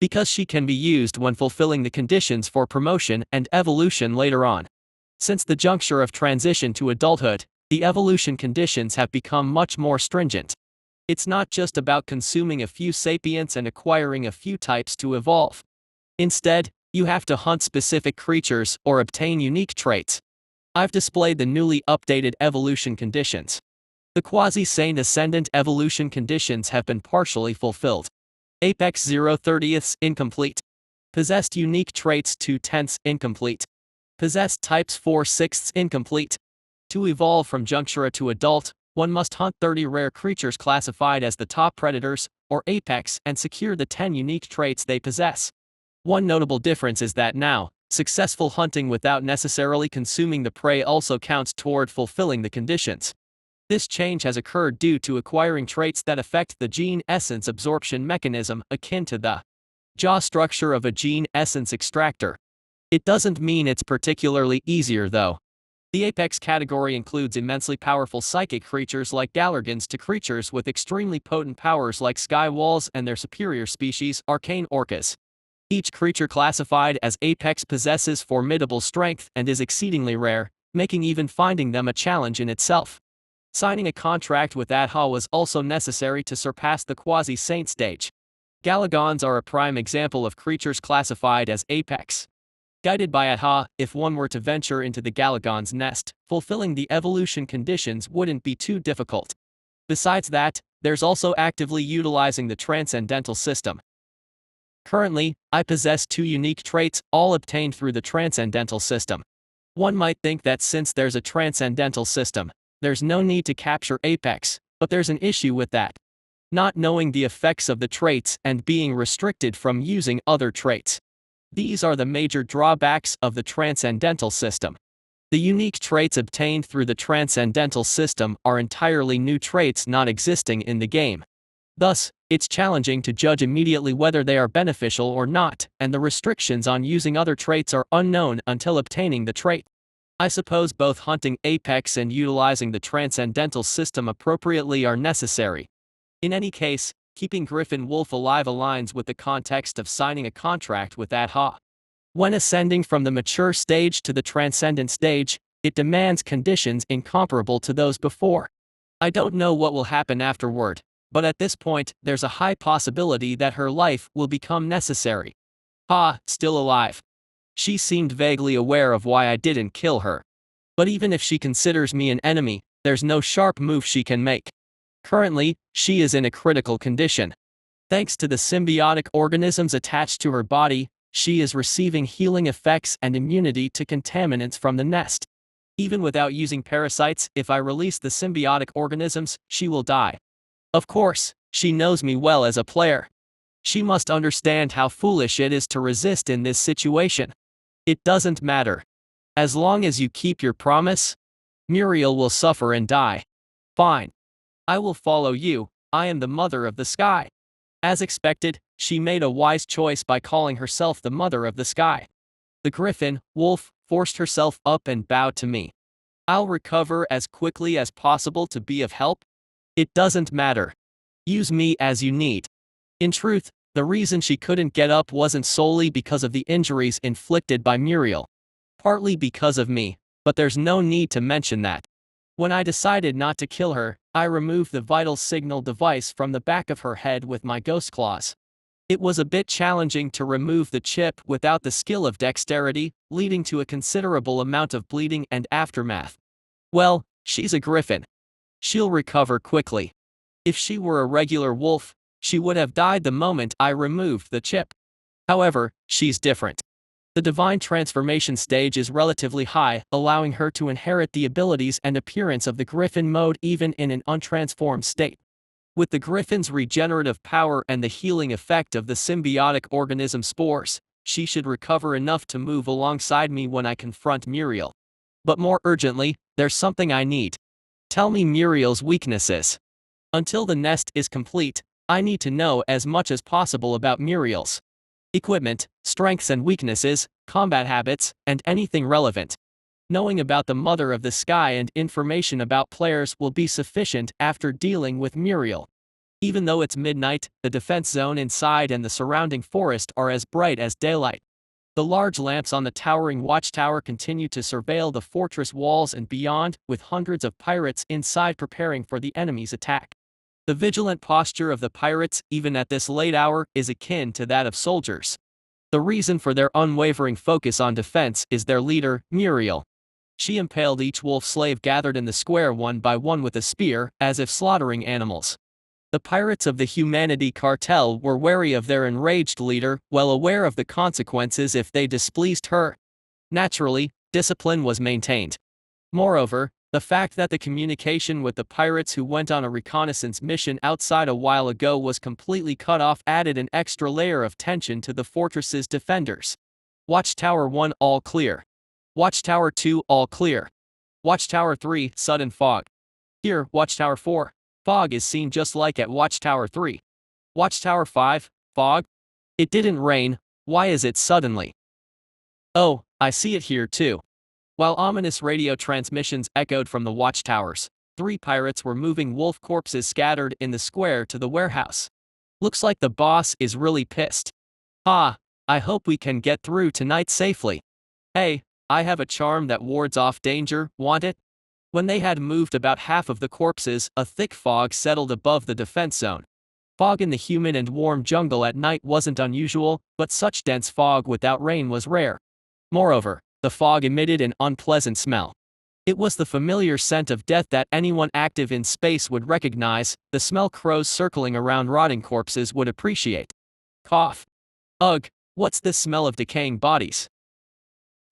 Because she can be used when fulfilling the conditions for promotion and evolution later on. Since the juncture of transition to adulthood, the evolution conditions have become much more stringent. It's not just about consuming a few sapients and acquiring a few types to evolve. Instead, you have to hunt specific creatures or obtain unique traits. I've displayed the newly updated evolution conditions. The quasi-saint ascendant evolution conditions have been partially fulfilled. Apex 0/30 incomplete. Possessed unique traits 2/10 incomplete. Possessed types 4/6 incomplete. To evolve from Junctura to adult, one must hunt 30 rare creatures classified as the top predators, or apex, and secure the 10 unique traits they possess. One notable difference is that now, successful hunting without necessarily consuming the prey also counts toward fulfilling the conditions. This change has occurred due to acquiring traits that affect the gene essence absorption mechanism akin to the jaw structure of a gene essence extractor. It doesn't mean it's particularly easier though. The apex category includes immensely powerful psychic creatures like Galergans to creatures with extremely potent powers like sky walls and their superior species, arcane orcas. Each creature classified as apex possesses formidable strength and is exceedingly rare, making even finding them a challenge in itself. Signing a contract with Adha was also necessary to surpass the quasi-saint stage. Galagons are a prime example of creatures classified as apex. Guided by Adha, if one were to venture into the Galagon's nest, fulfilling the evolution conditions wouldn't be too difficult. Besides that, there's also actively utilizing the transcendental system. Currently, I possess 2 unique traits, all obtained through the transcendental system. One might think that since there's a transcendental system, there's no need to capture apex, but there's an issue with that. Not knowing the effects of the traits and being restricted from using other traits. These are the major drawbacks of the transcendental system. The unique traits obtained through the transcendental system are entirely new traits not existing in the game. Thus, it's challenging to judge immediately whether they are beneficial or not, and the restrictions on using other traits are unknown until obtaining the trait. I suppose both hunting apex and utilizing the transcendental system appropriately are necessary. In any case, keeping griffin-wolf alive aligns with the context of signing a contract with Adha. When ascending from the mature stage to the transcendent stage, it demands conditions incomparable to those before. I don't know what will happen afterward, but at this point, there's a high possibility that her life will become necessary. Still alive. She seemed vaguely aware of why I didn't kill her. But even if she considers me an enemy, there's no sharp move she can make. Currently, she is in a critical condition. Thanks to the symbiotic organisms attached to her body, she is receiving healing effects and immunity to contaminants from the nest. Even without using parasites, if I release the symbiotic organisms, she will die. Of course, she knows me well as a player. She must understand how foolish it is to resist in this situation. It doesn't matter. As long as you keep your promise, Muriel will suffer and die. Fine. I will follow you, I am the mother of the sky. As expected, she made a wise choice by calling herself the mother of the sky. The griffin-wolf forced herself up and bowed to me. I'll recover as quickly as possible to be of help. It doesn't matter. Use me as you need. In truth, the reason she couldn't get up wasn't solely because of the injuries inflicted by Muriel. Partly because of me, but there's no need to mention that. When I decided not to kill her, I removed the vital signal device from the back of her head with my ghost claws. It was a bit challenging to remove the chip without the skill of dexterity, leading to a considerable amount of bleeding and aftermath. Well, she's a griffin. She'll recover quickly. If she were a regular wolf, she would have died the moment I removed the chip. However, she's different. The divine transformation stage is relatively high, allowing her to inherit the abilities and appearance of the griffin mode even in an untransformed state. With the griffin's regenerative power and the healing effect of the symbiotic organism spores, she should recover enough to move alongside me when I confront Muriel. But more urgently, there's something I need. Tell me Muriel's weaknesses. Until the nest is complete, I need to know as much as possible about Muriel's equipment, strengths and weaknesses, combat habits, and anything relevant. Knowing about the Mother of the Sky and information about players will be sufficient after dealing with Muriel. Even though it's midnight, the defense zone inside and the surrounding forest are as bright as daylight. The large lamps on the towering watchtower continue to surveil the fortress walls and beyond, with hundreds of pirates inside preparing for the enemy's attack. The vigilant posture of the pirates, even at this late hour, is akin to that of soldiers. The reason for their unwavering focus on defense is their leader, Muriel. She impaled each wolf slave gathered in the square one by one with a spear, as if slaughtering animals. The pirates of the Humanity Cartel were wary of their enraged leader, well aware of the consequences if they displeased her. Naturally, discipline was maintained. Moreover, the fact that the communication with the pirates who went on a reconnaissance mission outside a while ago was completely cut off added an extra layer of tension to the fortress's defenders. Watchtower 1 all clear. Watchtower 2 all clear. Watchtower 3 sudden fog. Here, Watchtower 4. Fog is seen just like at Watchtower 3. Watchtower 5, fog? It didn't rain, why is it suddenly? Oh, I see it here too. While ominous radio transmissions echoed from the watchtowers, 3 pirates were moving wolf corpses scattered in the square to the warehouse. Looks like the boss is really pissed. Ha, I hope we can get through tonight safely. Hey, I have a charm that wards off danger, want it? When they had moved about half of the corpses, a thick fog settled above the defense zone. Fog in the humid and warm jungle at night wasn't unusual, but such dense fog without rain was rare. Moreover, the fog emitted an unpleasant smell. It was the familiar scent of death that anyone active in space would recognize, the smell crows circling around rotting corpses would appreciate. Cough. Ugh, what's this smell of decaying bodies?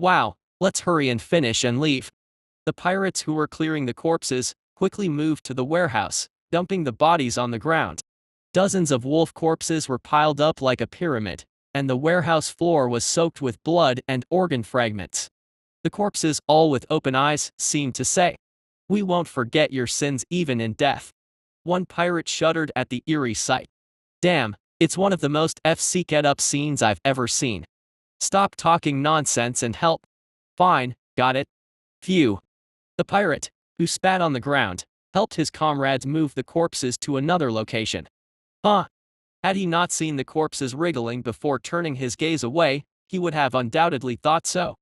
Wow, let's hurry and finish and leave. The pirates who were clearing the corpses quickly moved to the warehouse, dumping the bodies on the ground. Dozens of wolf corpses were piled up like a pyramid, and the warehouse floor was soaked with blood and organ fragments. The corpses, all with open eyes, seemed to say, "We won't forget your sins even in death." One pirate shuddered at the eerie sight. Damn, it's one of the most get-up scenes I've ever seen. Stop talking nonsense and help. Fine, got it. Phew. The pirate, who spat on the ground, helped his comrades move the corpses to another location. Huh. Had he not seen the corpses wriggling before turning his gaze away, he would have undoubtedly thought so.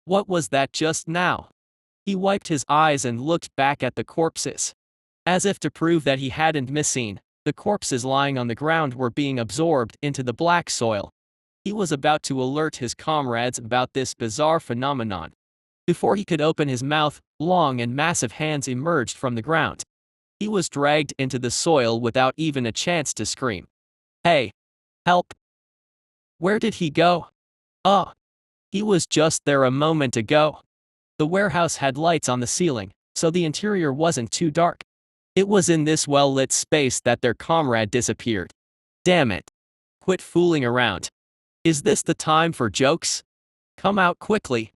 What was that just now? He wiped his eyes and looked back at the corpses. As if to prove that he hadn't misseen, the corpses lying on the ground were being absorbed into the black soil. He was about to alert his comrades about this bizarre phenomenon. Before he could open his mouth, long and massive hands emerged from the ground. He was dragged into the soil without even a chance to scream. Hey! Help! Where did he go? Oh! He was just there a moment ago. The warehouse had lights on the ceiling, so the interior wasn't too dark. It was in this well-lit space that their comrade disappeared. Damn it! Quit fooling around. Is this the time for jokes? Come out quickly.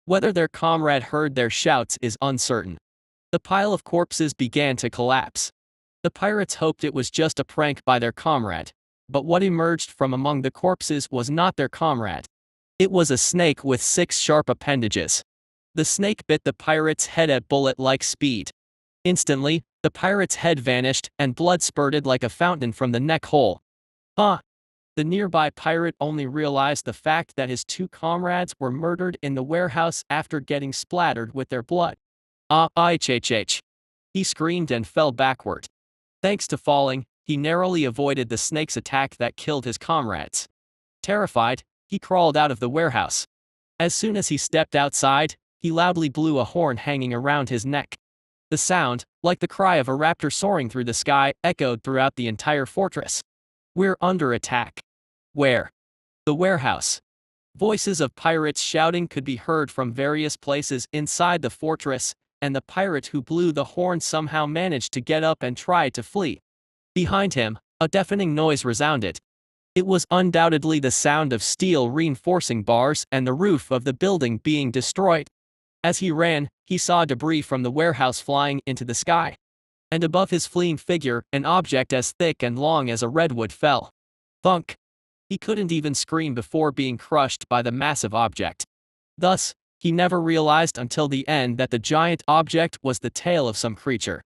Whether their comrade heard their shouts is uncertain. The pile of corpses began to collapse. The pirates hoped it was just a prank by their comrade, but what emerged from among the corpses was not their comrade. It was a snake with 6 sharp appendages. The snake bit the pirate's head at bullet-like speed. Instantly, the pirate's head vanished and blood spurted like a fountain from the neck hole. Huh! The nearby pirate only realized the fact that his 2 comrades were murdered in the warehouse after getting splattered with their blood. IHH. He screamed and fell backward. Thanks to falling, he narrowly avoided the snake's attack that killed his comrades. Terrified, he crawled out of the warehouse. As soon as he stepped outside, he loudly blew a horn hanging around his neck. The sound, like the cry of a raptor soaring through the sky, echoed throughout the entire fortress. We're under attack. Where? The warehouse. Voices of pirates shouting could be heard from various places inside the fortress, and the pirate who blew the horn somehow managed to get up and try to flee. Behind him, a deafening noise resounded. It was undoubtedly the sound of steel reinforcing bars and the roof of the building being destroyed. As he ran, he saw debris from the warehouse flying into the sky. And above his fleeing figure, an object as thick and long as a redwood fell. Thunk! He couldn't even scream before being crushed by the massive object. Thus, he never realized until the end that the giant object was the tail of some creature.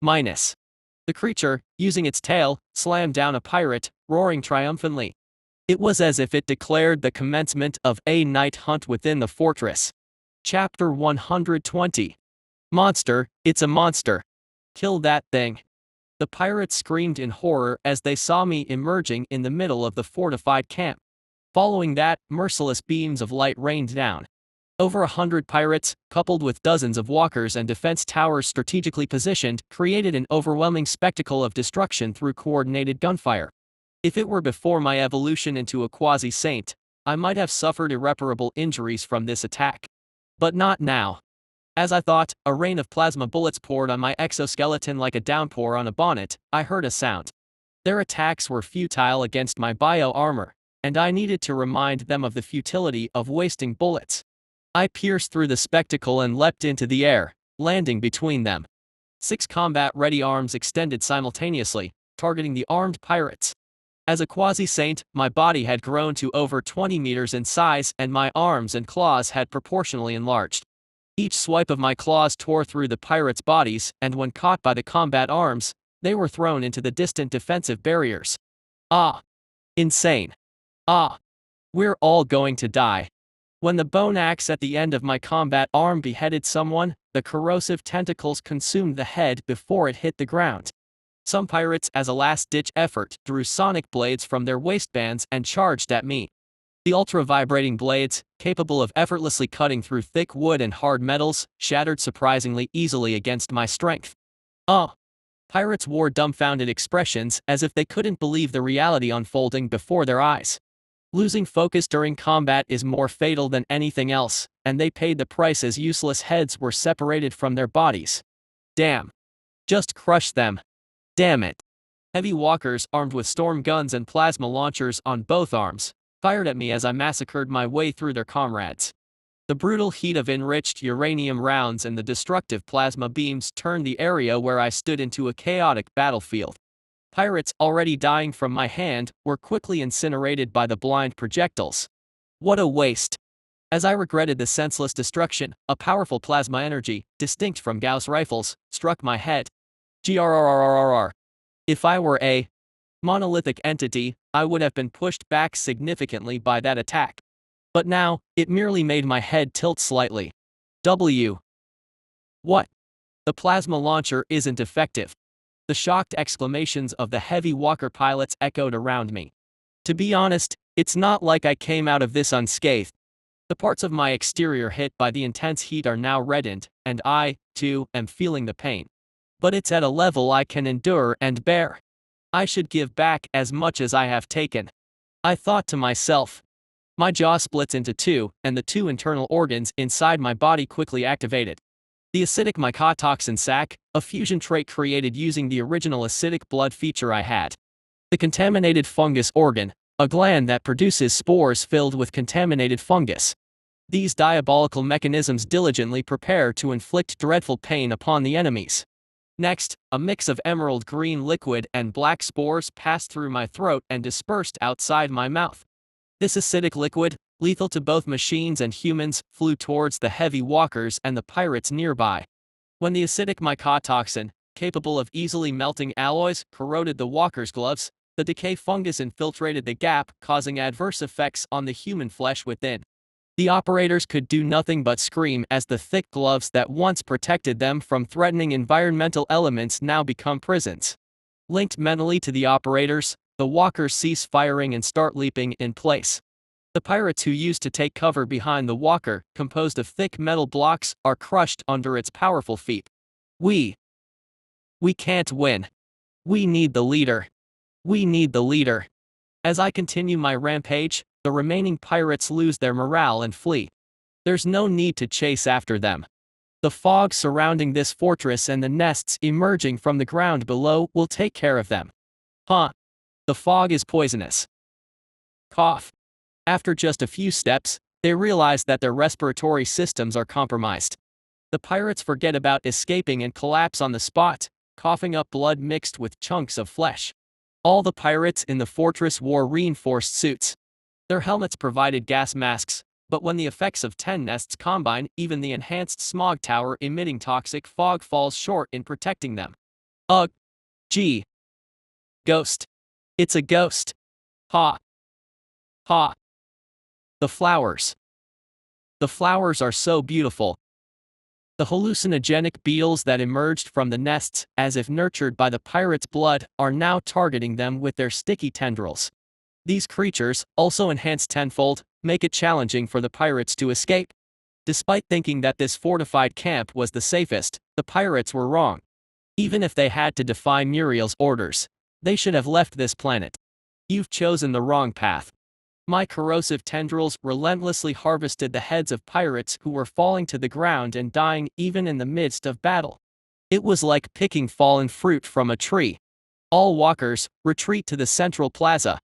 The creature, using its tail, slammed down a pirate, roaring triumphantly. It was as if it declared the commencement of a night hunt within the fortress. Chapter 120. Monster, it's a monster. Kill that thing. The pirates screamed in horror as they saw me emerging in the middle of the fortified camp. Following that, merciless beams of light rained down. Over 100 pirates, coupled with dozens of walkers and defense towers strategically positioned, created an overwhelming spectacle of destruction through coordinated gunfire. If it were before my evolution into a quasi-saint, I might have suffered irreparable injuries from this attack. But not now. As I thought, a rain of plasma bullets poured on my exoskeleton like a downpour on a bonnet. I heard a sound. Their attacks were futile against my bio-armor, and I needed to remind them of the futility of wasting bullets. I pierced through the spectacle and leapt into the air, landing between them. 6 combat-ready arms extended simultaneously, targeting the armed pirates. As a quasi-saint, my body had grown to over 20 meters in size and my arms and claws had proportionally enlarged. Each swipe of my claws tore through the pirates' bodies, and when caught by the combat arms, they were thrown into the distant defensive barriers. Ah! Insane. Ah! We're all going to die. When the bone axe at the end of my combat arm beheaded someone, the corrosive tentacles consumed the head before it hit the ground. Some pirates, as a last-ditch effort, drew sonic blades from their waistbands and charged at me. The ultra-vibrating blades, capable of effortlessly cutting through thick wood and hard metals, shattered surprisingly easily against my strength. Pirates wore dumbfounded expressions as if they couldn't believe the reality unfolding before their eyes. Losing focus during combat is more fatal than anything else, and they paid the price as useless heads were separated from their bodies. Damn. Just crush them. Damn it. Heavy walkers armed with storm guns and plasma launchers on both arms fired at me as I massacred my way through their comrades. The brutal heat of enriched uranium rounds and the destructive plasma beams turned the area where I stood into a chaotic battlefield. Pirates already dying from my hand were quickly incinerated by the blind projectiles. What a waste. As I regretted the senseless destruction, a powerful plasma energy, distinct from Gauss rifles, struck my head. Grrrrrrrrr. If I were a monolithic entity, I would have been pushed back significantly by that attack. But now, it merely made my head tilt slightly. What? The plasma launcher isn't effective. The shocked exclamations of the heavy walker pilots echoed around me. To be honest, it's not like I came out of this unscathed. The parts of my exterior hit by the intense heat are now reddened, and I, too, am feeling the pain. But it's at a level I can endure and bear. I should give back as much as I have taken. I thought to myself. My jaw splits into two, and the 2 internal organs inside my body quickly activated. The acidic mycotoxin sac, a fusion trait created using the original acidic blood feature I had. The contaminated fungus organ, a gland that produces spores filled with contaminated fungus. These diabolical mechanisms diligently prepare to inflict dreadful pain upon the enemies. Next, a mix of emerald green liquid and black spores passed through my throat and dispersed outside my mouth. This acidic liquid, lethal to both machines and humans, flew towards the heavy walkers and the pirates nearby. When the acidic mycotoxin, capable of easily melting alloys, corroded the walkers' gloves, the decay fungus infiltrated the gap, causing adverse effects on the human flesh within. The operators could do nothing but scream as the thick gloves that once protected them from threatening environmental elements now become prisons. Linked mentally to the operators, the walkers cease firing and start leaping in place. The pirates who used to take cover behind the walker, composed of thick metal blocks, are crushed under its powerful feet. We can't win. We need the leader. We need the leader. As I continue my rampage, the remaining pirates lose their morale and flee. There's no need to chase after them. The fog surrounding this fortress and the nests emerging from the ground below will take care of them. The fog is poisonous. Cough. After just a few steps, they realize that their respiratory systems are compromised. The pirates forget about escaping and collapse on the spot, coughing up blood mixed with chunks of flesh. All the pirates in the fortress wore reinforced suits. Their helmets provided gas masks, but when the effects of 10 nests combine, even the enhanced smog tower emitting toxic fog falls short in protecting them. Ugh. Gee. Ghost. It's a ghost. Ha. Ha. The flowers. The flowers are so beautiful. The hallucinogenic beetles that emerged from the nests, as if nurtured by the pirates' blood, are now targeting them with their sticky tendrils. These creatures, also enhanced tenfold, make it challenging for the pirates to escape. Despite thinking that this fortified camp was the safest, the pirates were wrong. Even if they had to defy Muriel's orders, they should have left this planet. You've chosen the wrong path. My corrosive tendrils relentlessly harvested the heads of pirates who were falling to the ground and dying even in the midst of battle. It was like picking fallen fruit from a tree. All walkers, retreat to the central plaza.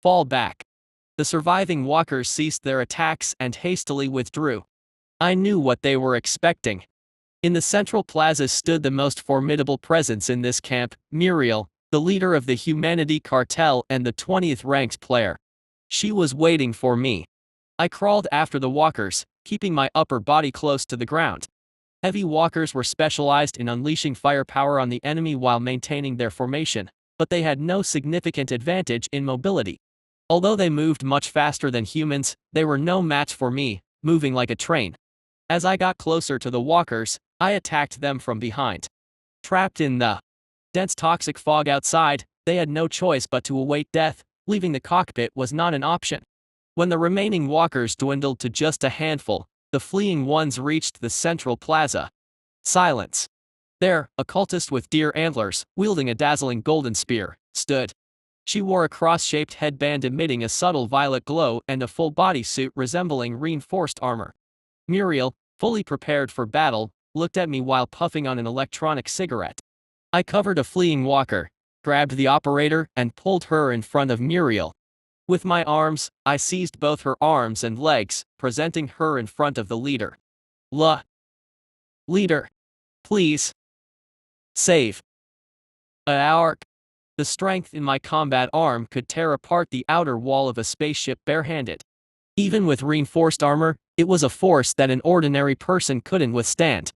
Fall back. The surviving walkers ceased their attacks and hastily withdrew. I knew what they were expecting. In the central plaza stood the most formidable presence in this camp, Muriel, the leader of the Humanity Cartel and the 20th ranked player. She was waiting for me. I crawled after the walkers, keeping my upper body close to the ground. Heavy walkers were specialized in unleashing firepower on the enemy while maintaining their formation, but they had no significant advantage in mobility. Although they moved much faster than humans, they were no match for me, moving like a train. As I got closer to the walkers, I attacked them from behind. Trapped in the dense toxic fog outside, they had no choice but to await death. Leaving the cockpit was not an option. When the remaining walkers dwindled to just a handful, the fleeing ones reached the central plaza. Silence. There, a cultist with deer antlers, wielding a dazzling golden spear, stood. She wore a cross-shaped headband emitting a subtle violet glow and a full bodysuit resembling reinforced armor. Muriel, fully prepared for battle, looked at me while puffing on an electronic cigarette. I covered a fleeing walker, grabbed the operator and pulled her in front of Muriel. With my arms, I seized both her arms and legs, presenting her in front of the leader. Leader. Please. Save. The strength in my combat arm could tear apart the outer wall of a spaceship barehanded. Even with reinforced armor, it was a force that an ordinary person couldn't withstand.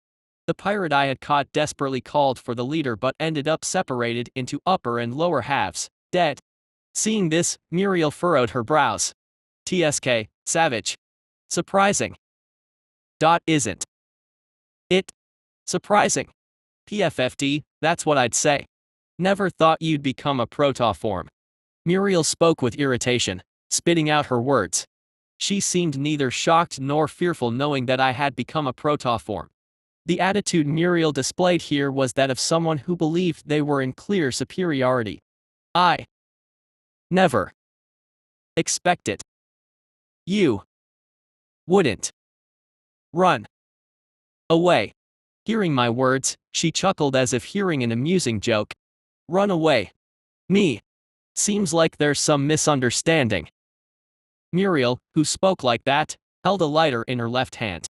The pirate I had caught desperately called for the leader but ended up separated into upper and lower halves, dead. Seeing this, Muriel furrowed her brows. TSK, savage. Surprising. Isn't it? Surprising. PFFD, that's what I'd say. Never thought you'd become a protoform. Muriel spoke with irritation, spitting out her words. She seemed neither shocked nor fearful knowing that I had become a protoform. The attitude Muriel displayed here was that of someone who believed they were in clear superiority. I never expect it. You wouldn't run away. Hearing my words, she chuckled as if hearing an amusing joke. Run away. Me. Seems like there's some misunderstanding. Muriel, who spoke like that, held a lighter in her left hand.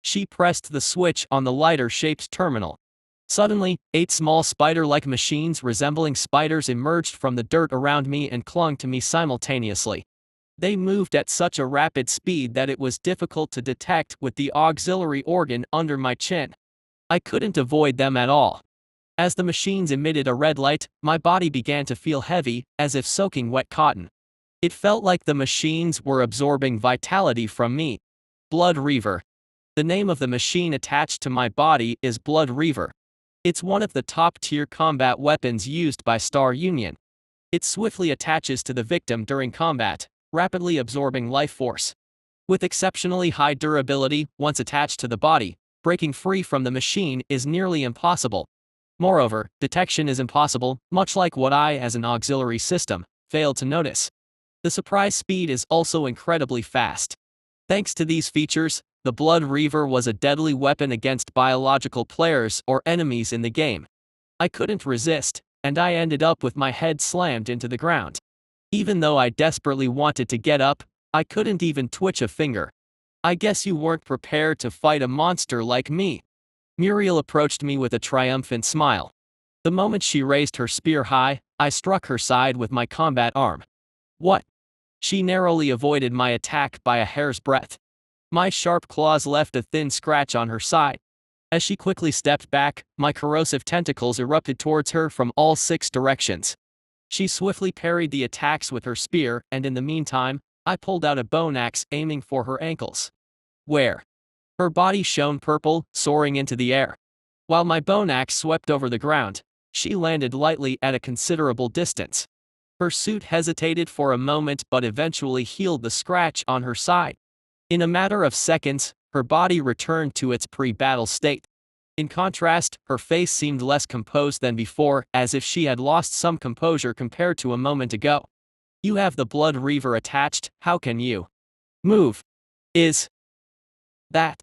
She pressed the switch on the lighter-shaped terminal. Suddenly, 8 small spider-like machines resembling spiders emerged from the dirt around me and clung to me simultaneously. They moved at such a rapid speed that it was difficult to detect with the auxiliary organ under my chin. I couldn't avoid them at all. As the machines emitted a red light, my body began to feel heavy, as if soaking wet cotton. It felt like the machines were absorbing vitality from me. Blood Reaver. The name of the machine attached to my body is Blood Reaver. It's one of the top-tier combat weapons used by Star Union. It swiftly attaches to the victim during combat, rapidly absorbing life force. With exceptionally high durability, once attached to the body, breaking free from the machine is nearly impossible. Moreover, detection is impossible, much like what I, as an auxiliary system, failed to notice. The surprise speed is also incredibly fast. Thanks to these features, the Blood Reaver was a deadly weapon against biological players or enemies in the game. I couldn't resist, and I ended up with my head slammed into the ground. Even though I desperately wanted to get up, I couldn't even twitch a finger. I guess you weren't prepared to fight a monster like me. Muriel approached me with a triumphant smile. The moment she raised her spear high, I struck her side with my combat arm. What? She narrowly avoided my attack by a hair's breadth. My sharp claws left a thin scratch on her side. As she quickly stepped back, my corrosive tentacles erupted towards her from all 6 directions. She swiftly parried the attacks with her spear, and in the meantime, I pulled out a bone axe aiming for her ankles. Where? Her body shone purple, soaring into the air. While my bone axe swept over the ground, she landed lightly at a considerable distance. Her suit hesitated for a moment but eventually healed the scratch on her side. In a matter of seconds, her body returned to its pre-battle state. In contrast, her face seemed less composed than before, as if she had lost some composure compared to a moment ago. You have the blood reaver attached, how can you move? Is that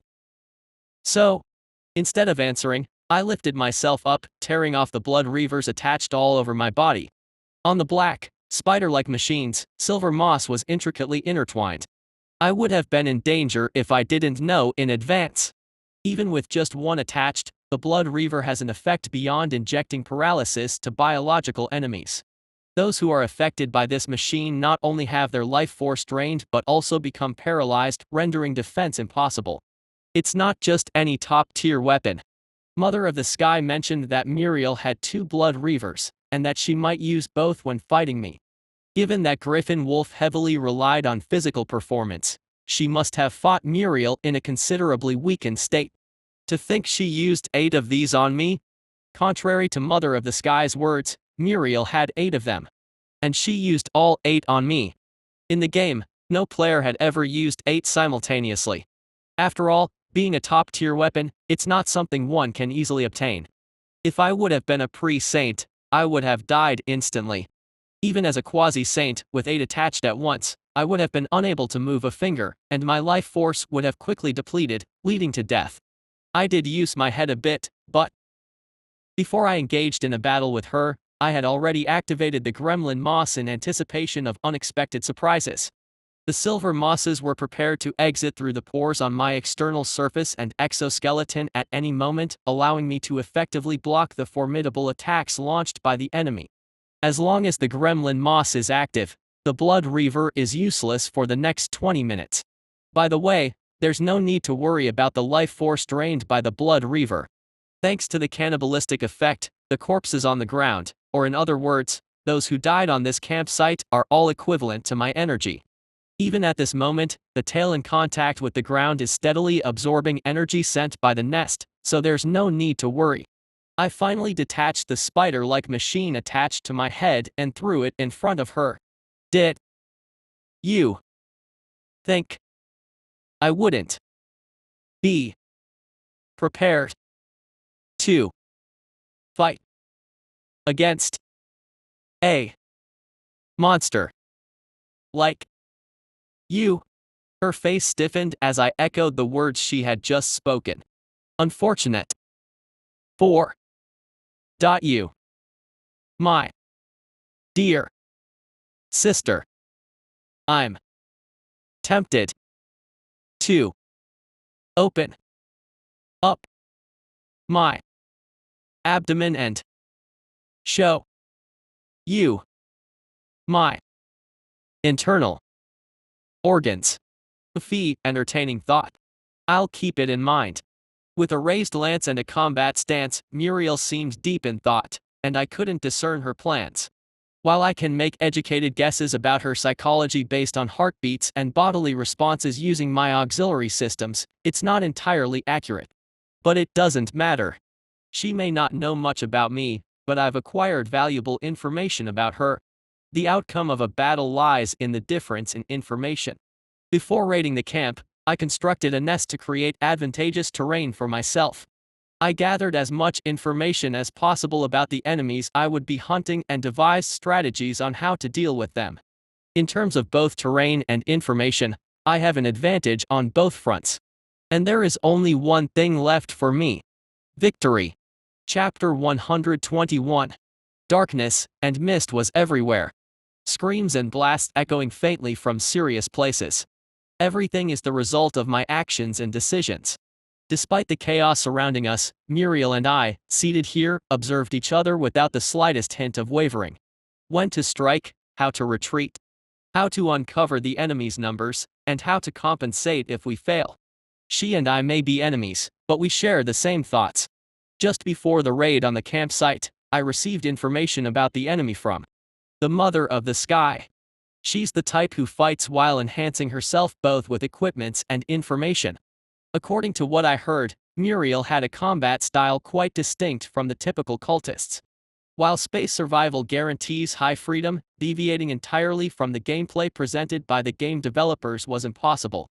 so? Instead of answering, I lifted myself up, tearing off the blood reavers attached all over my body. On the black, spider-like machines, silver moss was intricately intertwined. I would have been in danger if I didn't know in advance. Even with just one attached, the blood reaver has an effect beyond injecting paralysis to biological enemies. Those who are affected by this machine not only have their life force drained but also become paralyzed, rendering defense impossible. It's not just any top-tier weapon. Mother of the Sky mentioned that Muriel had 2 blood reavers, and that she might use both when fighting me. Given that griffin-wolf heavily relied on physical performance, she must have fought Muriel in a considerably weakened state. To think she used 8 of these on me? Contrary to Mother of the Sky's words, Muriel had 8 of them. And she used all 8 on me. In the game, no player had ever used 8 simultaneously. After all, being a top-tier weapon, it's not something one can easily obtain. If I would have been a pre-saint, I would have died instantly. Even as a quasi-saint, with 8 attached at once, I would have been unable to move a finger, and my life force would have quickly depleted, leading to death. I did use my head a bit, but before I engaged in a battle with her, I had already activated the gremlin moss in anticipation of unexpected surprises. The silver mosses were prepared to exit through the pores on my external surface and exoskeleton at any moment, allowing me to effectively block the formidable attacks launched by the enemy. As long as the gremlin moss is active, the blood reaver is useless for the next 20 minutes. By the way, there's no need to worry about the life force drained by the blood reaver. Thanks to the cannibalistic effect, the corpses on the ground, or in other words, those who died on this campsite, are all equivalent to my energy. Even at this moment, the tail in contact with the ground is steadily absorbing energy sent by the nest, so there's no need to worry. I finally detached the spider-like machine attached to my head and threw it in front of her. Did you think I wouldn't be prepared to fight against a monster like you? Her face stiffened as I echoed the words she had just spoken. Unfortunate for you, my dear sister. I'm tempted to open up my abdomen and show you my internal organs. Fee, entertaining thought. I'll keep it in mind. With a raised lance and a combat stance, Muriel seemed deep in thought, and I couldn't discern her plans. While I can make educated guesses about her psychology based on heartbeats and bodily responses using my auxiliary systems, it's not entirely accurate. But it doesn't matter. She may not know much about me, but I've acquired valuable information about her. The outcome of a battle lies in the difference in information. Before raiding the camp, I constructed a nest to create advantageous terrain for myself. I gathered as much information as possible about the enemies I would be hunting and devised strategies on how to deal with them. In terms of both terrain and information, I have an advantage on both fronts. And there is only one thing left for me. Victory. Chapter 121. Darkness and mist was everywhere. Screams and blasts echoing faintly from serious places. Everything is the result of my actions and decisions. Despite the chaos surrounding us, Muriel and I, seated here, observed each other without the slightest hint of wavering. When to strike, how to retreat, how to uncover the enemy's numbers, and how to compensate if we fail. She and I may be enemies, but we share the same thoughts. Just before the raid on the campsite, I received information about the enemy from the Mother of the Sky. She's the type who fights while enhancing herself both with equipments and information. According to what I heard, Muriel had a combat style quite distinct from the typical cultists. While space survival guarantees high freedom, deviating entirely from the gameplay presented by the game developers was impossible.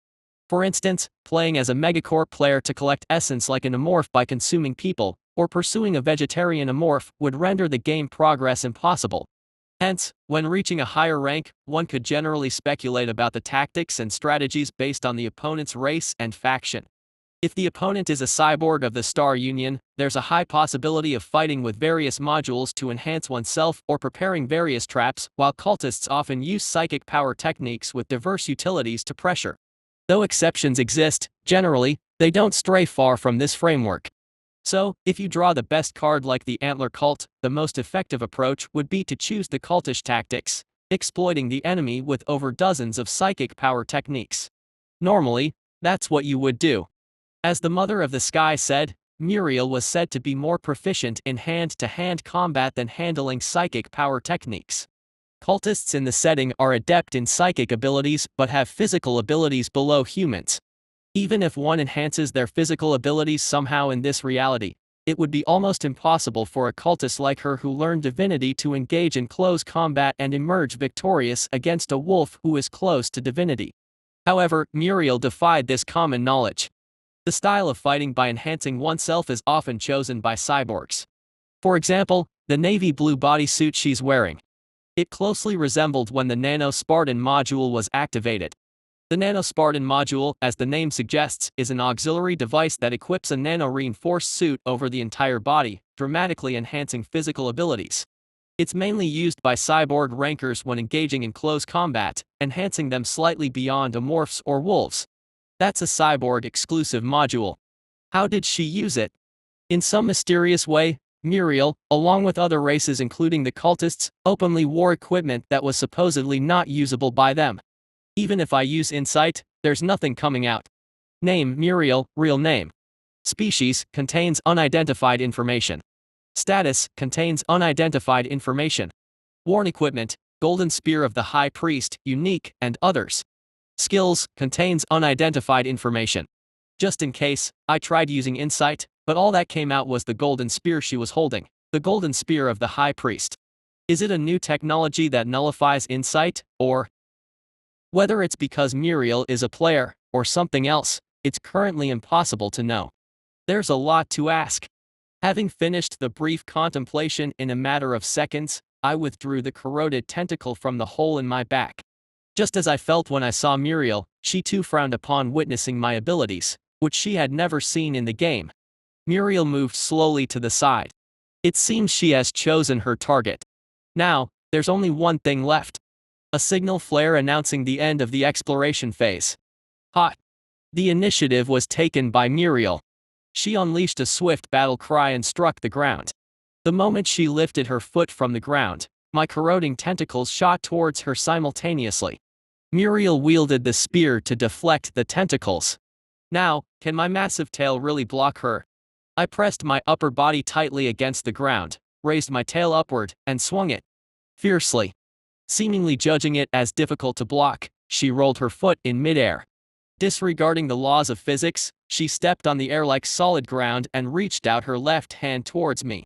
For instance, playing as a megacorp player to collect essence like an amorph by consuming people, or pursuing a vegetarian amorph would render the game progress impossible. Hence, when reaching a higher rank, one could generally speculate about the tactics and strategies based on the opponent's race and faction. If the opponent is a cyborg of the Star Union, there's a high possibility of fighting with various modules to enhance oneself or preparing various traps, while cultists often use psychic power techniques with diverse utilities to pressure. Though exceptions exist, generally, they don't stray far from this framework. So, if you draw the best card like the Antler Cult, the most effective approach would be to choose the cultish tactics, exploiting the enemy with over dozens of psychic power techniques. Normally, that's what you would do. As the Mother of the Sky said, Muriel was said to be more proficient in hand-to-hand combat than handling psychic power techniques. Cultists in the setting are adept in psychic abilities but have physical abilities below humans. Even if one enhances their physical abilities somehow in this reality, it would be almost impossible for a cultist like her who learned divinity to engage in close combat and emerge victorious against a wolf who is close to divinity. However, Muriel defied this common knowledge. The style of fighting by enhancing oneself is often chosen by cyborgs. For example, the navy blue bodysuit she's wearing. It closely resembled when the Nano-Spartan module was activated. The Nano-Spartan module, as the name suggests, is an auxiliary device that equips a nano-reinforced suit over the entire body, dramatically enhancing physical abilities. It's mainly used by cyborg rankers when engaging in close combat, enhancing them slightly beyond amorphs or wolves. That's a cyborg-exclusive module. How did she use it? In some mysterious way, Muriel, along with other races including the cultists, openly wore equipment that was supposedly not usable by them. Even if I use insight, there's nothing coming out. Name Muriel, real name. Species contains unidentified information. Status contains unidentified information. Worn equipment, Golden Spear of the High Priest, unique, and others. Skills contains unidentified information. Just in case, I tried using insight, but all that came out was the golden spear she was holding, the Golden Spear of the High Priest. Is it a new technology that nullifies insight, or? Whether it's because Muriel is a player, or something else, it's currently impossible to know. There's a lot to ask. Having finished the brief contemplation in a matter of seconds, I withdrew the corroded tentacle from the hole in my back. Just as I felt when I saw Muriel, she too frowned upon witnessing my abilities, which she had never seen in the game. Muriel moved slowly to the side. It seems she has chosen her target. Now, there's only one thing left. A signal flare announcing the end of the exploration phase. Hot. The initiative was taken by Muriel. She unleashed a swift battle cry and struck the ground. The moment she lifted her foot from the ground, my corroding tentacles shot towards her simultaneously. Muriel wielded the spear to deflect the tentacles. Now, can my massive tail really block her? I pressed my upper body tightly against the ground, raised my tail upward, and swung it fiercely. Seemingly judging it as difficult to block, she rolled her foot in midair. Disregarding the laws of physics, she stepped on the air like solid ground and reached out her left hand towards me.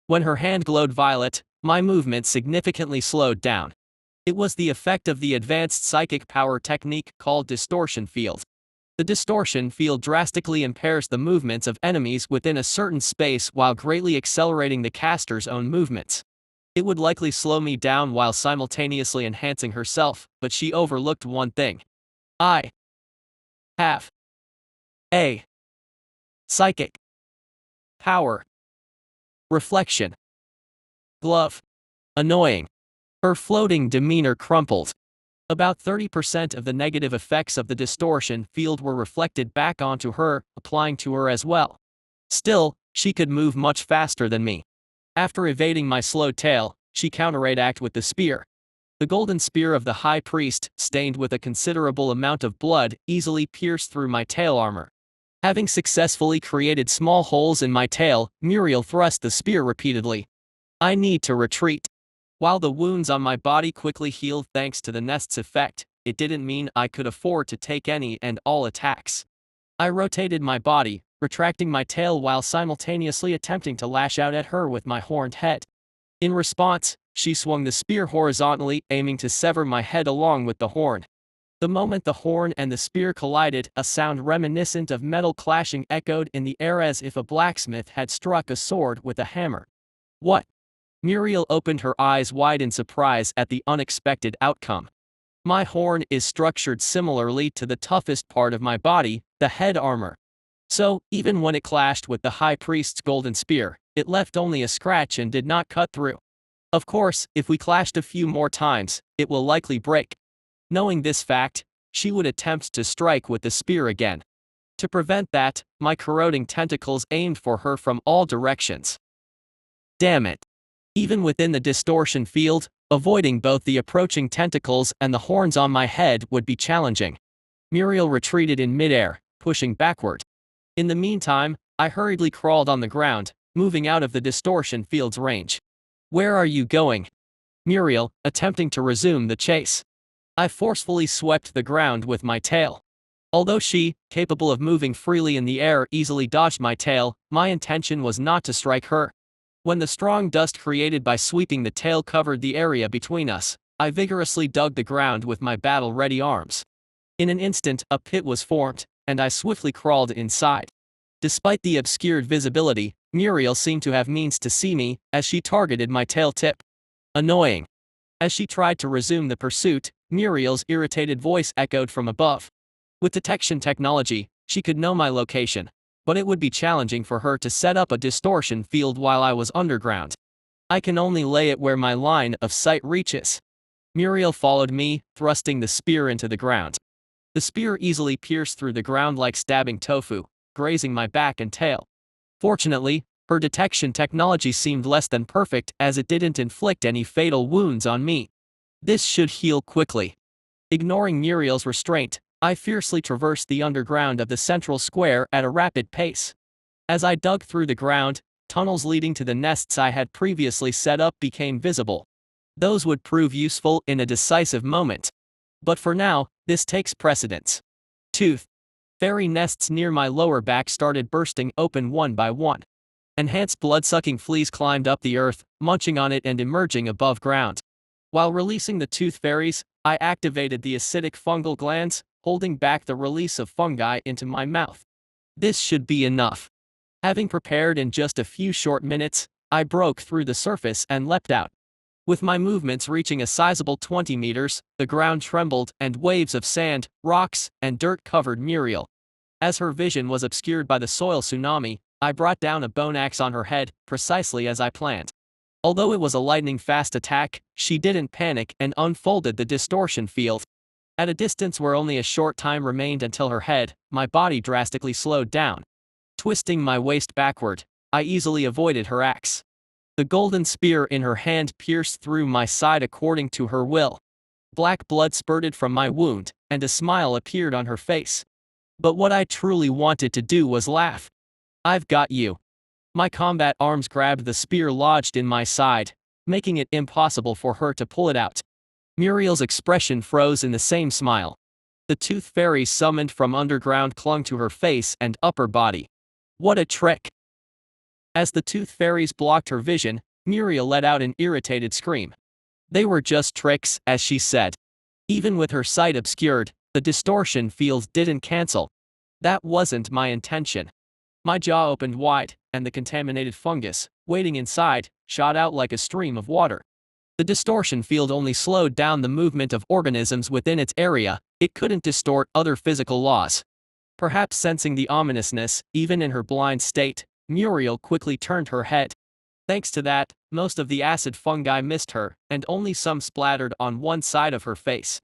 When her hand glowed violet, my movement significantly slowed down. It was the effect of the advanced psychic power technique called distortion field. The distortion field drastically impairs the movements of enemies within a certain space while greatly accelerating the caster's own movements. It would likely slow me down while simultaneously enhancing herself, but she overlooked one thing. I have a psychic power reflection glove. Annoying. Her floating demeanor crumpled. About 30% of the negative effects of the distortion field were reflected back onto her, applying to her as well. Still, she could move much faster than me. After evading my slow tail, she counterattacked with the spear. The Golden Spear of the High Priest, stained with a considerable amount of blood, easily pierced through my tail armor. Having successfully created small holes in my tail, Muriel thrust the spear repeatedly. I need to retreat. While the wounds on my body quickly healed thanks to the nest's effect, it didn't mean I could afford to take any and all attacks. I rotated my body, retracting my tail while simultaneously attempting to lash out at her with my horned head. In response, she swung the spear horizontally, aiming to sever my head along with the horn. The moment the horn and the spear collided, a sound reminiscent of metal clashing echoed in the air as if a blacksmith had struck a sword with a hammer. What? Muriel opened her eyes wide in surprise at the unexpected outcome. My horn is structured similarly to the toughest part of my body, the head armor. So, even when it clashed with the High Priest's golden spear, it left only a scratch and did not cut through. Of course, if we clashed a few more times, it will likely break. Knowing this fact, she would attempt to strike with the spear again. To prevent that, my corroding tentacles aimed for her from all directions. Damn it. Even within the distortion field, avoiding both the approaching tentacles and the horns on my head would be challenging. Muriel retreated in midair, pushing backward. In the meantime, I hurriedly crawled on the ground, moving out of the distortion field's range. Where are you going? Muriel, attempting to resume the chase. I forcefully swept the ground with my tail. Although she, capable of moving freely in the air, easily dodged my tail, my intention was not to strike her. When the strong dust created by sweeping the tail covered the area between us, I vigorously dug the ground with my battle-ready arms. In an instant, a pit was formed, and I swiftly crawled inside. Despite the obscured visibility, Muriel seemed to have means to see me, as she targeted my tail tip. Annoying. As she tried to resume the pursuit, Muriel's irritated voice echoed from above. With detection technology, she could know my location, but it would be challenging for her to set up a distortion field while I was underground. I can only lay it where my line of sight reaches. Muriel followed me, thrusting the spear into the ground. The spear easily pierced through the ground like stabbing tofu, grazing my back and tail. Fortunately, her detection technology seemed less than perfect as it didn't inflict any fatal wounds on me. This should heal quickly. Ignoring Muriel's restraint, I fiercely traversed the underground of the central square at a rapid pace. As I dug through the ground, tunnels leading to the nests I had previously set up became visible. Those would prove useful in a decisive moment. But for now, this takes precedence. Tooth. Fairy nests near my lower back started bursting open one by one. Enhanced blood-sucking fleas climbed up the earth, munching on it and emerging above ground. While releasing the tooth fairies, I activated the acidic fungal glands, holding back the release of fungi into my mouth. This should be enough. Having prepared in just a few short minutes, I broke through the surface and leapt out. With my movements reaching a sizable 20 meters, the ground trembled and waves of sand, rocks, and dirt covered Muriel. As her vision was obscured by the soil tsunami, I brought down a bone axe on her head, precisely as I planned. Although it was a lightning-fast attack, she didn't panic and unfolded the distortion field. At a distance where only a short time remained until her head, my body drastically slowed down. Twisting my waist backward, I easily avoided her axe. The golden spear in her hand pierced through my side according to her will. Black blood spurted from my wound, and a smile appeared on her face. But what I truly wanted to do was laugh. I've got you. My combat arms grabbed the spear lodged in my side, making it impossible for her to pull it out. Muriel's expression froze in the same smile. The tooth fairies summoned from underground clung to her face and upper body. What a trick! As the tooth fairies blocked her vision, Muriel let out an irritated scream. They were just tricks, as she said. Even with her sight obscured, the distortion field didn't cancel. That wasn't my intention. My jaw opened wide, and the contaminated fungus, waiting inside, shot out like a stream of water. The distortion field only slowed down the movement of organisms within its area, it couldn't distort other physical laws. Perhaps sensing the ominousness, even in her blind state, Muriel quickly turned her head. Thanks to that, most of the acid fungi missed her, and only some splattered on one side of her face.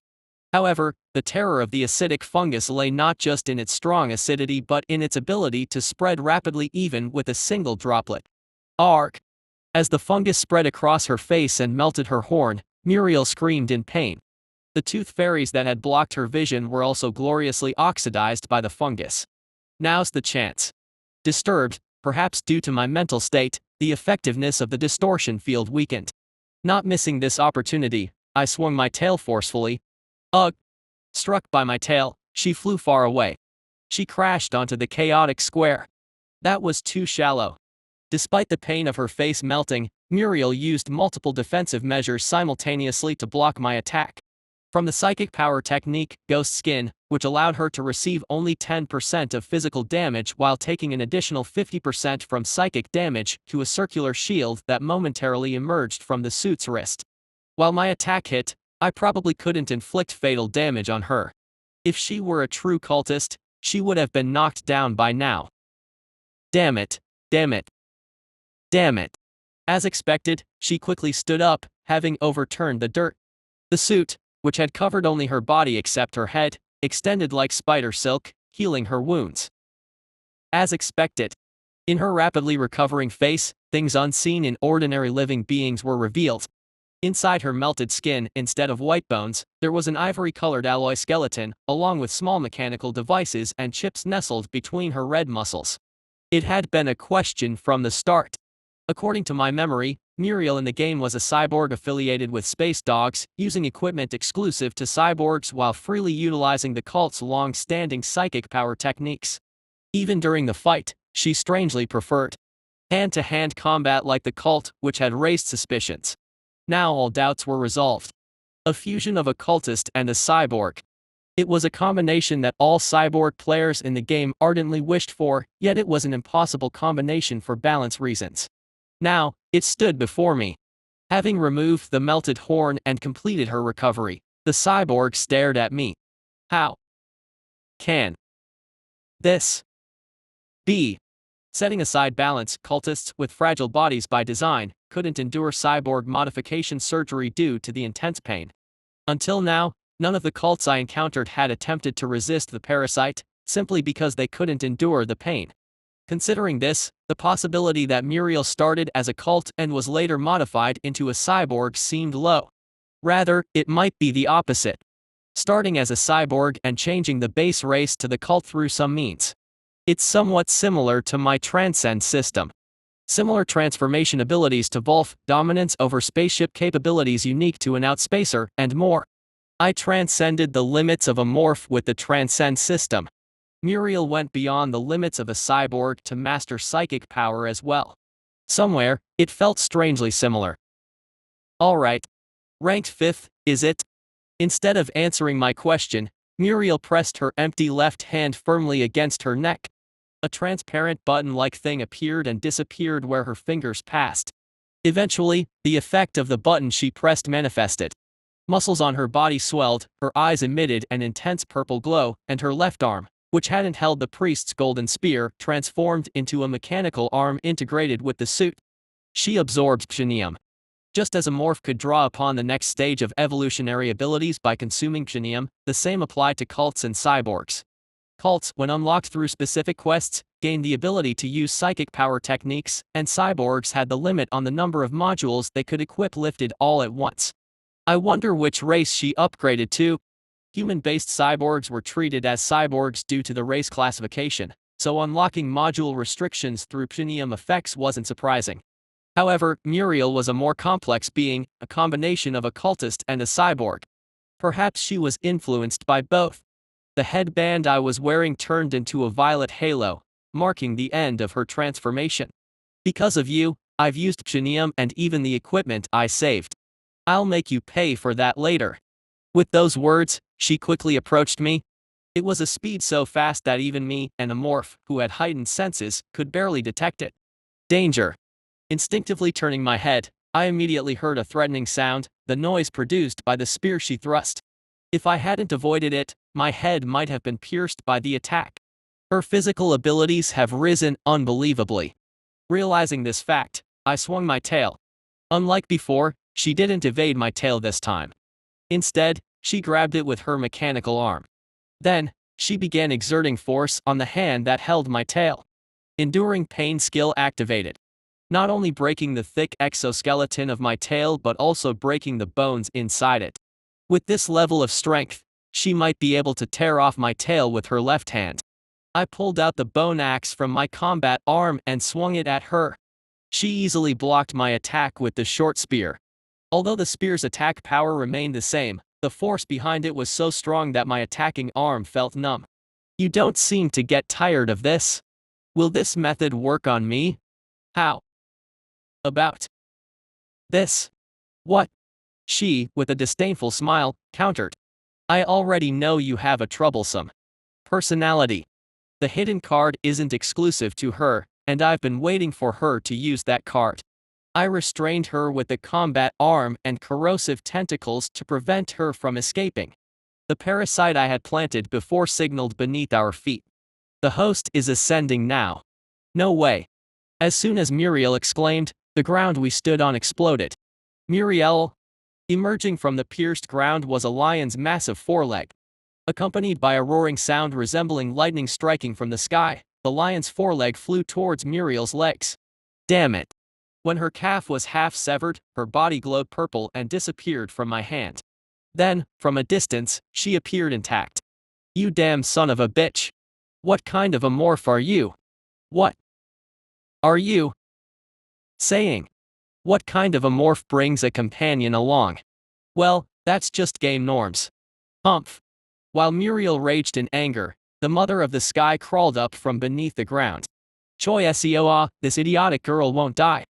However, the terror of the acidic fungus lay not just in its strong acidity but in its ability to spread rapidly even with a single droplet. Arg! As the fungus spread across her face and melted her horn, Muriel screamed in pain. The tooth fairies that had blocked her vision were also gloriously oxidized by the fungus. Now's the chance. Disturbed, perhaps due to my mental state, the effectiveness of the distortion field weakened. Not missing this opportunity, I swung my tail forcefully. Ugh! Struck by my tail, she flew far away. She crashed onto the chaotic square. That was too shallow. Despite the pain of her face melting, Muriel used multiple defensive measures simultaneously to block my attack. From the psychic power technique, Ghost Skin, which allowed her to receive only 10% of physical damage while taking an additional 50% from psychic damage, to a circular shield that momentarily emerged from the suit's wrist. While my attack hit, I probably couldn't inflict fatal damage on her. If she were a true cultist, she would have been knocked down by now. Damn it, damn it, damn it. As expected, she quickly stood up, having overturned the dirt. The suit, which had covered only her body except her head, extended like spider silk, healing her wounds. As expected. In her rapidly recovering face, things unseen in ordinary living beings were revealed. Inside her melted skin, instead of white bones, there was an ivory-colored alloy skeleton, along with small mechanical devices and chips nestled between her red muscles. It had been a question from the start. According to my memory, Muriel in the game was a cyborg affiliated with space dogs, using equipment exclusive to cyborgs while freely utilizing the cult's long-standing psychic power techniques. Even during the fight, she strangely preferred hand-to-hand combat like the cult, which had raised suspicions. Now all doubts were resolved. A fusion of a cultist and a cyborg. It was a combination that all cyborg players in the game ardently wished for, yet it was an impossible combination for balance reasons. Now, it stood before me. Having removed the melted horn and completed her recovery, the cyborg stared at me. How can this be? Setting aside balance, cultists with fragile bodies by design couldn't endure cyborg modification surgery due to the intense pain. Until now, none of the cults I encountered had attempted to resist the parasite, simply because they couldn't endure the pain. Considering this, the possibility that Muriel started as a cult and was later modified into a cyborg seemed low. Rather, it might be the opposite. Starting as a cyborg and changing the base race to the cult through some means. It's somewhat similar to my transcend system. Similar transformation abilities to Wolf, dominance over spaceship capabilities unique to an outspacer, and more. I transcended the limits of a morph with the transcend system. Muriel went beyond the limits of a cyborg to master psychic power as well. Somewhere, it felt strangely similar. Alright. Ranked 5th, is it? Instead of answering my question, Muriel pressed her empty left hand firmly against her neck. A transparent button-like thing appeared and disappeared where her fingers passed. Eventually, the effect of the button she pressed manifested. Muscles on her body swelled, her eyes emitted an intense purple glow, and her left arm, which hadn't held the priest's golden spear, transformed into a mechanical arm integrated with the suit. She absorbed Psionium. Just as a morph could draw upon the next stage of evolutionary abilities by consuming Psionium, the same applied to cults and cyborgs. Cults, when unlocked through specific quests, gained the ability to use psychic power techniques, and cyborgs had the limit on the number of modules they could equip lifted all at once. I wonder which race she upgraded to. Human-based cyborgs were treated as cyborgs due to the race classification, so unlocking module restrictions through Psionium effects wasn't surprising. However, Muriel was a more complex being, a combination of a cultist and a cyborg. Perhaps she was influenced by both. The headband I was wearing turned into a violet halo, marking the end of her transformation. Because of you, I've used Psionium and even the equipment I saved. I'll make you pay for that later. With those words, she quickly approached me. It was a speed so fast that even me, an amorph who had heightened senses, could barely detect it. Danger. Instinctively turning my head, I immediately heard a threatening sound, the noise produced by the spear she thrust. If I hadn't avoided it, my head might have been pierced by the attack. Her physical abilities have risen unbelievably. Realizing this fact, I swung my tail. Unlike before, she didn't evade my tail this time. Instead, she grabbed it with her mechanical arm. Then, she began exerting force on the hand that held my tail. Enduring pain skill activated. Not only breaking the thick exoskeleton of my tail but also breaking the bones inside it. With this level of strength, she might be able to tear off my tail with her left hand. I pulled out the bone axe from my combat arm and swung it at her. She easily blocked my attack with the short spear. Although the spear's attack power remained the same, the force behind it was so strong that my attacking arm felt numb. You don't seem to get tired of this. Will this method work on me? How about this? What? She, with a disdainful smile, countered. I already know you have a troublesome personality. The hidden card isn't exclusive to her, and I've been waiting for her to use that card. I restrained her with the combat arm and corrosive tentacles to prevent her from escaping. The parasite I had planted before signaled beneath our feet. The host is ascending now. No way. As soon as Muriel exclaimed, the ground we stood on exploded. Muriel? Emerging from the pierced ground was a lion's massive foreleg. Accompanied by a roaring sound resembling lightning striking from the sky, the lion's foreleg flew towards Muriel's legs. Damn it. When her calf was half severed, her body glowed purple and disappeared from my hand. Then, from a distance, she appeared intact. You damn son of a bitch. What kind of a morph are you? What are you saying? What kind of a morph brings a companion along? Well, that's just game norms. Humph. While Muriel raged in anger, the mother of the sky crawled up from beneath the ground. Choi seoa, this idiotic girl won't die.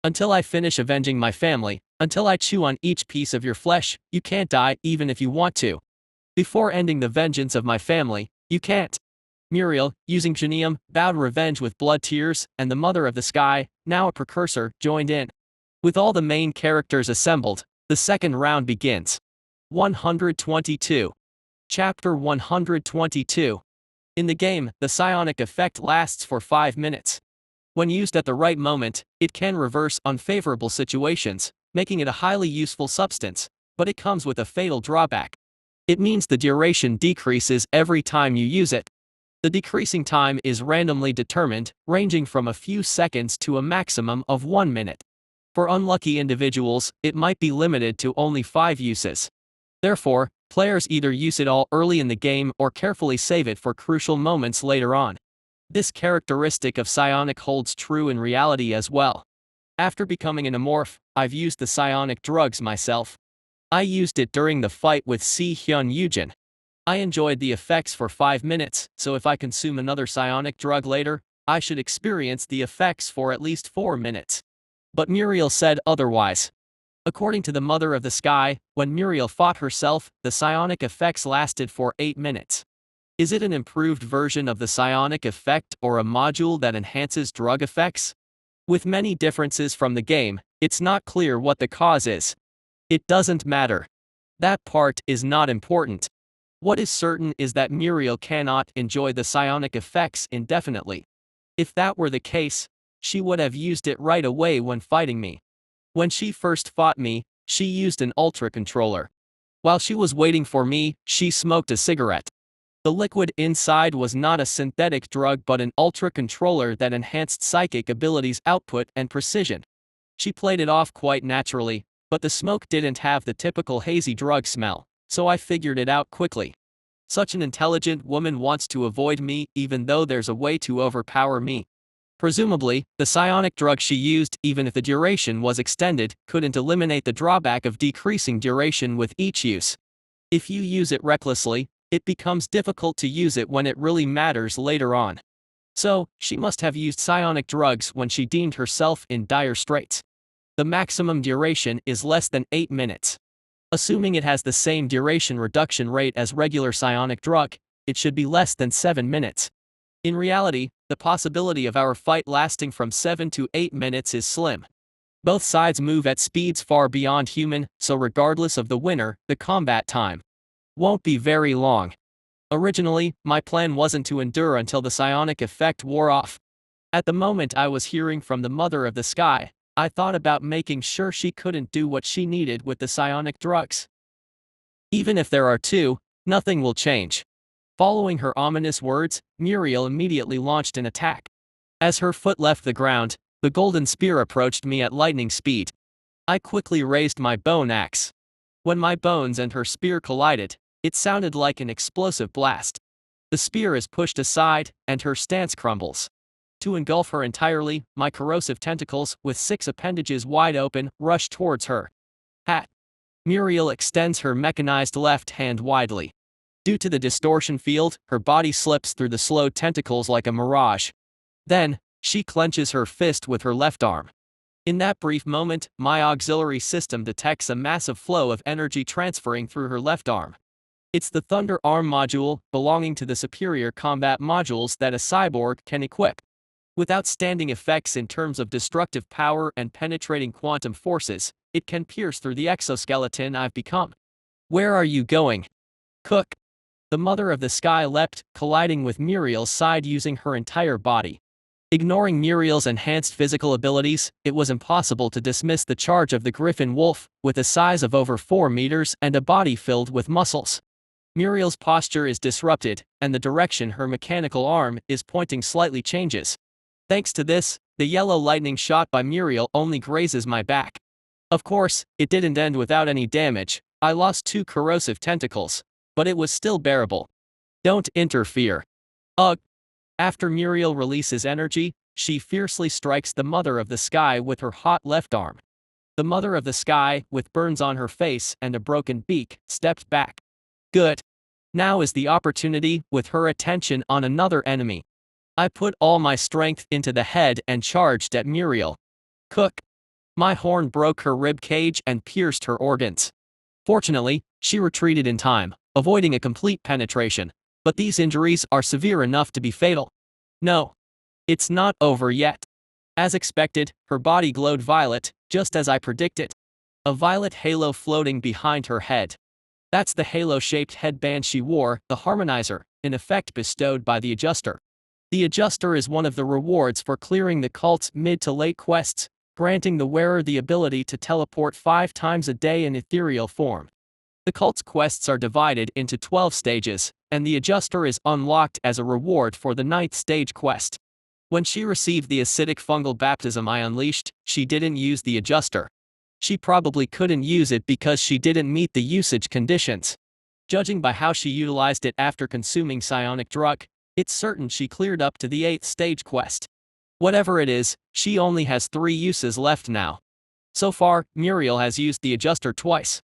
Until I finish avenging my family, until I chew on each piece of your flesh, you can't die even if you want to. Before ending the vengeance of my family, you can't. Muriel, using Genium, vowed revenge with blood tears, and the mother of the sky, now a precursor, joined in. With all the main characters assembled, the second round begins. 122. Chapter 122. In the game, the psionic effect lasts for 5 minutes. When used at the right moment, it can reverse unfavorable situations, making it a highly useful substance, but it comes with a fatal drawback. It means the duration decreases every time you use it. The decreasing time is randomly determined, ranging from a few seconds to a maximum of 1 minute. For unlucky individuals, it might be limited to only 5 uses. Therefore, players either use it all early in the game or carefully save it for crucial moments later on. This characteristic of psionic holds true in reality as well. After becoming an amorph, I've used the psionic drugs myself. I used it during the fight with Si-Hyun Yujin. I enjoyed the effects for 5 minutes, so if I consume another psionic drug later, I should experience the effects for at least 4 minutes. But Muriel said otherwise. According to the Mother of the Sky, when Muriel fought herself, the psionic effects lasted for 8 minutes. Is it an improved version of the psionic effect or a module that enhances drug effects? With many differences from the game, it's not clear what the cause is. It doesn't matter. That part is not important. What is certain is that Muriel cannot enjoy the psionic effects indefinitely. If that were the case, she would have used it right away when fighting me. When she first fought me, she used an ultra controller. While she was waiting for me, she smoked a cigarette. The liquid inside was not a synthetic drug but an ultra controller that enhanced psychic abilities output and precision. She played it off quite naturally, but the smoke didn't have the typical hazy drug smell, so I figured it out quickly. Such an intelligent woman wants to avoid me even though there's a way to overpower me. Presumably, the psionic drug she used, even if the duration was extended, couldn't eliminate the drawback of decreasing duration with each use. If you use it recklessly, it becomes difficult to use it when it really matters later on. So, she must have used psionic drugs when she deemed herself in dire straits. The maximum duration is less than 8 minutes. Assuming it has the same duration reduction rate as regular psionic drug, it should be less than 7 minutes. In reality, the possibility of our fight lasting from 7 to 8 minutes is slim. Both sides move at speeds far beyond human, so regardless of the winner, the combat time won't be very long. Originally, my plan wasn't to endure until the psionic effect wore off. At the moment I was hearing from the Mother of the Sky, I thought about making sure she couldn't do what she needed with the psionic drugs. Even if there are 2, nothing will change. Following her ominous words, Muriel immediately launched an attack. As her foot left the ground, the golden spear approached me at lightning speed. I quickly raised my bone axe. When my bones and her spear collided, it sounded like an explosive blast. The spear is pushed aside, and her stance crumbles. To engulf her entirely, my corrosive tentacles, with 6 appendages wide open, rush towards her. Hat. Muriel extends her mechanized left hand widely. Due to the distortion field, her body slips through the slowed tentacles like a mirage. Then, she clenches her fist with her left arm. In that brief moment, my auxiliary system detects a massive flow of energy transferring through her left arm, It's the Thunder Arm module, belonging to the superior combat modules that a cyborg can equip. With outstanding effects in terms of destructive power and penetrating quantum forces, it can pierce through the exoskeleton I've become. Where are you going? Cook. The Mother of the Sky leapt, colliding with Muriel's side using her entire body. Ignoring Muriel's enhanced physical abilities, it was impossible to dismiss the charge of the griffin-wolf, with a size of over 4 meters and a body filled with muscles. Muriel's posture is disrupted, and the direction her mechanical arm is pointing slightly changes. Thanks to this, the yellow lightning shot by Muriel only grazes my back. Of course, it didn't end without any damage. I lost 2 corrosive tentacles, but it was still bearable. Don't interfere. Ugh. After Muriel releases energy, she fiercely strikes the Mother of the Sky with her hot left arm. The Mother of the Sky, with burns on her face and a broken beak, stepped back. Good. Now is the opportunity, with her attention on another enemy. I put all my strength into the head and charged at Muriel. Cook. My horn broke her rib cage and pierced her organs. Fortunately, she retreated in time, avoiding a complete penetration, but these injuries are severe enough to be fatal. No. It's not over yet. As expected, her body glowed violet, just as I predicted. A violet halo floating behind her head. That's the halo-shaped headband she wore, the harmonizer, in effect bestowed by the adjuster. The adjuster is one of the rewards for clearing the cult's mid to late quests, granting the wearer the ability to teleport 5 times a day in ethereal form. The cult's quests are divided into 12 stages, and the adjuster is unlocked as a reward for the 9th stage quest. When she received the acidic fungal baptism I unleashed, she didn't use the adjuster. She probably couldn't use it because she didn't meet the usage conditions. Judging by how she utilized it after consuming psionic drug, it's certain she cleared up to the 8th stage quest. Whatever it is, she only has 3 uses left now. So far, Muriel has used the adjuster twice.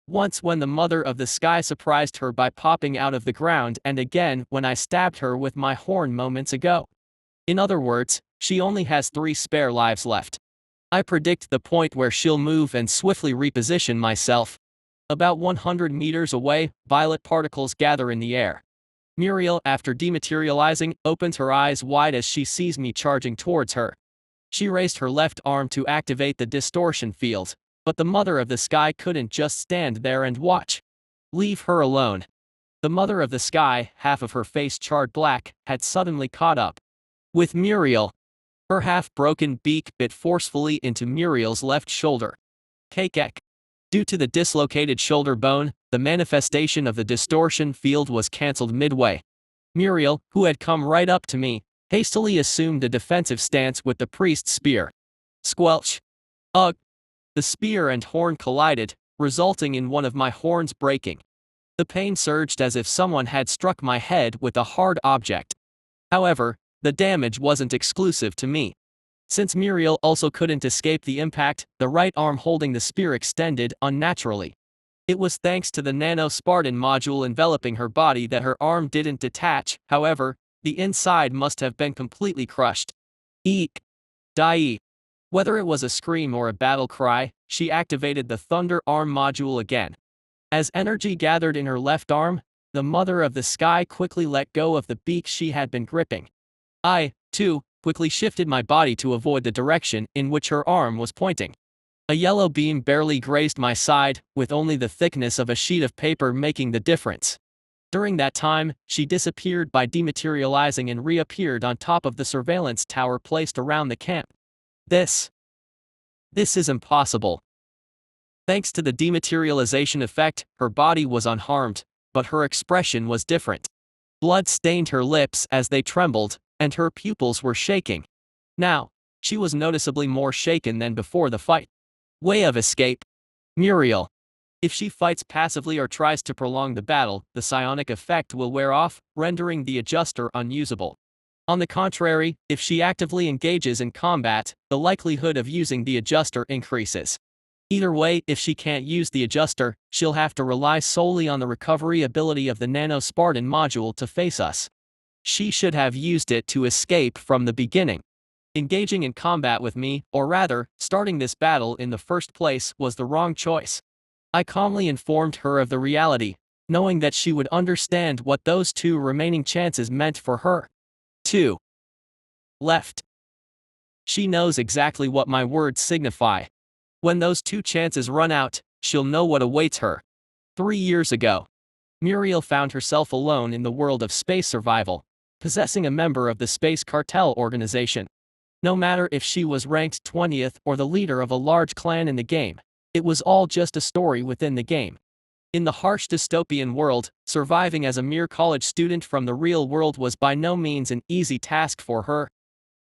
Once when the Mother of the Sky surprised her by popping out of the ground, and again when I stabbed her with my horn moments ago. In other words, she only has 3 spare lives left. I predict the point where she'll move and swiftly reposition myself. About 100 meters away, violet particles gather in the air. Muriel, after dematerializing, opens her eyes wide as she sees me charging towards her. She raised her left arm to activate the distortion field, but the Mother of the Sky couldn't just stand there and watch. Leave her alone. The Mother of the Sky, half of her face charred black, had suddenly caught up with Muriel. Her half-broken beak bit forcefully into Muriel's left shoulder. Cake. Due to the dislocated shoulder bone, the manifestation of the distortion field was cancelled midway. Muriel, who had come right up to me, hastily assumed a defensive stance with the priest's spear. Squelch. Ugh. The spear and horn collided, resulting in one of my horns breaking. The pain surged as if someone had struck my head with a hard object. However, the damage wasn't exclusive to me. Since Muriel also couldn't escape the impact, the right arm holding the spear extended unnaturally. It was thanks to the nano-Spartan module enveloping her body that her arm didn't detach. However, the inside must have been completely crushed. Eek. Die. Whether it was a scream or a battle cry, she activated the Thunder Arm module again. As energy gathered in her left arm, the Mother of the Sky quickly let go of the beak she had been gripping. I, too, quickly shifted my body to avoid the direction in which her arm was pointing. A yellow beam barely grazed my side, with only the thickness of a sheet of paper making the difference. During that time, she disappeared by dematerializing and reappeared on top of the surveillance tower placed around the camp. This is impossible. Thanks to the dematerialization effect, her body was unharmed, but her expression was different. Blood stained her lips as they trembled, and her pupils were shaking. Now, she was noticeably more shaken than before the fight. Way of escape. Muriel. If she fights passively or tries to prolong the battle, the psionic effect will wear off, rendering the adjuster unusable. On the contrary, if she actively engages in combat, the likelihood of using the adjuster increases. Either way, if she can't use the adjuster, she'll have to rely solely on the recovery ability of the nano-Spartan module to face us. She should have used it to escape from the beginning. Engaging in combat with me, or rather, starting this battle in the first place, was the wrong choice. I calmly informed her of the reality. knowing that she would understand what those 2 remaining chances meant for her. 2. Left. She knows exactly what my words signify. When those 2 chances run out, she'll know what awaits her. 3 years ago, Muriel found herself alone in the world of space survival, possessing a member of the space cartel organization. No matter if she was ranked 20th or the leader of a large clan in the game, it was all just a story within the game. In the harsh dystopian world, surviving as a mere college student from the real world was by no means an easy task for her.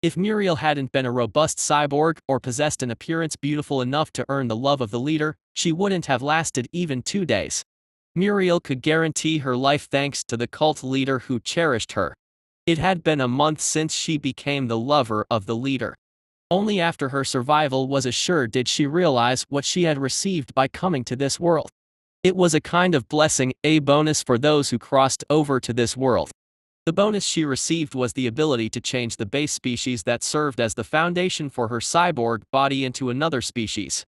If Muriel hadn't been a robust cyborg or possessed an appearance beautiful enough to earn the love of the leader, she wouldn't have lasted even 2 days. Muriel could guarantee her life thanks to the cult leader who cherished her. It had been a month since she became the lover of the leader. Only after her survival was assured did she realize what she had received by coming to this world. It was a kind of blessing, a bonus for those who crossed over to this world. The bonus she received was the ability to change the base species that served as the foundation for her cyborg body into another species.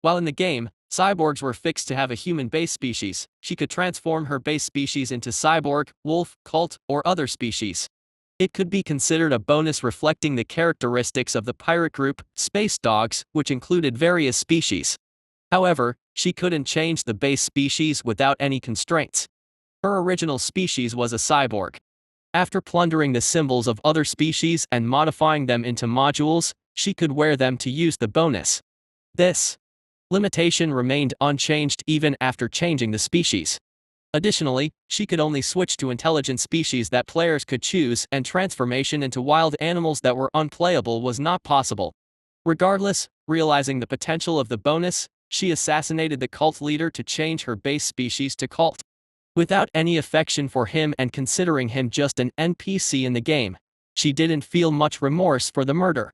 While in the game, cyborgs were fixed to have a human base species, she could transform her base species into cyborg, wolf, cult, or other species. It could be considered a bonus reflecting the characteristics of the pirate group, Space Dogs, which included various species. However, she couldn't change the base species without any constraints. Her original species was a cyborg. After plundering the symbols of other species and modifying them into modules, she could wear them to use the bonus. This limitation remained unchanged even after changing the species. Additionally, she could only switch to intelligent species that players could choose, and transformation into wild animals that were unplayable was not possible. Regardless, realizing the potential of the bonus, she assassinated the cult leader to change her base species to cult. Without any affection for him and considering him just an NPC in the game, she didn't feel much remorse for the murder.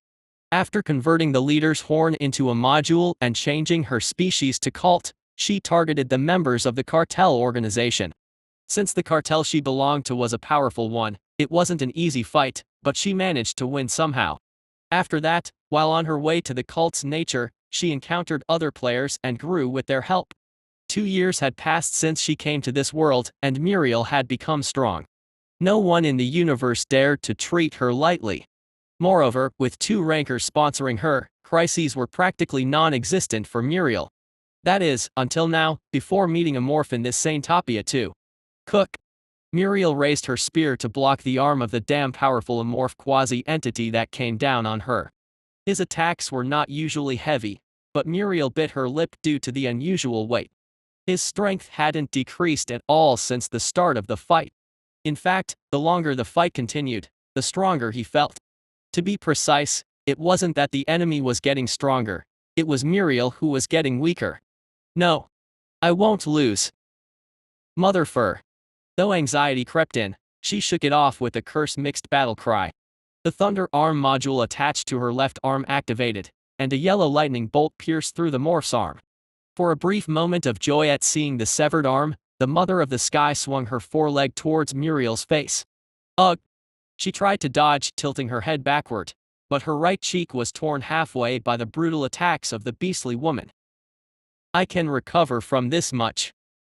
After converting the leader's horn into a module and changing her species to cult, she targeted the members of the cartel organization. Since the cartel she belonged to was a powerful one, it wasn't an easy fight, but she managed to win somehow. After that, while on her way to the cult's nature, she encountered other players and grew with their help. 2 years had passed since she came to this world, and Muriel had become strong. No one in the universe dared to treat her lightly. Moreover, with 2 rankers sponsoring her, crises were practically non-existent for Muriel. That is, until now, before meeting a morph in this Utopia 2. Cook. Muriel raised her spear to block the arm of the damn powerful amorph quasi-entity that came down on her. His attacks were not usually heavy, but Muriel bit her lip due to the unusual weight. His strength hadn't decreased at all since the start of the fight. In fact, the longer the fight continued, the stronger he felt. To be precise, it wasn't that the enemy was getting stronger, it was Muriel who was getting weaker. No. I won't lose. Motherfur. Though anxiety crept in, she shook it off with a curse-mixed battle cry. The Thunder Arm module attached to her left arm activated, and a yellow lightning bolt pierced through the morph's arm. For a brief moment of joy at seeing the severed arm, the Mother of the Sky swung her foreleg towards Muriel's face. Ugh! She tried to dodge, tilting her head backward, but her right cheek was torn halfway by the brutal attacks of the beastly woman. I can recover from this much.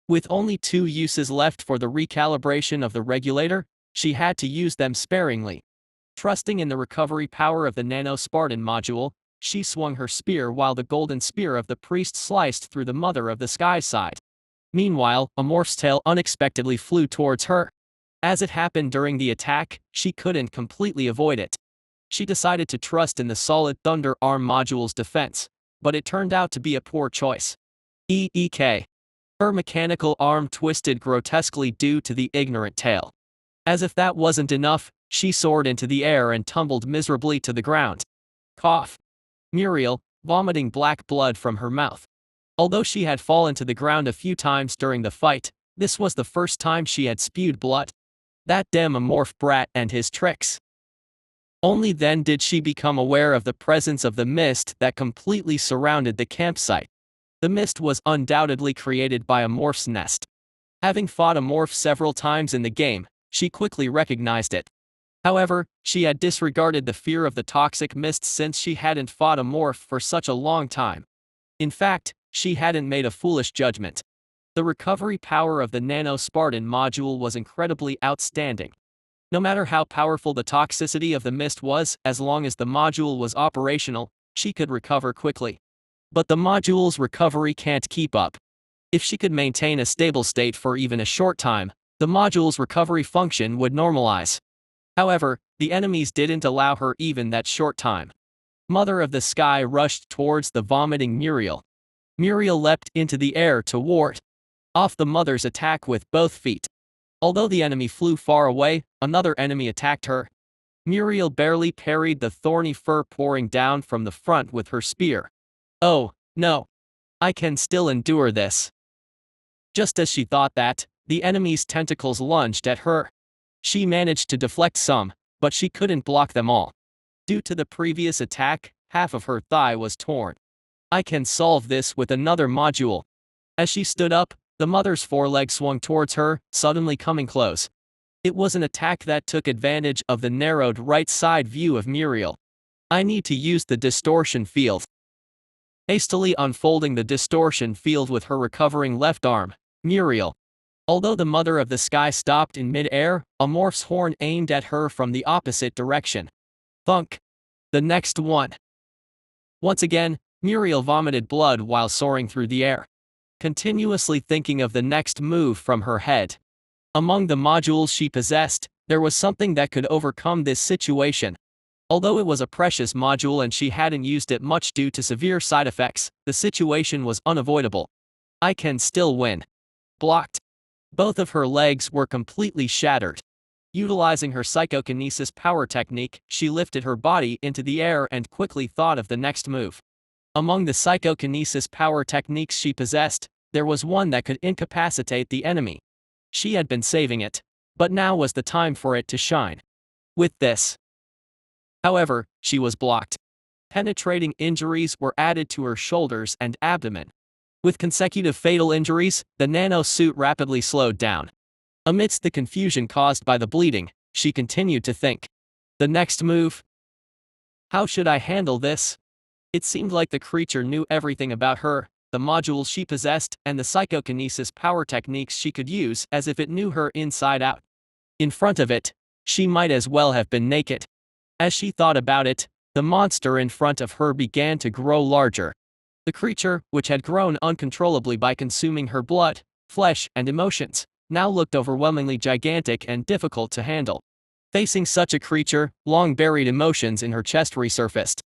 With only 2 uses left for the recalibration of the regulator, she had to use them sparingly. Trusting in the recovery power of the Nano-Spartan module, she swung her spear while the golden spear of the priest sliced through the Mother of the Sky's side. Meanwhile, a morph's tail unexpectedly flew towards her. As it happened during the attack, she couldn't completely avoid it. She decided to trust in the solid Thunder Arm module's defense, but it turned out to be a poor choice. Eek. Her mechanical arm twisted grotesquely due to the ignorant tail. As if that wasn't enough, she soared into the air and tumbled miserably to the ground. Cough. Muriel, vomiting black blood from her mouth. Although she had fallen to the ground a few times during the fight, this was the first time she had spewed blood. That damn amorph brat and his tricks. Only then did she become aware of the presence of the mist that completely surrounded the campsite. The mist was undoubtedly created by a morph's nest. Having fought a morph several times in the game, she quickly recognized it. However, she had disregarded the fear of the toxic mist since she hadn't fought a morph for such a long time. In fact, she hadn't made a foolish judgment. The recovery power of the Nano-Spartan module was incredibly outstanding. No matter how powerful the toxicity of the mist was, as long as the module was operational, she could recover quickly. But the module's recovery can't keep up. If she could maintain a stable state for even a short time, the module's recovery function would normalize. However, the enemies didn't allow her even that short time. Mother of the Sky rushed towards the vomiting Muriel. Muriel leapt into the air to ward off the mother's attack with both feet. Although the enemy flew far away, another enemy attacked her. Muriel barely parried the thorny fur pouring down from the front with her spear. Oh, no. I can still endure this. Just as she thought that, the enemy's tentacles lunged at her. She managed to deflect some, but she couldn't block them all. Due to the previous attack, half of her thigh was torn. I can solve this with another module. As she stood up, the mother's foreleg swung towards her, suddenly coming close. It was an attack that took advantage of the narrowed right side view of Muriel. I need to use the distortion field. Hastily unfolding the distortion field with her recovering left arm, Muriel. Although the Mother of the Sky stopped in mid-air, a morph's horn aimed at her from the opposite direction. Thunk. The next one. Once again, Muriel vomited blood while soaring through the air, continuously thinking of the next move from her head. Among the modules she possessed, there was something that could overcome this situation. Although it was a precious module and she hadn't used it much due to severe side effects, the situation was unavoidable. I can still win. Blocked. Both of her legs were completely shattered. Utilizing her psychokinesis power technique, she lifted her body into the air and quickly thought of the next move. Among the psychokinesis power techniques she possessed, there was one that could incapacitate the enemy. She had been saving it, but now was the time for it to shine. With this, however, she was blocked. Penetrating injuries were added to her shoulders and abdomen. With consecutive fatal injuries, the nano-suit rapidly slowed down. Amidst the confusion caused by the bleeding, she continued to think. The next move? How should I handle this? It seemed like the creature knew everything about her, the modules she possessed, and the psychokinesis power techniques she could use, as if it knew her inside out. In front of it, she might as well have been naked. As she thought about it, the monster in front of her began to grow larger. The creature, which had grown uncontrollably by consuming her blood, flesh, and emotions, now looked overwhelmingly gigantic and difficult to handle. Facing such a creature, long-buried emotions in her chest resurfaced.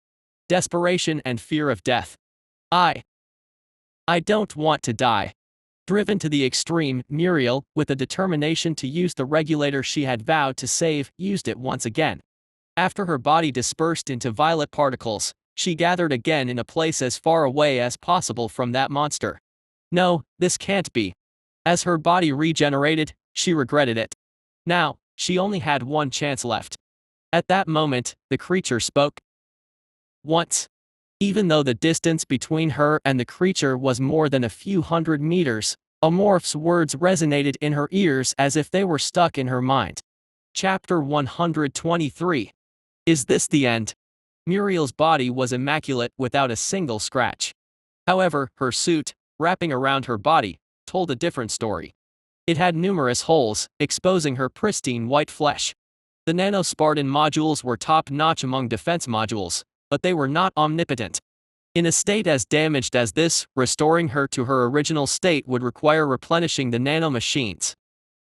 Desperation and fear of death. I don't want to die. Driven to the extreme, Muriel, with a determination to use the regulator she had vowed to save, used it once again. After her body dispersed into violet particles, she gathered again in a place as far away as possible from that monster. No, this can't be. As her body regenerated, she regretted it. Now, she only had one chance left. At that moment, the creature spoke. Once. Even though the distance between her and the creature was more than a few hundred meters, Amorph's words resonated in her ears as if they were stuck in her mind. Chapter 123. Is this the end? Muriel's body was immaculate without a single scratch. However, her suit, wrapping around her body, told a different story. It had numerous holes, exposing her pristine white flesh. The Nano-Spartan modules were top-notch among defense modules, but they were not omnipotent. In a state as damaged as this, restoring her to her original state would require replenishing the nano-machines.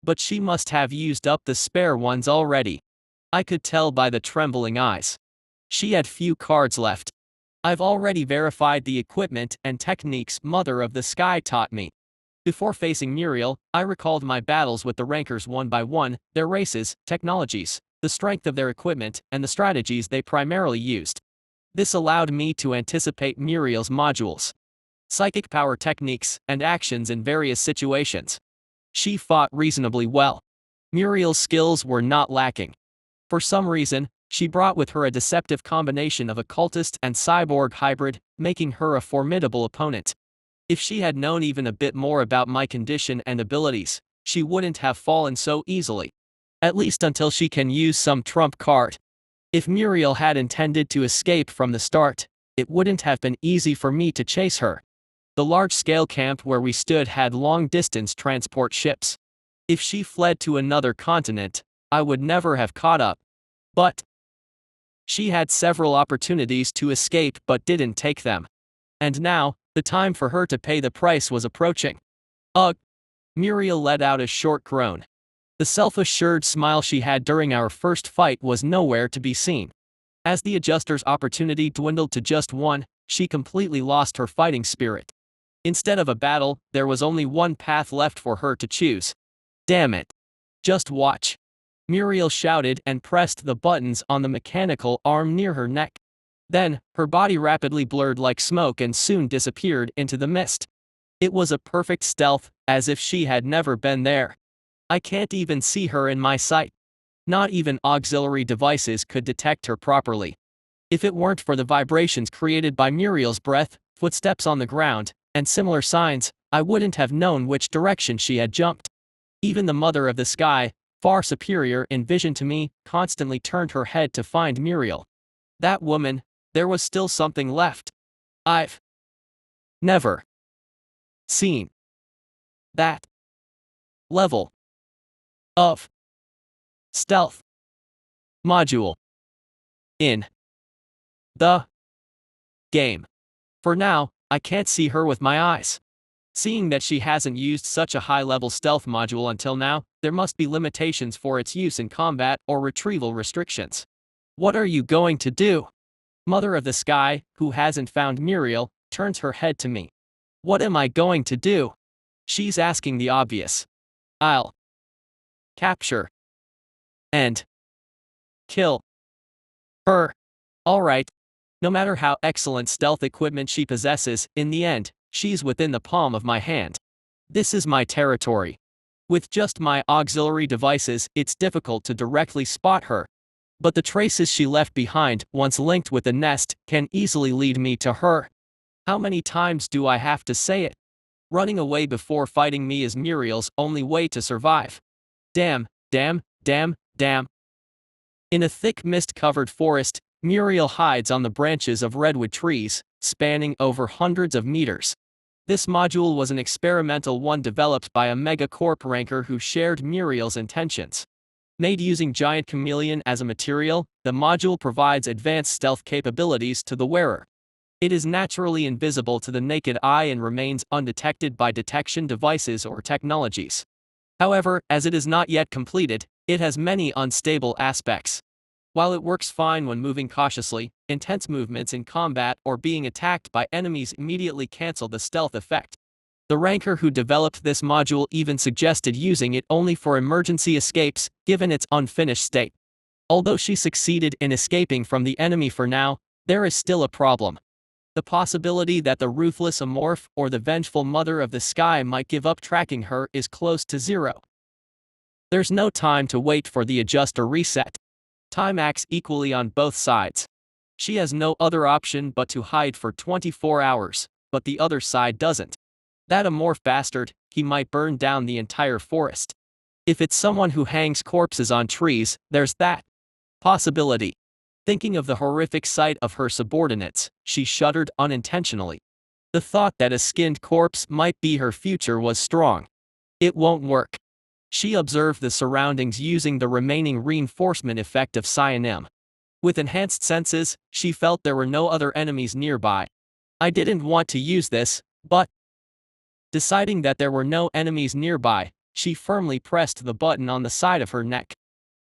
But she must have used up the spare ones already. I could tell by the trembling eyes. She had few cards left. I've already verified the equipment and techniques Mother of the Sky taught me. Before facing Muriel, I recalled my battles with the rankers one by one, their races, technologies, the strength of their equipment, and the strategies they primarily used. This allowed me to anticipate Muriel's modules, psychic power techniques, and actions in various situations. She fought reasonably well. Muriel's skills were not lacking. For some reason, she brought with her a deceptive combination of a cultist and cyborg hybrid, making her a formidable opponent. If she had known even a bit more about my condition and abilities, she wouldn't have fallen so easily. At least until she can use some trump card. If Muriel had intended to escape from the start, it wouldn't have been easy for me to chase her. The large-scale camp where we stood had long-distance transport ships. If she fled to another continent, I would never have caught up. But she had several opportunities to escape but didn't take them. And now, the time for her to pay the price was approaching. Ugh! Muriel let out a short groan. The self-assured smile she had during our first fight was nowhere to be seen. As the adjuster's opportunity dwindled to just one, she completely lost her fighting spirit. Instead of a battle, there was only one path left for her to choose. Damn it! Just watch! Muriel shouted and pressed the buttons on the mechanical arm near her neck. Then, her body rapidly blurred like smoke and soon disappeared into the mist. It was a perfect stealth, as if she had never been there. I can't even see her in my sight. Not even auxiliary devices could detect her properly. If it weren't for the vibrations created by Muriel's breath, footsteps on the ground, and similar signs, I wouldn't have known which direction she had jumped. Even the Mother of the Sky, far superior in vision to me, constantly turned her head to find Muriel. That woman, there was still something left. I've never seen that level of stealth module in the game. For now, I can't see her with my eyes. Seeing that she hasn't used such a high-level stealth module until now, there must be limitations for its use in combat or retrieval restrictions. What are you going to do? Mother of the Sky, who hasn't found Muriel, turns her head to me. What am I going to do? She's asking the obvious. I'll capture and kill her. Alright. No matter how excellent stealth equipment she possesses, in the end, she's within the palm of my hand. This is my territory. With just my auxiliary devices, it's difficult to directly spot her. But the traces she left behind, once linked with the nest, can easily lead me to her. How many times do I have to say it? Running away before fighting me is Muriel's only way to survive. Damn, damn, damn, damn. In a thick mist-covered forest, Muriel hides on the branches of redwood trees, spanning over hundreds of meters. This module was an experimental one developed by a megacorp ranker who shared Muriel's intentions. Made using giant chameleon as a material, the module provides advanced stealth capabilities to the wearer. It is naturally invisible to the naked eye and remains undetected by detection devices or technologies. However, as it is not yet completed, it has many unstable aspects. While it works fine when moving cautiously, intense movements in combat or being attacked by enemies immediately cancel the stealth effect. The ranker who developed this module even suggested using it only for emergency escapes, given its unfinished state. Although she succeeded in escaping from the enemy for now, there is still a problem. The possibility that the ruthless Amorph or the vengeful Mother of the Sky might give up tracking her is close to zero. There's no time to wait for the adjuster reset. Time acts equally on both sides. She has no other option but to hide for 24 hours, but the other side doesn't. That Amorph bastard, he might burn down the entire forest. If it's someone who hangs corpses on trees, there's that possibility. Thinking of the horrific sight of her subordinates, she shuddered unintentionally. The thought that a skinned corpse might be her future was strong. It won't work. She observed the surroundings using the remaining reinforcement effect of Cyanim. With enhanced senses, she felt there were no other enemies nearby. I didn't want to use this, but deciding that there were no enemies nearby, she firmly pressed the button on the side of her neck.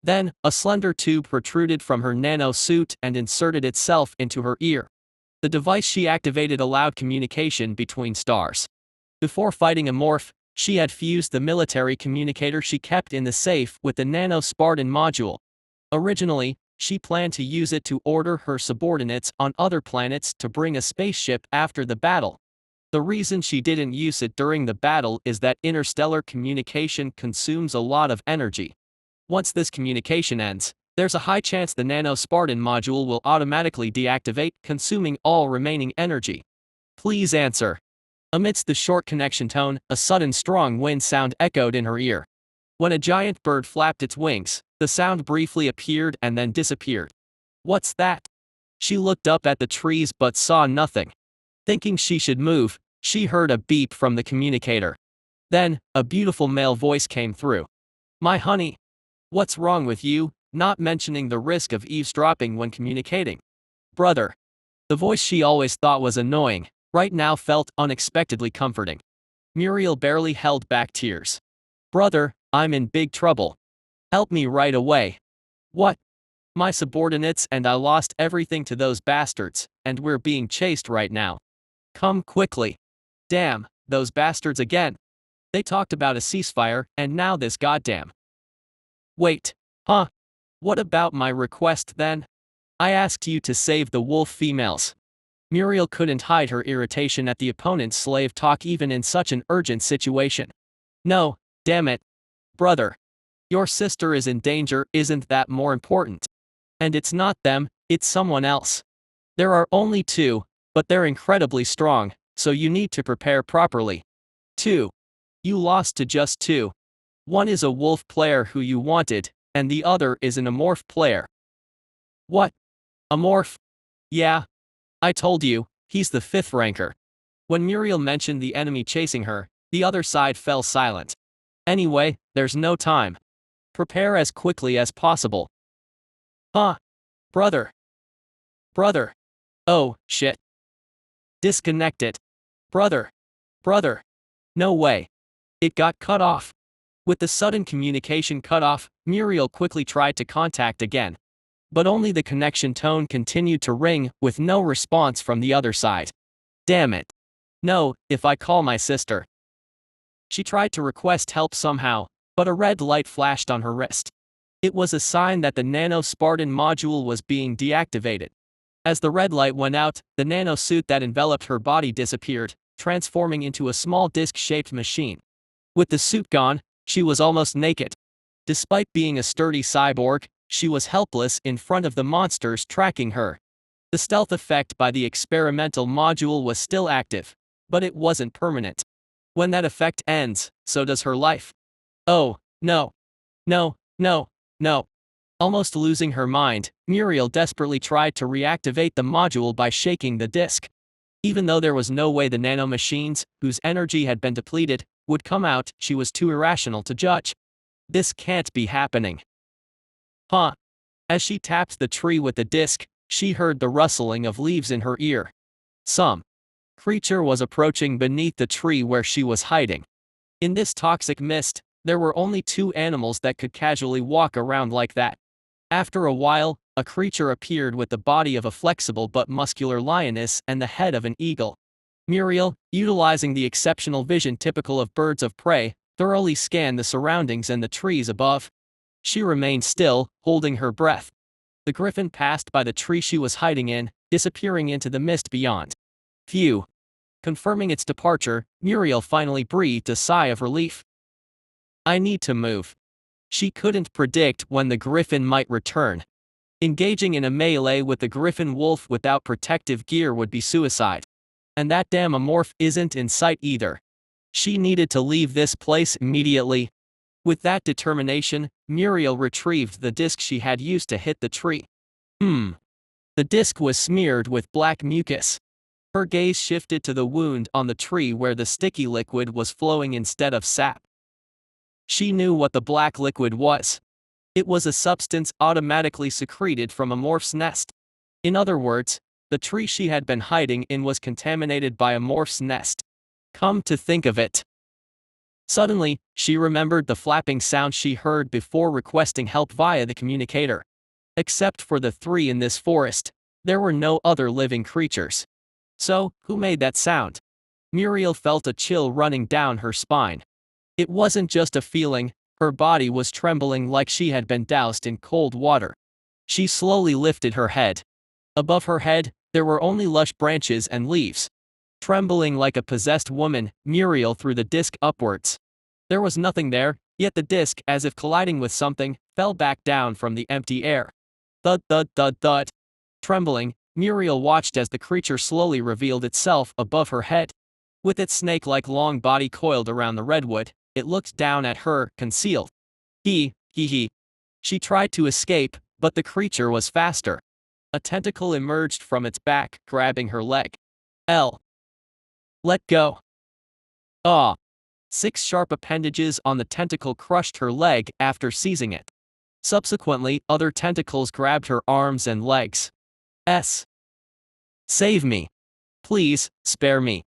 Then, a slender tube protruded from her nano suit and inserted itself into her ear. The device she activated allowed communication between stars. Before fighting Amorph, she had fused the military communicator she kept in the safe with the nano-Spartan module. Originally, she planned to use it to order her subordinates on other planets to bring a spaceship after the battle. The reason she didn't use it during the battle is that interstellar communication consumes a lot of energy. Once this communication ends, there's a high chance the nano-Spartan module will automatically deactivate, consuming all remaining energy. Please answer. Amidst the short connection tone, a sudden strong wind sound echoed in her ear. When a giant bird flapped its wings, the sound briefly appeared and then disappeared. What's that? She looked up at the trees but saw nothing. Thinking she should move, She heard a beep from the communicator. Then, a beautiful male voice came through. "My honey. What's wrong with you, not mentioning the risk of eavesdropping when communicating?" "Brother." The voice she always thought was annoying, right now felt unexpectedly comforting. Muriel barely held back tears. "Brother, I'm in big trouble. Help me right away." "What?" "My subordinates and I lost everything to those bastards, and we're being chased right now. Come quickly." "Damn, those bastards again. They talked about a ceasefire, and now this goddamn." "Wait. Huh? What about my request then? I asked you to save the wolf females." Muriel couldn't hide her irritation at the opponent's slave talk even in such an urgent situation. "No, damn it. Brother. Your sister is in danger, isn't that more important? And it's not them, it's someone else. There are only two, but they're incredibly strong, so you need to prepare properly." "Two. You lost to just two. One is a wolf player who you wanted, and the other is an amorph player." "What? Amorph?" "Yeah. I told you, he's the fifth ranker." When Muriel mentioned the enemy chasing her, the other side fell silent. "Anyway, there's no time. Prepare as quickly as possible." "Huh? Brother. Brother. Oh, shit. Disconnect it. Brother. Brother. No way. It got cut off." With the sudden communication cut off, Muriel quickly tried to contact again. But only the connection tone continued to ring, with no response from the other side. "Damn it. No, if I call my sister." She tried to request help somehow, but a red light flashed on her wrist. It was a sign that the Nano-Spartan module was being deactivated. As the red light went out, the nano-suit that enveloped her body disappeared, transforming into a small disc-shaped machine. With the suit gone, she was almost naked. Despite being a sturdy cyborg, she was helpless in front of the monsters tracking her. The stealth effect by the experimental module was still active, but it wasn't permanent. When that effect ends, so does her life. Oh, no. No, no, no. Almost losing her mind, Muriel desperately tried to reactivate the module by shaking the disk. Even though there was no way the nanomachines, whose energy had been depleted, would come out, she was too irrational to judge. This can't be happening. Huh? As she tapped the tree with the disk, she heard the rustling of leaves in her ear. Some creature was approaching beneath the tree where she was hiding. In this toxic mist, there were only two animals that could casually walk around like that. After a while, a creature appeared with the body of a flexible but muscular lioness and the head of an eagle. Muriel, utilizing the exceptional vision typical of birds of prey, thoroughly scanned the surroundings and the trees above. She remained still, holding her breath. The griffin passed by the tree she was hiding in, disappearing into the mist beyond. Phew. Confirming its departure, Muriel finally breathed a sigh of relief. "I need to move." She couldn't predict when the griffin might return. Engaging in a melee with the griffin-wolf without protective gear would be suicide. And that damn amorph isn't in sight either. She needed to leave this place immediately. With that determination, Muriel retrieved the disc she had used to hit the tree. The disc was smeared with black mucus. Her gaze shifted to the wound on the tree where the sticky liquid was flowing instead of sap. She knew what the black liquid was. It was a substance automatically secreted from a morph's nest. In other words, the tree she had been hiding in was contaminated by a morph's nest. Come to think of it. Suddenly, she remembered the flapping sound she heard before requesting help via the communicator. Except for the three in this forest, there were no other living creatures. So, who made that sound? Muriel felt a chill running down her spine. It wasn't just a feeling, her body was trembling like she had been doused in cold water. She slowly lifted her head. Above her head, there were only lush branches and leaves. Trembling like a possessed woman, Muriel threw the disc upwards. There was nothing there, yet the disc, as if colliding with something, fell back down from the empty air. Thud thud thud thud. Trembling, Muriel watched as the creature slowly revealed itself above her head. With its snake-like long body coiled around the redwood, it looked down at her, concealed. He. She tried to escape, but the creature was faster. A tentacle emerged from its back, grabbing her leg. L. Let go. Ah. 6 sharp appendages on the tentacle crushed her leg after seizing it. Subsequently, other tentacles grabbed her arms and legs. Save me. Please, spare me.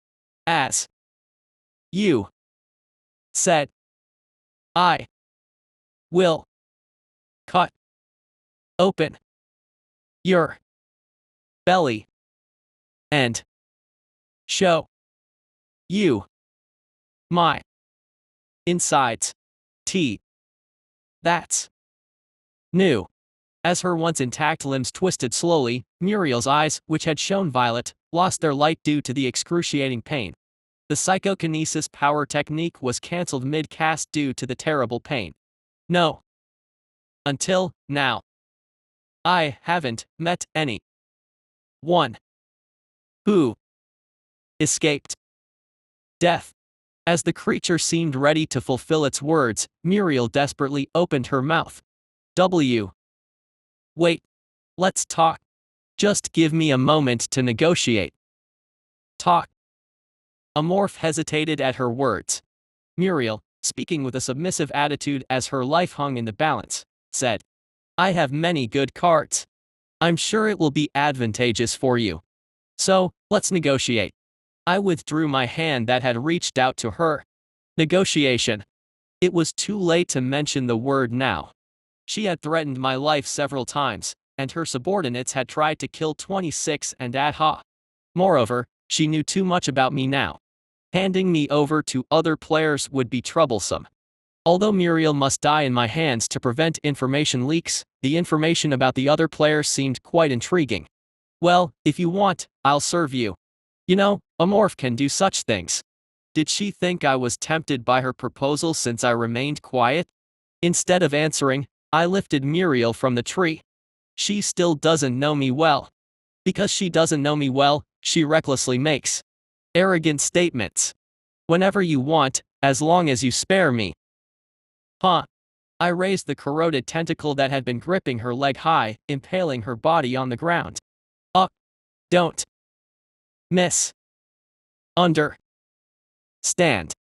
As you said, I will cut open your belly and show you my insides. That's new. As her once intact limbs twisted slowly, Muriel's eyes, which had shown violet, lost their light due to the excruciating pain. The psychokinesis power technique was cancelled mid-cast due to the terrible pain. No. Until now. I haven't met any one who escaped death. As the creature seemed ready to fulfill its words, Muriel desperately opened her mouth. Wait. Let's talk. Just give me a moment to negotiate. Talk. A morph hesitated at her words. Muriel, speaking with a submissive attitude as her life hung in the balance, said, I have many good cards. I'm sure it will be advantageous for you. So, let's negotiate. I withdrew my hand that had reached out to her. Negotiation. It was too late to mention the word now. She had threatened my life several times, and her subordinates had tried to kill 26 and Adha. Moreover, she knew too much about me now. Handing me over to other players would be troublesome. Although Muriel must die in my hands to prevent information leaks, the information about the other players seemed quite intriguing. Well, if you want, I'll serve you. You know, a morph can do such things. Did she think I was tempted by her proposal since I remained quiet? Instead of answering, I lifted Muriel from the tree. She still doesn't know me well. Because she doesn't know me well, she recklessly makes arrogant statements. Whenever you want, as long as you spare me. Huh. I raised the corroded tentacle that had been gripping her leg high, impaling her body on the ground. Don't miss. Stand.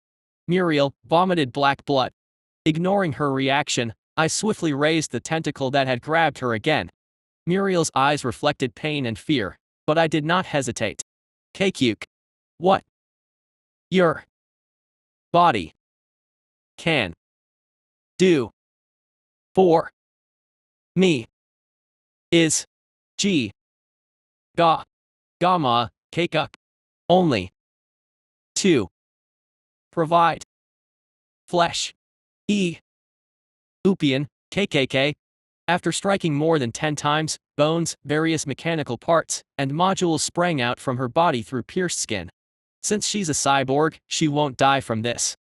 Muriel vomited black blood. Ignoring her reaction, I swiftly raised the tentacle that had grabbed her again. Muriel's eyes reflected pain and fear, but I did not hesitate. Cakeuke. What? Your body can do for me is G. Ga. Gamma, Cakeuke. Only to provide flesh. Upian, KKK. After striking more than 10 times, bones, various mechanical parts, and modules sprang out from her body through pierced skin. Since she's a cyborg, she won't die from this.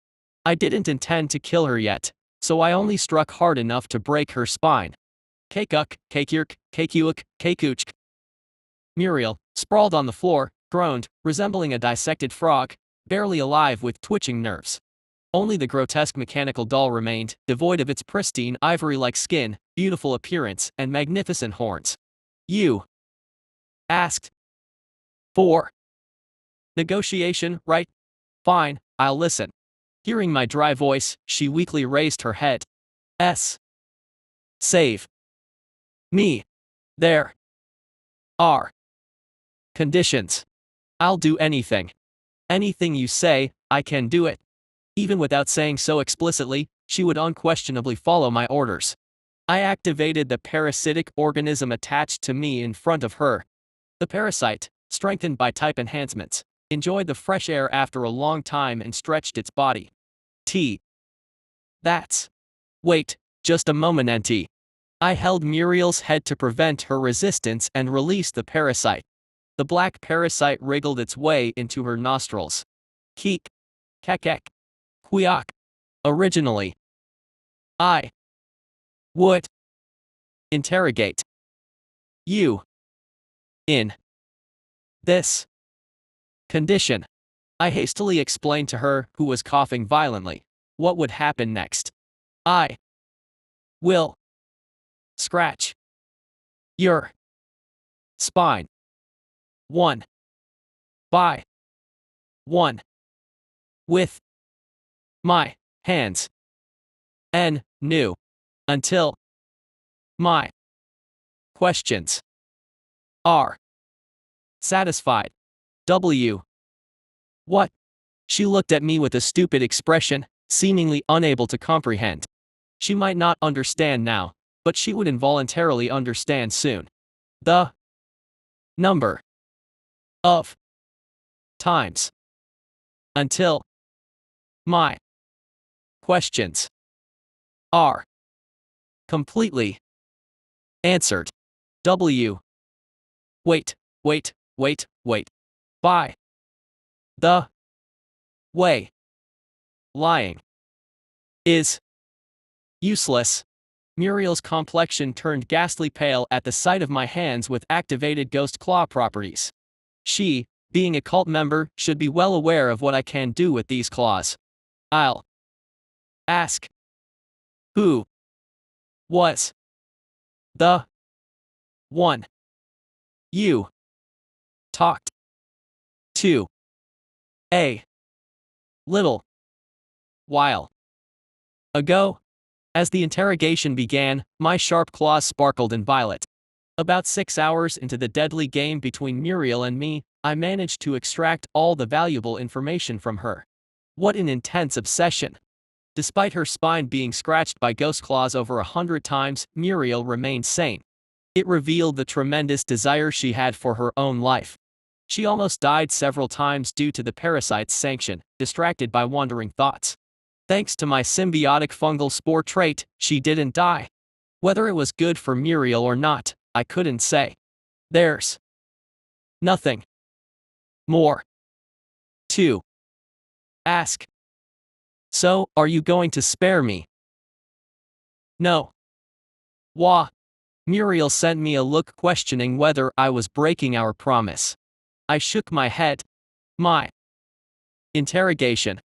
I didn't intend to kill her yet, so I only struck hard enough to break her spine. Cakeuke, Cakeuke, Cakeuke, Cakeuke. Muriel, sprawled on the floor, groaned, resembling a dissected frog, barely alive with twitching nerves. Only the grotesque mechanical doll remained, devoid of its pristine ivory-like skin, beautiful appearance, and magnificent horns. You asked for negotiation, right? Fine, I'll listen. Hearing my dry voice, she weakly raised her head. Save me. There are conditions. I'll do anything. Anything you say, I can do it. Even without saying so explicitly, she would unquestionably follow my orders. I activated the parasitic organism attached to me in front of her. The parasite, strengthened by type enhancements, enjoyed the fresh air after a long time and stretched its body. Wait, just a moment. I held Muriel's head to prevent her resistance and released the parasite. The black parasite wriggled its way into her nostrils. Keek. Kekek. Quiak. Originally, I would interrogate you in this condition. I hastily explained to her, who was coughing violently, what would happen next. I will scratch your spine 1 by 1. With my hands. N. New. Until my questions are satisfied. W. What? She looked at me with a stupid expression, seemingly unable to comprehend. She might not understand now, but she would involuntarily understand soon. The number of times until my questions are completely answered. W. Wait. By the way, lying is useless. Muriel's complexion turned ghastly pale at the sight of my hands with activated ghost claw properties. She, being a cult member, should be well aware of what I can do with these claws. I'll ask. Who was the one you talked to a little while ago? As the interrogation began, my sharp claws sparkled in violet. About 6 hours into the deadly game between Muriel and me, I managed to extract all the valuable information from her. What an intense obsession! Despite her spine being scratched by ghost claws over 100 times, Muriel remained sane. It revealed the tremendous desire she had for her own life. She almost died several times due to the parasite's sanction, distracted by wandering thoughts. Thanks to my symbiotic fungal spore trait, she didn't die. Whether it was good for Muriel or not, I couldn't say. There's nothing more to ask. So, are you going to spare me? No. Wah. Muriel sent me a look questioning whether I was breaking our promise. I shook my head. My interrogation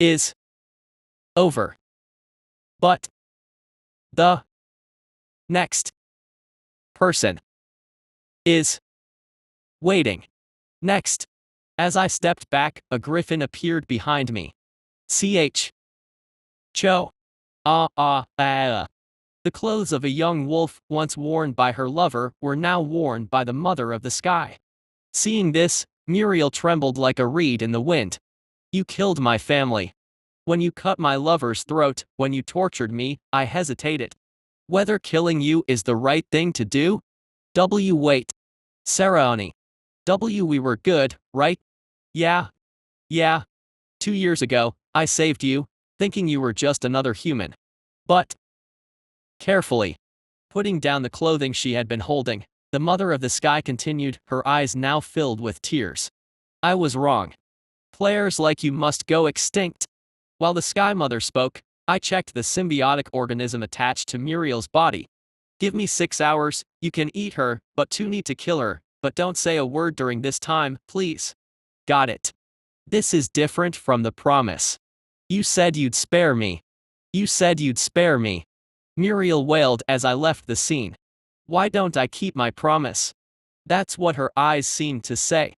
is over. But the next person is waiting. Next. As I stepped back, a griffin appeared behind me. Cho. The clothes of a young wolf, once worn by her lover, were now worn by the mother of the sky. Seeing this, Muriel trembled like a reed in the wind. You killed my family. When you cut my lover's throat, when you tortured me, I hesitated. Whether killing you is the right thing to do? Wait. Ceremony. We were good, right? Yeah. 2 years ago, I saved you, thinking you were just another human. But carefully putting down the clothing she had been holding, the mother of the sky continued, her eyes now filled with tears. I was wrong. Players like you must go extinct. While the Sky Mother spoke, I checked the symbiotic organism attached to Muriel's body. Give me 6 hours, you can eat her, but you need to kill her, but don't say a word during this time, please. Got it. This is different from the promise. You said you'd spare me. Muriel wailed as I left the scene. Why don't I keep my promise? That's what her eyes seemed to say.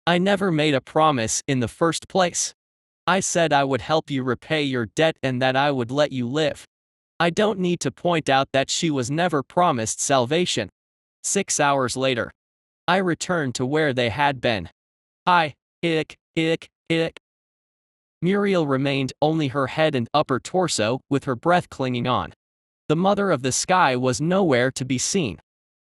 I never made a promise in the first place. I said I would help you repay your debt and that I would let you live. I don't need to point out that she was never promised salvation. 6 hours later, I returned to where they had been. Hi, hick. Muriel remained, only her head and upper torso, with her breath clinging on. The mother of the sky was nowhere to be seen.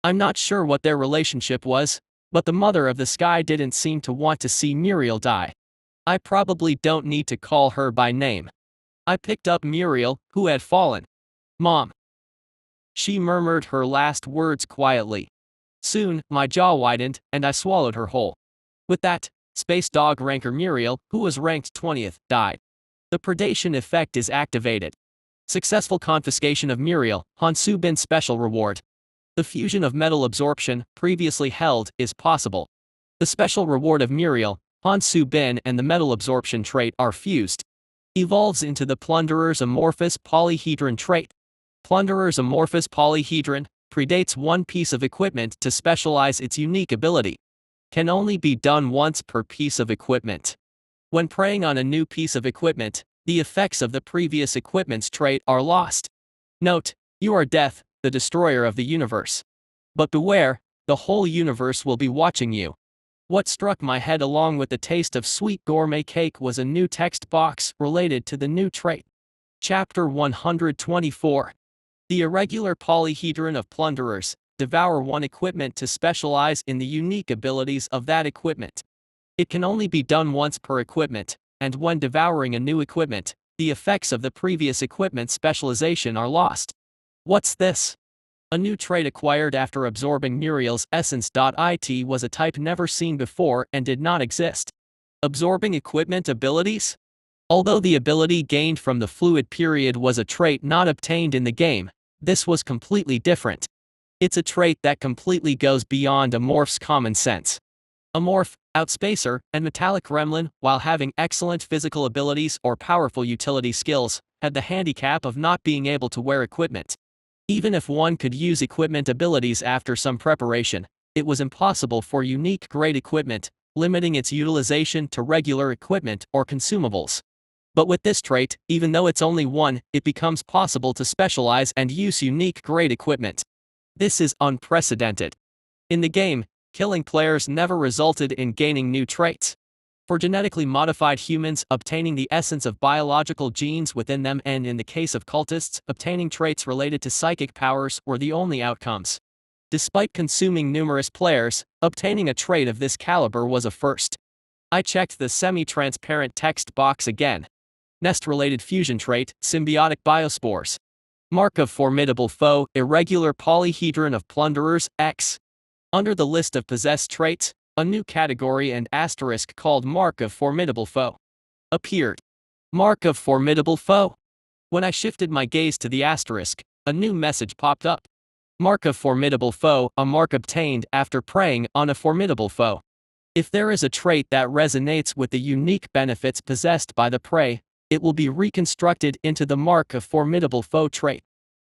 I'm not sure what their relationship was, but the mother of the sky didn't seem to want to see Muriel die. I probably don't need to call her by name. I picked up Muriel, who had fallen. Mom. She murmured her last words quietly. Soon, my jaw widened, and I swallowed her whole. With that, Space Dog ranker Muriel, who was ranked 20th, died. The predation effect is activated. Successful confiscation of Muriel, Hansu Bin special reward. The fusion of metal absorption, previously held, is possible. The special reward of Muriel, Hansu Bin and the metal absorption trait are fused. Evolves into the Plunderer's amorphous polyhedron trait. Plunderer's amorphous polyhedron predates one piece of equipment to specialize its unique ability. Can only be done once per piece of equipment. When preying on a new piece of equipment, the effects of the previous equipment's trait are lost. Note, you are death, the destroyer of the universe. But beware, the whole universe will be watching you. What struck my head along with the taste of sweet gourmet cake was a new text box related to the new trait. Chapter 124. The irregular polyhedron of plunderers. Devour one equipment to specialize in the unique abilities of that equipment. It can only be done once per equipment, and when devouring a new equipment, the effects of the previous equipment's specialization are lost. What's this? A new trait acquired after absorbing Muriel's essence. It was a type never seen before and did not exist. Absorbing equipment abilities? Although the ability gained from the fluid period was a trait not obtained in the game, this was completely different. It's a trait that completely goes beyond a morph's common sense. A morph, outspacer, and metallic gremlin, while having excellent physical abilities or powerful utility skills, had the handicap of not being able to wear equipment. Even if one could use equipment abilities after some preparation, it was impossible for unique grade equipment, limiting its utilization to regular equipment or consumables. But with this trait, even though it's only one, it becomes possible to specialize and use unique grade equipment. This is unprecedented. In the game, killing players never resulted in gaining new traits. For genetically modified humans, obtaining the essence of biological genes within them, and in the case of cultists, obtaining traits related to psychic powers, were the only outcomes. Despite consuming numerous players, obtaining a trait of this caliber was a first. I checked the semi-transparent text box again. Nest-related fusion trait, symbiotic biospores. Mark of formidable foe, irregular polyhedron of plunderers, X. Under the list of possessed traits, a new category and asterisk called Mark of Formidable Foe appeared. Mark of Formidable Foe? When I shifted my gaze to the asterisk, a new message popped up. Mark of Formidable Foe, a mark obtained after preying on a formidable foe. If there is a trait that resonates with the unique benefits possessed by the prey, it will be reconstructed into the Mark of Formidable Foe trait.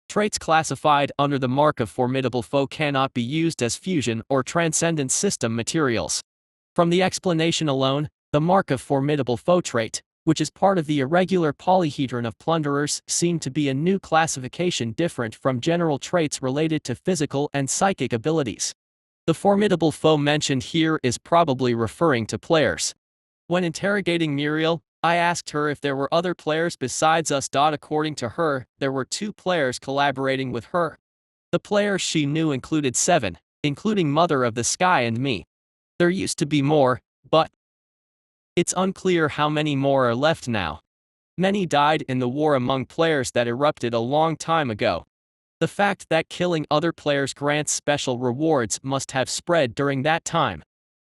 Traits classified under the Mark of Formidable Foe cannot be used as fusion or transcendent system materials. From the explanation alone, the Mark of Formidable Foe trait, which is part of the irregular polyhedron of plunderers, seemed to be a new classification different from general traits related to physical and psychic abilities. The formidable foe mentioned here is probably referring to players. When interrogating Muriel, I asked her if there were other players besides us. According to her, there were 2 players collaborating with her. The players she knew included 7, including Mother of the Sky and me. There used to be more, but it's unclear how many more are left now. Many died in the war among players that erupted a long time ago. The fact that killing other players grants special rewards must have spread during that time.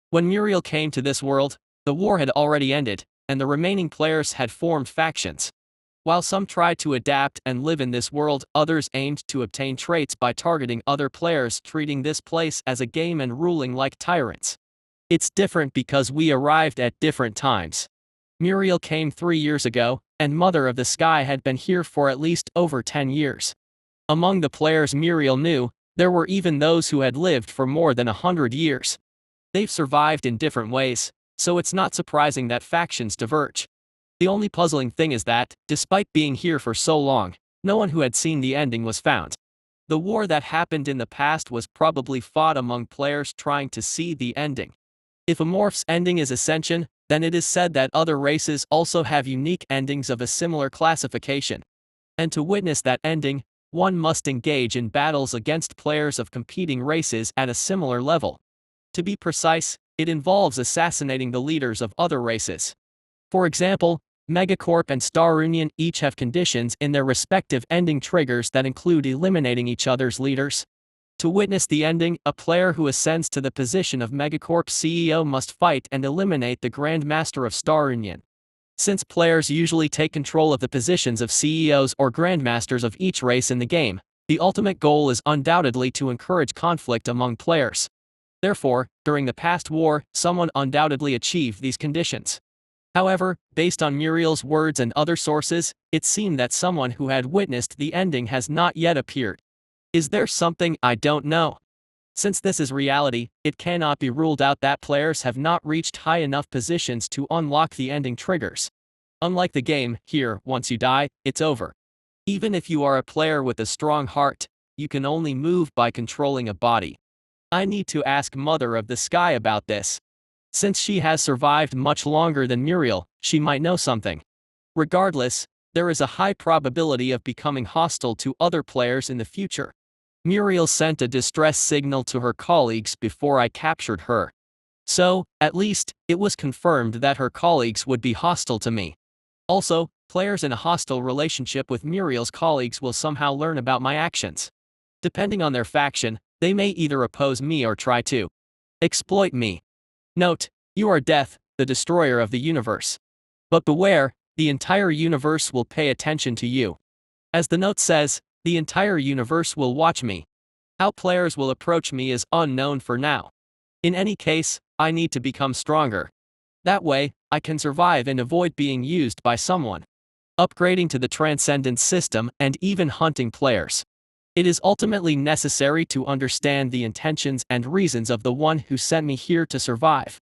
When Muriel came to this world, the war had already ended, and the remaining players had formed factions. While some tried to adapt and live in this world, others aimed to obtain traits by targeting other players, treating this place as a game and ruling like tyrants. It's different because we arrived at different times. Muriel came 3 years ago, and Mother of the Sky had been here for at least over 10 years. Among the players Muriel knew, there were even those who had lived for more than 100 years. They've survived in different ways, so it's not surprising that factions diverge. The only puzzling thing is that, despite being here for so long, no one who had seen the ending was found. The war that happened in the past was probably fought among players trying to see the ending. If a morph's ending is ascension, then it is said that other races also have unique endings of a similar classification. And to witness that ending, one must engage in battles against players of competing races at a similar level. To be precise, it involves assassinating the leaders of other races. For example, Megacorp and Star Union each have conditions in their respective ending triggers that include eliminating each other's leaders. To witness the ending, a player who ascends to the position of Megacorp's CEO must fight and eliminate the Grand Master of Star Union. Since players usually take control of the positions of CEOs or Grandmasters of each race in the game, the ultimate goal is undoubtedly to encourage conflict among players. Therefore, during the past war, someone undoubtedly achieved these conditions. However, based on Muriel's words and other sources, it seemed that someone who had witnessed the ending has not yet appeared. Is there something I don't know? Since this is reality, it cannot be ruled out that players have not reached high enough positions to unlock the ending triggers. Unlike the game, here, once you die, it's over. Even if you are a player with a strong heart, you can only move by controlling a body. I need to ask Mother of the Sky about this. Since she has survived much longer than Muriel, she might know something. Regardless, there is a high probability of becoming hostile to other players in the future. Muriel sent a distress signal to her colleagues before I captured her. So, at least, it was confirmed that her colleagues would be hostile to me. Also, players in a hostile relationship with Muriel's colleagues will somehow learn about my actions. Depending on their faction, they may either oppose me or try to exploit me. Note, you are Death, the destroyer of the universe. But beware, the entire universe will pay attention to you. As the note says, the entire universe will watch me. How players will approach me is unknown for now. In any case, I need to become stronger. That way, I can survive and avoid being used by someone. Upgrading to the Transcendence system and even hunting players. It is ultimately necessary to understand the intentions and reasons of the one who sent me here to survive.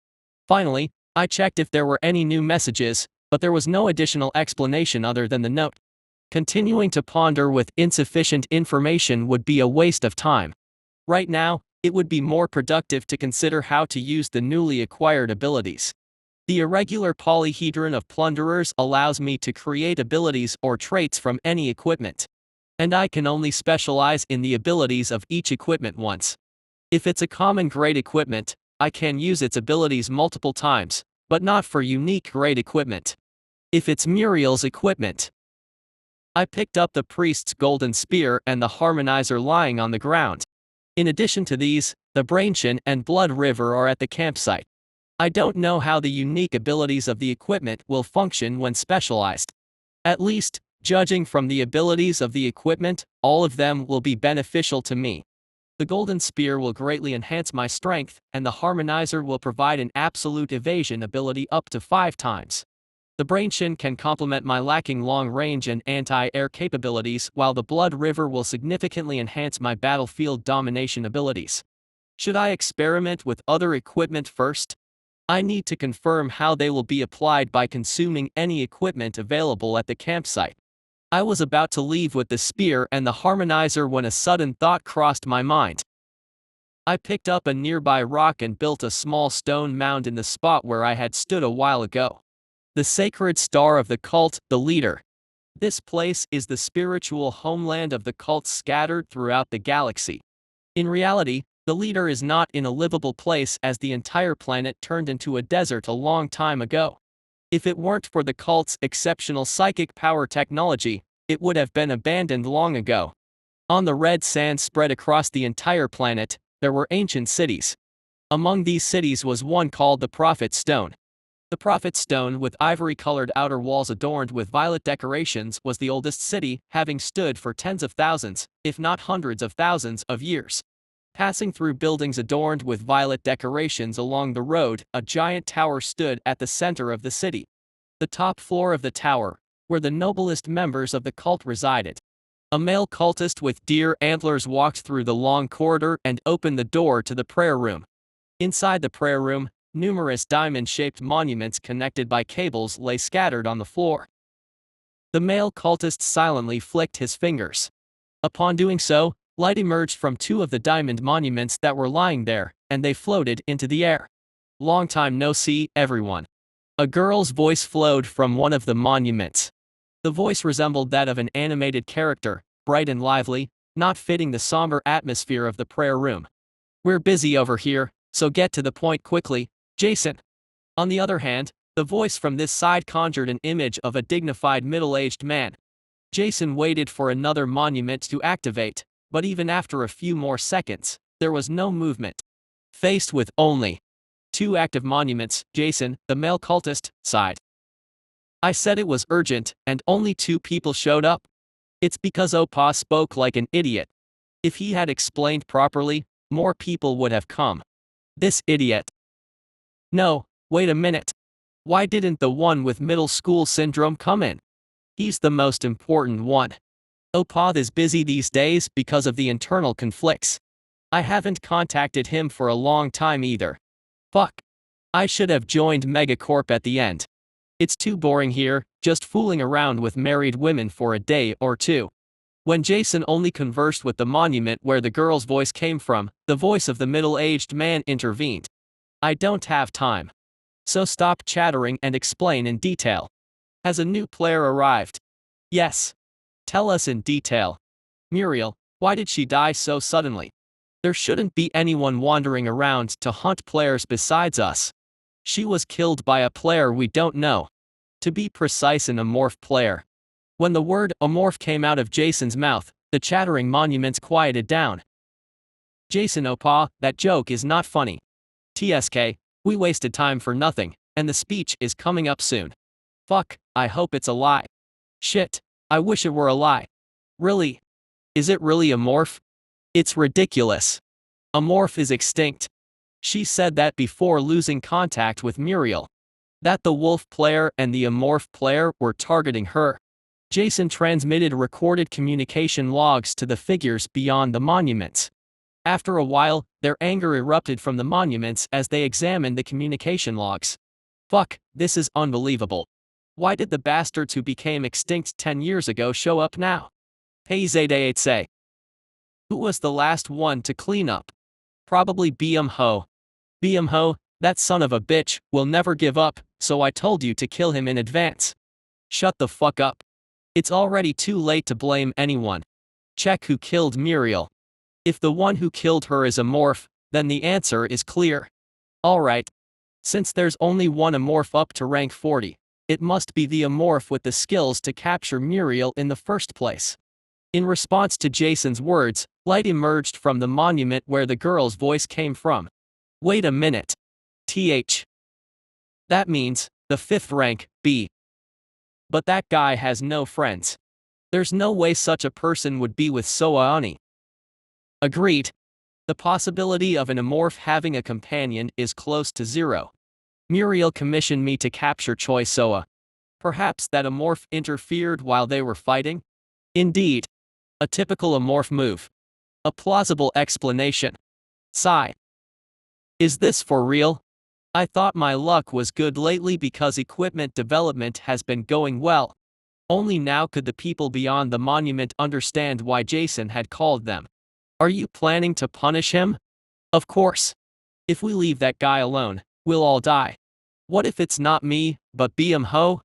Finally, I checked if there were any new messages, but there was no additional explanation other than the note. Continuing to ponder with insufficient information would be a waste of time. Right now, it would be more productive to consider how to use the newly acquired abilities. The irregular polyhedron of plunderers allows me to create abilities or traits from any equipment. And I can only specialize in the abilities of each equipment once. If it's a common grade equipment, I can use its abilities multiple times, but not for unique grade equipment. If it's Muriel's equipment. I picked up the priest's golden spear and the harmonizer lying on the ground. In addition to these, the Brainchen and Blood River are at the campsite. I don't know how the unique abilities of the equipment will function when specialized. At least, judging from the abilities of the equipment, all of them will be beneficial to me. The golden spear will greatly enhance my strength, and the harmonizer will provide an absolute evasion ability up to 5 times. The Brainchen can complement my lacking long range and anti-air capabilities, while the Blood River will significantly enhance my battlefield domination abilities. Should I experiment with other equipment first? I need to confirm how they will be applied by consuming any equipment available at the campsite. I was about to leave with the spear and the harmonizer when a sudden thought crossed my mind. I picked up a nearby rock and built a small stone mound in the spot where I had stood a while ago. The sacred star of the cult, the leader. This place is the spiritual homeland of the cults scattered throughout the galaxy. In reality, the leader is not in a livable place as the entire planet turned into a desert a long time ago. If it weren't for the cult's exceptional psychic power technology, it would have been abandoned long ago. On the red sand spread across the entire planet, there were ancient cities. Among these cities was one called the Prophet Stone. The Prophet Stone, with ivory-colored outer walls adorned with violet decorations, was the oldest city, having stood for tens of thousands, if not hundreds of thousands, of years. Passing through buildings adorned with violet decorations along the road, a giant tower stood at the center of the city. The top floor of the tower, where the noblest members of the cult resided. A male cultist with deer antlers walked through the long corridor and opened the door to the prayer room. Inside the prayer room, numerous diamond-shaped monuments connected by cables lay scattered on the floor. The male cultist silently flicked his fingers. Upon doing so, light emerged from 2 of the diamond monuments that were lying there, and they floated into the air. Long time no see, everyone. A girl's voice flowed from one of the monuments. The voice resembled that of an animated character, bright and lively, not fitting the somber atmosphere of the prayer room. "We're busy over here, so get to the point quickly, Jason." On the other hand, the voice from this side conjured an image of a dignified middle-aged man. Jason waited for another monument to activate, but even after a few more seconds, there was no movement. Faced with only 2 active monuments, Jason, the male cultist, sighed. "I said it was urgent, and only 2 people showed up. It's because Opa spoke like an idiot. If he had explained properly, more people would have come. This idiot. No, wait a minute. Why didn't the one with middle school syndrome come in? He's the most important one. Opa is busy these days because of the internal conflicts. I haven't contacted him for a long time either. Fuck. I should have joined Megacorp at the end. It's too boring here, just fooling around with married women for a day or two. When Jason only conversed with the monument where the girl's voice came from, the voice of the middle-aged man intervened. I don't have time. So stop chattering and explain in detail. Has a new player arrived? Yes. Tell us in detail. Muriel, why did she die so suddenly? There shouldn't be anyone wandering around to hunt players besides us. She was killed by a player we don't know. To be precise, an amorph player. When the word amorph came out of Jason's mouth, the chattering monuments quieted down. Jason Opa, that joke is not funny. TSK, we wasted time for nothing, and the speech is coming up soon. Fuck, I hope it's a lie. Shit, I wish it were a lie. Really? Is it really amorph? It's ridiculous. Amorph is extinct. She said that before losing contact with Muriel. That the wolf player and the amorph player were targeting her. Jason transmitted recorded communication logs to the figures beyond the monuments. After a while, their anger erupted from the monuments as they examined the communication logs. Fuck, this is unbelievable. Why did the bastards who became extinct 10 years ago show up now? Hey Zayday say. Who was the last one to clean up? Probably BM Ho. BM Ho, that son of a bitch, will never give up, so I told you to kill him in advance. Shut the fuck up. It's already too late to blame anyone. Check who killed Muriel. If the one who killed her is amorph, then the answer is clear. Alright. Since there's only one amorph up to rank 40, it must be the amorph with the skills to capture Muriel in the first place. In response to Jason's words, light emerged from the monument where the girl's voice came from. Wait a minute. That means, the 5th rank, B. But that guy has no friends. There's no way such a person would be with Soa Ani. Agreed. The possibility of an amorph having a companion is close to 0. Muriel commissioned me to capture Choi Soa. Perhaps that amorph interfered while they were fighting? Indeed. A typical amorph move. A plausible explanation. Sigh. Is this for real? I thought my luck was good lately because equipment development has been going well. Only now could the people beyond the monument understand why Jason had called them. Are you planning to punish him? Of course. If we leave that guy alone, we'll all die. What if it's not me, but BM Ho?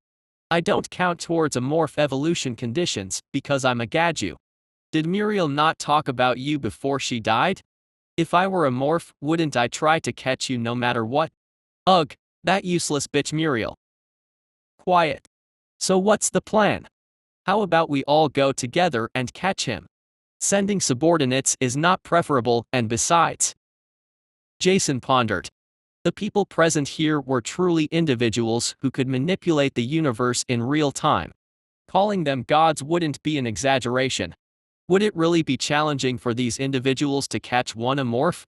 I don't count towards amorph evolution conditions because I'm a Gaju. Did Muriel not talk about you before she died? If I were amorph, wouldn't I try to catch you no matter what? Ugh, that useless bitch Muriel. Quiet. So what's the plan? How about we all go together and catch him? Sending subordinates is not preferable, and besides. Jason pondered. The people present here were truly individuals who could manipulate the universe in real time. Calling them gods wouldn't be an exaggeration. Would it really be challenging for these individuals to catch one amorph?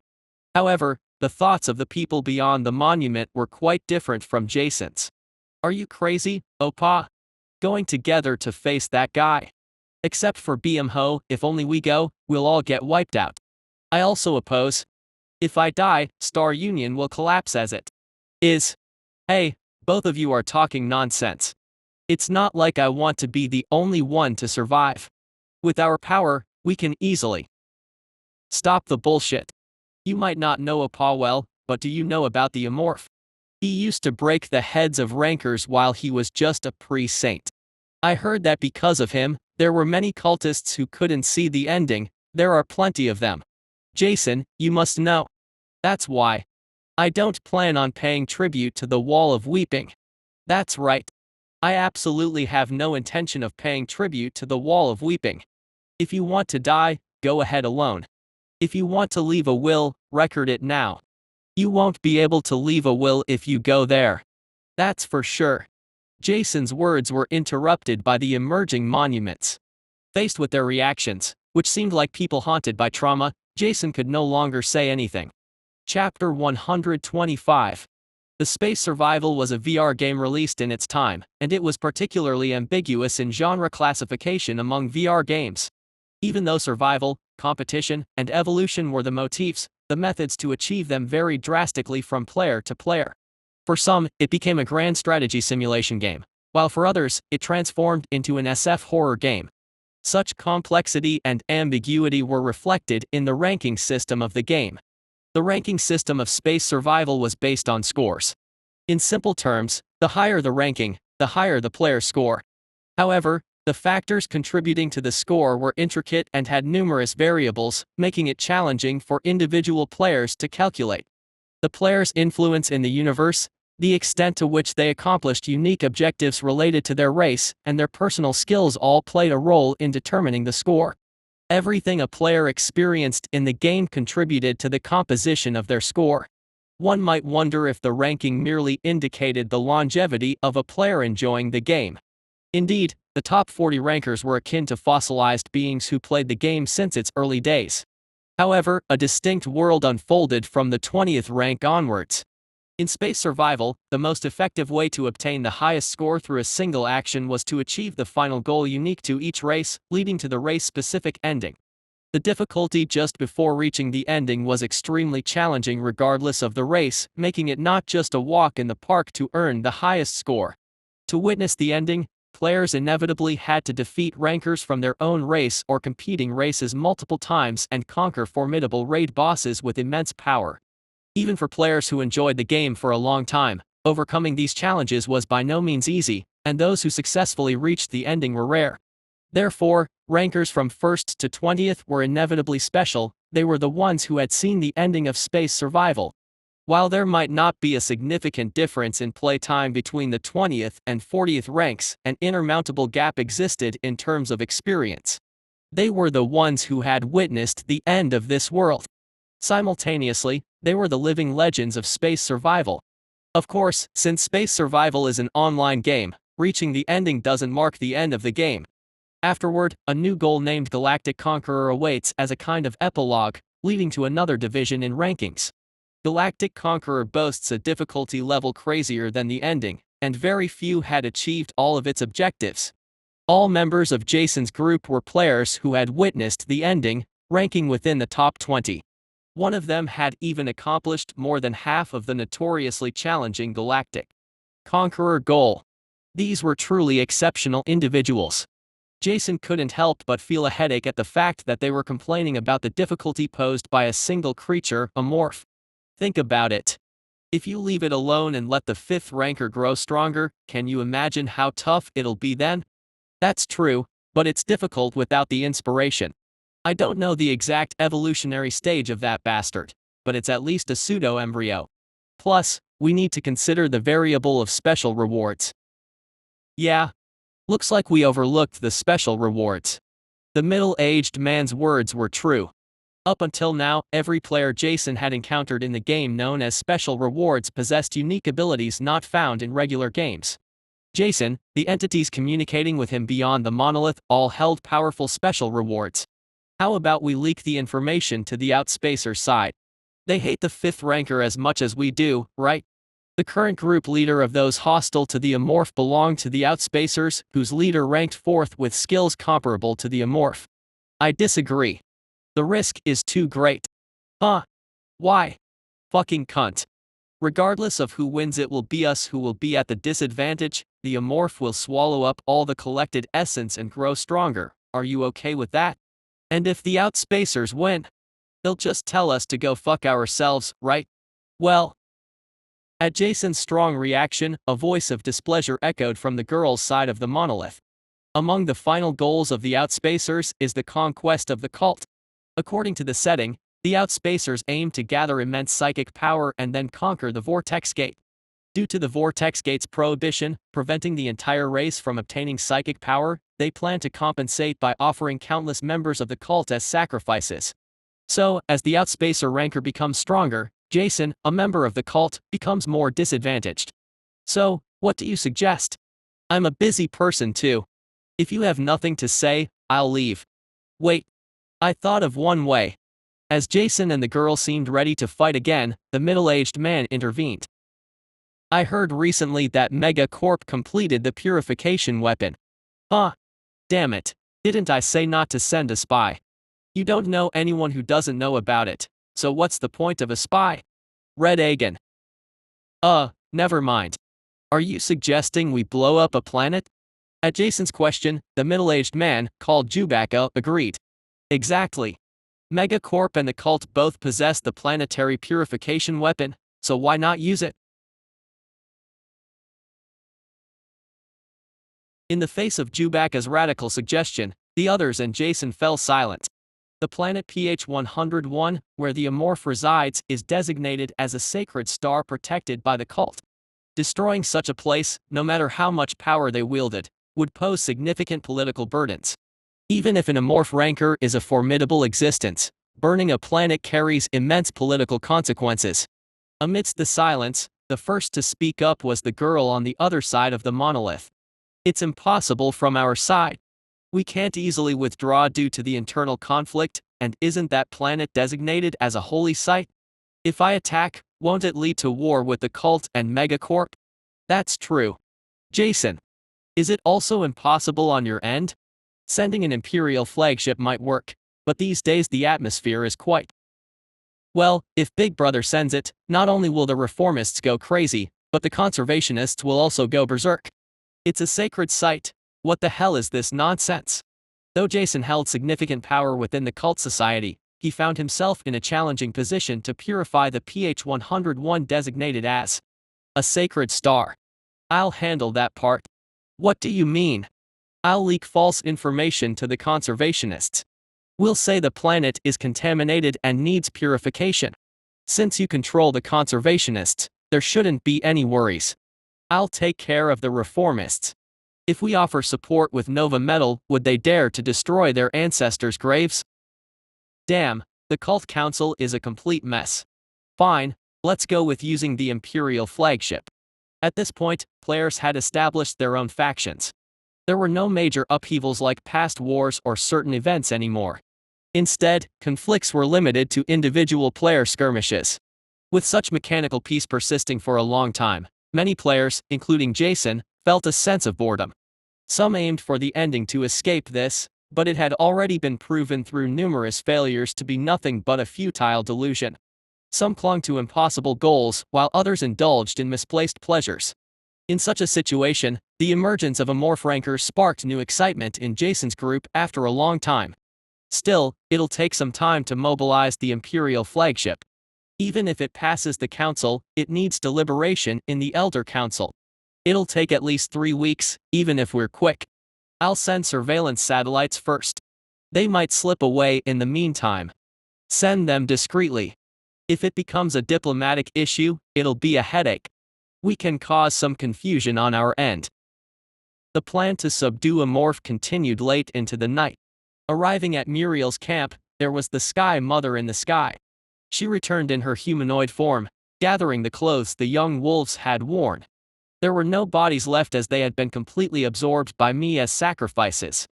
However, the thoughts of the people beyond the monument were quite different from Jason's. Are you crazy, Opa? Going together to face that guy? Except for BM Ho, if only we go, we'll all get wiped out. I also oppose. If I die, Star Union will collapse as it is. Hey, both of you are talking nonsense. It's not like I want to be the only one to survive. With our power, we can easily stop the bullshit. You might not know Opa well, but do you know about the amorph? He used to break the heads of rankers while he was just a pre-saint. I heard that because of him, there were many cultists who couldn't see the ending. There are plenty of them. Jason, you must know. That's why. I don't plan on paying tribute to the Wall of Weeping. That's right. I absolutely have no intention of paying tribute to the Wall of Weeping. If you want to die, go ahead alone. If you want to leave a will, record it now. You won't be able to leave a will if you go there. That's for sure. Jason's words were interrupted by the emerging monuments. Faced with their reactions, which seemed like people haunted by trauma, Jason could no longer say anything. Chapter 125. The Space Survival was a VR game released in its time, and it was particularly ambiguous in genre classification among VR games. Even though survival, competition, and evolution were the motifs, the methods to achieve them varied drastically from player to player. For some, it became a grand strategy simulation game, while for others, it transformed into an SF horror game. Such complexity and ambiguity were reflected in the ranking system of the game. The ranking system of space survival was based on scores. In simple terms, the higher the ranking, the higher the player's score. However, the factors contributing to the score were intricate and had numerous variables, making it challenging for individual players to calculate. The player's influence in the universe, the extent to which they accomplished unique objectives related to their race, and their personal skills all played a role in determining the score. Everything a player experienced in the game contributed to the composition of their score. One might wonder if the ranking merely indicated the longevity of a player enjoying the game. Indeed, the top 40 rankers were akin to fossilized beings who played the game since its early days. However, a distinct world unfolded from the 20th rank onwards. In space survival, the most effective way to obtain the highest score through a single action was to achieve the final goal unique to each race, leading to the race-specific ending. The difficulty just before reaching the ending was extremely challenging regardless of the race, making it not just a walk in the park to earn the highest score. To witness the ending, players inevitably had to defeat rankers from their own race or competing races multiple times and conquer formidable raid bosses with immense power. Even for players who enjoyed the game for a long time, overcoming these challenges was by no means easy, and those who successfully reached the ending were rare. Therefore, rankers from 1st to 20th were inevitably special. They were the ones who had seen the ending of space survival. While there might not be a significant difference in playtime between the 20th and 40th ranks, an insurmountable gap existed in terms of experience. They were the ones who had witnessed the end of this world. Simultaneously, they were the living legends of space survival. Of course, since space survival is an online game, reaching the ending doesn't mark the end of the game. Afterward, a new goal named Galactic Conqueror awaits as a kind of epilogue, leading to another division in rankings. Galactic Conqueror boasts a difficulty level crazier than the ending, and very few had achieved all of its objectives. All members of Jason's group were players who had witnessed the ending, ranking within the top 20. One of them had even accomplished more than half of the notoriously challenging Galactic Conqueror goal. These were truly exceptional individuals. Jason couldn't help but feel a headache at the fact that they were complaining about the difficulty posed by a single creature, a morph. Think about it. If you leave it alone and let the 5th ranker grow stronger, can you imagine how tough it'll be then? That's true, but it's difficult without the inspiration. I don't know the exact evolutionary stage of that bastard, but it's at least a pseudo-embryo. Plus, we need to consider the variable of special rewards. Yeah. Looks like we overlooked the special rewards. The middle-aged man's words were true. Up until now, every player Jason had encountered in the game known as special rewards possessed unique abilities not found in regular games. Jason, the entities communicating with him beyond the monolith, all held powerful special rewards. How about we leak the information to the Outspacers side? They hate the 5th ranker as much as we do, right? The current group leader of those hostile to the Amorph belonged to the Outspacers, whose leader ranked 4th with skills comparable to the Amorph. I disagree. The risk is too great. Huh? Why? Fucking cunt. Regardless of who wins, it will be us who will be at the disadvantage. The Amorph will swallow up all the collected essence and grow stronger. Are you okay with that? And if the Outspacers win, they'll just tell us to go fuck ourselves, right? Well. At Jason's strong reaction, a voice of displeasure echoed from the girl's side of the monolith. Among the final goals of the Outspacers is the conquest of the cult. According to the setting, the Outspacers aim to gather immense psychic power and then conquer the Vortex Gate. Due to the Vortex Gate's prohibition, preventing the entire race from obtaining psychic power, they plan to compensate by offering countless members of the cult as sacrifices. So, as the Outspacer ranker becomes stronger, Jason, a member of the cult, becomes more disadvantaged. So, what do you suggest? I'm a busy person too. If you have nothing to say, I'll leave. Wait. I thought of one way. As Jason and the girl seemed ready to fight again, the middle-aged man intervened. I heard recently that Megacorp completed the purification weapon. Huh. Damn it. Didn't I say not to send a spy? You don't know anyone who doesn't know about it, so what's the point of a spy? Red Agan. Never mind. Are you suggesting we blow up a planet? At Jason's question, the middle-aged man, called Chewbacca, agreed. Exactly. Megacorp and the cult both possess the planetary purification weapon, so why not use it? In the face of Chewbacca's radical suggestion, the others and Jason fell silent. The planet PH-101, where the Amorph resides, is designated as a sacred star protected by the cult. Destroying such a place, no matter how much power they wielded, would pose significant political burdens. Even if an Amorph rancor is a formidable existence, burning a planet carries immense political consequences. Amidst the silence, the first to speak up was the girl on the other side of the monolith. It's impossible from our side. We can't easily withdraw due to the internal conflict, and isn't that planet designated as a holy site? If I attack, won't it lead to war with the cult and Megacorp? That's true. Jason. Is it also impossible on your end? Sending an Imperial flagship might work, but these days the atmosphere is quite. Well, if Big Brother sends it, not only will the reformists go crazy, but the conservationists will also go berserk. It's a sacred site. What the hell is this nonsense? Though Jason held significant power within the cult society, he found himself in a challenging position to purify the PH-101 designated as a sacred star. I'll handle that part. What do you mean? I'll leak false information to the conservationists. We'll say the planet is contaminated and needs purification. Since you control the conservationists, there shouldn't be any worries. I'll take care of the reformists. If we offer support with Nova Metal, would they dare to destroy their ancestors' graves? Damn, the cult council is a complete mess. Fine, let's go with using the Imperial flagship. At this point, players had established their own factions. There were no major upheavals like past wars or certain events anymore. Instead, conflicts were limited to individual player skirmishes. With such mechanical peace persisting for a long time, many players, including Jason, felt a sense of boredom. Some aimed for the ending to escape this, but it had already been proven through numerous failures to be nothing but a futile delusion. Some clung to impossible goals, while others indulged in misplaced pleasures. In such a situation, the emergence of Amorph rancors sparked new excitement in Jason's group after a long time. Still, it'll take some time to mobilize the Imperial flagship. Even if it passes the Council, it needs deliberation in the Elder Council. It'll take at least 3 weeks, even if we're quick. I'll send surveillance satellites first. They might slip away in the meantime. Send them discreetly. If it becomes a diplomatic issue, it'll be a headache. We can cause some confusion on our end. The plan to subdue Amorph continued late into the night. Arriving at Muriel's camp, there was the Sky Mother in the sky. She returned in her humanoid form, gathering the clothes the young wolves had worn. There were no bodies left as they had been completely absorbed by me as sacrifices.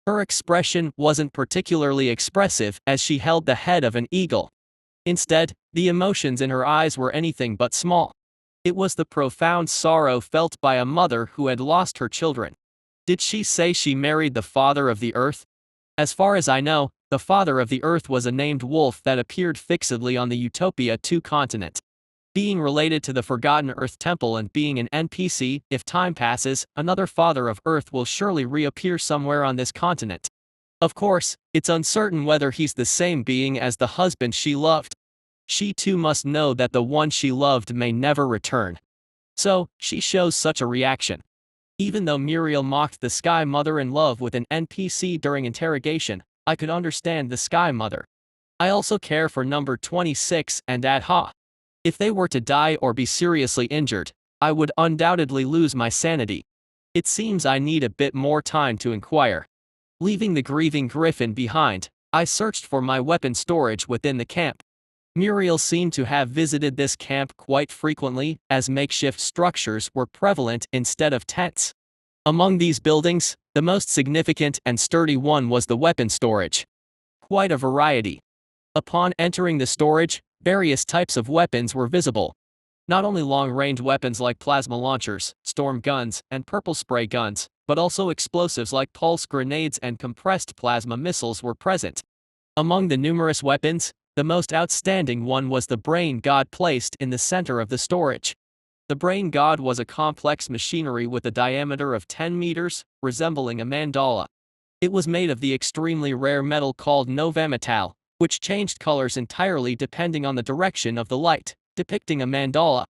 Her expression wasn't particularly expressive as she held the head of an eagle. Instead, the emotions in her eyes were anything but small. It was the profound sorrow felt by a mother who had lost her children. Did she say she married the father of the earth? As far as I know, the father of the earth was a named wolf that appeared fixedly on the Utopia 2 continent. Being related to the Forgotten Earth Temple and being an NPC, if time passes, another father of Earth will surely reappear somewhere on this continent. Of course, it's uncertain whether he's the same being as the husband she loved. She too must know that the one she loved may never return. So, she shows such a reaction. Even though Muriel mocked the Sky Mother in love with an NPC during interrogation, I could understand the Sky Mother. I also care for number 26 and Adha. If they were to die or be seriously injured, I would undoubtedly lose my sanity. It seems I need a bit more time to inquire. Leaving the grieving griffin behind, I searched for my weapon storage within the camp. Muriel seemed to have visited this camp quite frequently, as makeshift structures were prevalent instead of tents. Among these buildings, the most significant and sturdy one was the weapon storage. Quite a variety. Upon entering the storage, various types of weapons were visible. Not only long-range weapons like plasma launchers, storm guns, and purple spray guns, but also explosives like pulse grenades and compressed plasma missiles were present. Among the numerous weapons, the most outstanding one was the brain god placed in the center of the storage. The brain god was a complex machinery with a diameter of 10 meters, resembling a mandala. It was made of the extremely rare metal called novametal, which changed colors entirely depending on the direction of the light, depicting a mandala.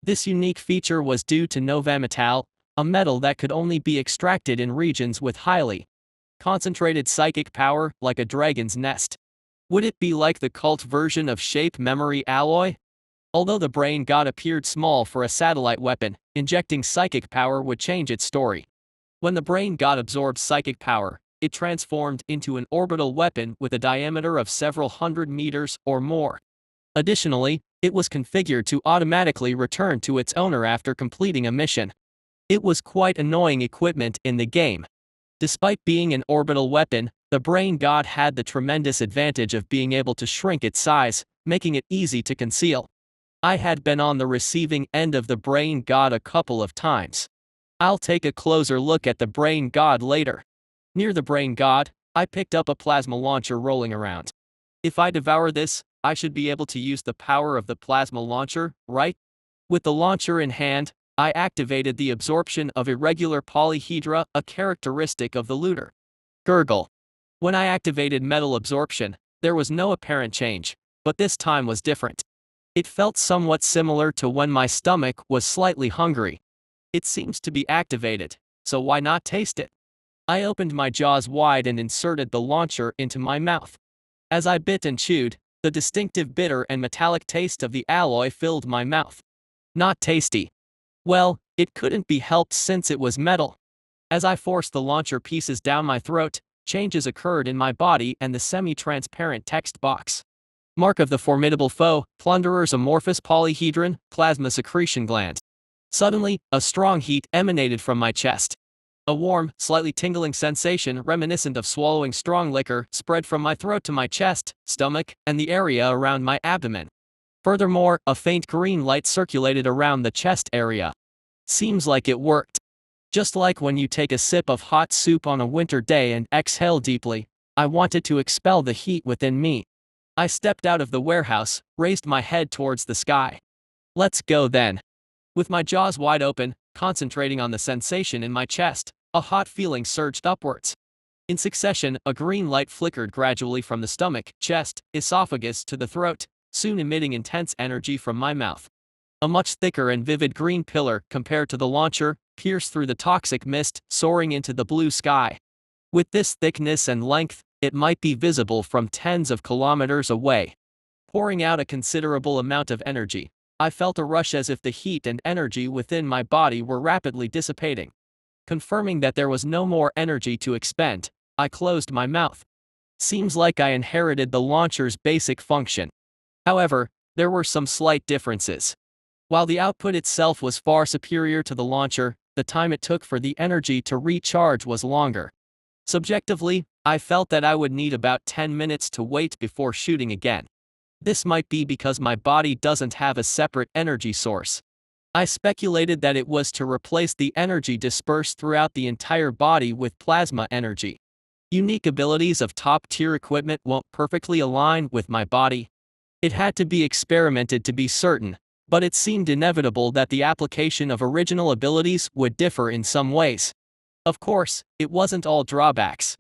This unique feature was due to novametal, a metal that could only be extracted in regions with highly concentrated psychic power, like a dragon's nest. Would it be like the cult version of shape memory alloy? Although the brain god appeared small for a satellite weapon, injecting psychic power would change its story. When the brain god absorbed psychic power, it transformed into an orbital weapon with a diameter of several hundred meters or more. Additionally, it was configured to automatically return to its owner after completing a mission. It was quite annoying equipment in the game. Despite being an orbital weapon, the brain god had the tremendous advantage of being able to shrink its size, making it easy to conceal. I had been on the receiving end of the brain god a couple of times. I'll take a closer look at the brain god later. Near the brain god, I picked up a plasma launcher rolling around. If I devour this, I should be able to use the power of the plasma launcher, right? With the launcher in hand, I activated the absorption of irregular polyhedra, a characteristic of the looter. Gurgle. When I activated metal absorption, there was no apparent change, but this time was different. It felt somewhat similar to when my stomach was slightly hungry. It seems to be activated, so why not taste it? I opened my jaws wide and inserted the launcher into my mouth. As I bit and chewed, the distinctive bitter and metallic taste of the alloy filled my mouth. Not tasty. Well, it couldn't be helped since it was metal. As I forced the launcher pieces down my throat, changes occurred in my body and the semi-transparent text box. Mark of the formidable foe, plunderer's amorphous polyhedron, plasma secretion gland. Suddenly, a strong heat emanated from my chest. A warm, slightly tingling sensation reminiscent of swallowing strong liquor spread from my throat to my chest, stomach, and the area around my abdomen. Furthermore, a faint green light circulated around the chest area. Seems like it worked. Just like when you take a sip of hot soup on a winter day and exhale deeply, I wanted to expel the heat within me. I stepped out of the warehouse, raised my head towards the sky. Let's go then. With my jaws wide open, concentrating on the sensation in my chest, a hot feeling surged upwards. In succession, a green light flickered gradually from the stomach, chest, esophagus to the throat, soon emitting intense energy from my mouth. A much thicker and vivid green pillar compared to the launcher, pierced through the toxic mist, soaring into the blue sky. With this thickness and length, it might be visible from tens of kilometers away. Pouring out a considerable amount of energy, I felt a rush as if the heat and energy within my body were rapidly dissipating. Confirming that there was no more energy to expend, I closed my mouth. Seems like I inherited the launcher's basic function. However, there were some slight differences. While the output itself was far superior to the launcher, the time it took for the energy to recharge was longer. Subjectively, I felt that I would need about 10 minutes to wait before shooting again. This might be because my body doesn't have a separate energy source. I speculated that it was to replace the energy dispersed throughout the entire body with plasma energy. Unique abilities of top-tier equipment won't perfectly align with my body. It had to be experimented to be certain, but it seemed inevitable that the application of original abilities would differ in some ways. Of course, it wasn't all drawbacks.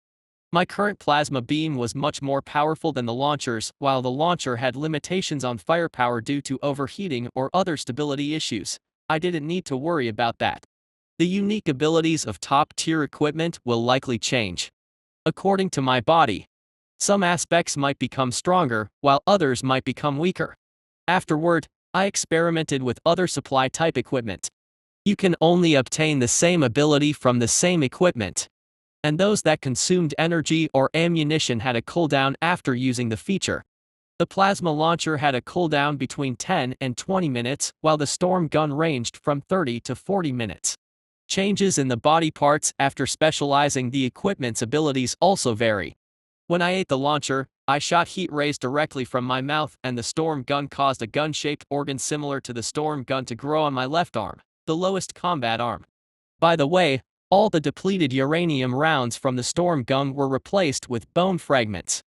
My current plasma beam was much more powerful than the launcher's, while the launcher had limitations on firepower due to overheating or other stability issues. I didn't need to worry about that. The unique abilities of top-tier equipment will likely change. According to my body, some aspects might become stronger, while others might become weaker. Afterward, I experimented with other supply-type equipment. You can only obtain the same ability from the same equipment, and those that consumed energy or ammunition had a cooldown after using the feature. The plasma launcher had a cooldown between 10 and 20 minutes, while the storm gun ranged from 30 to 40 minutes. Changes in the body parts after specializing the equipment's abilities also vary. When I ate the launcher, I shot heat rays directly from my mouth, and the storm gun caused a gun-shaped organ similar to the storm gun to grow on my left arm, the lowest combat arm. By the way, all the depleted uranium rounds from the storm gun were replaced with bone fragments.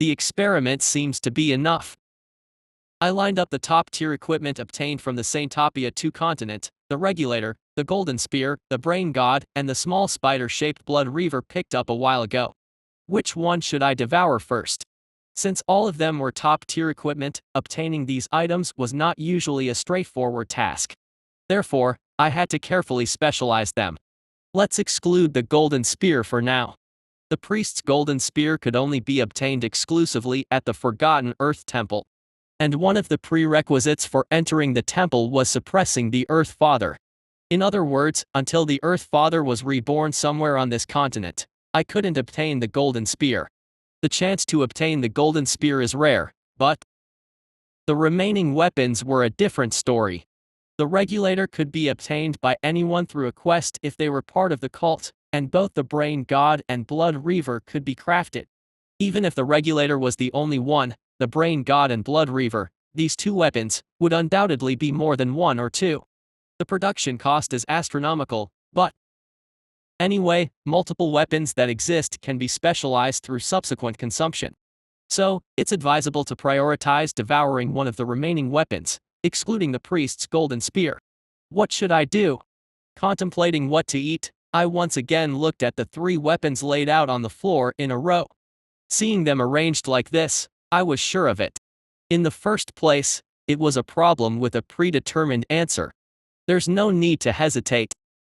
The experiment seems to be enough. I lined up the top-tier equipment obtained from the Utopia 2 continent, the regulator, the golden spear, the brain god, and the small spider-shaped blood reaver picked up a while ago. Which one should I devour first? Since all of them were top-tier equipment, obtaining these items was not usually a straightforward task. Therefore, I had to carefully specialize them. Let's exclude the golden spear for now. The priest's golden spear could only be obtained exclusively at the Forgotten Earth Temple. And one of the prerequisites for entering the temple was suppressing the Earth Father. In other words, until the Earth Father was reborn somewhere on this continent, I couldn't obtain the golden spear. The chance to obtain the golden spear is rare, but the remaining weapons were a different story. The regulator could be obtained by anyone through a quest if they were part of the cult, and both the brain god and blood reaver could be crafted. Even if the regulator was the only one, the brain god and blood reaver, these two weapons, would undoubtedly be more than one or two. The production cost is astronomical, but anyway, multiple weapons that exist can be specialized through subsequent consumption. So, it's advisable to prioritize devouring one of the remaining weapons, excluding the priest's golden spear. What should I do? Contemplating what to eat, I once again looked at the three weapons laid out on the floor in a row. Seeing them arranged like this, I was sure of it. In the first place, it was a problem with a predetermined answer. There's no need to hesitate.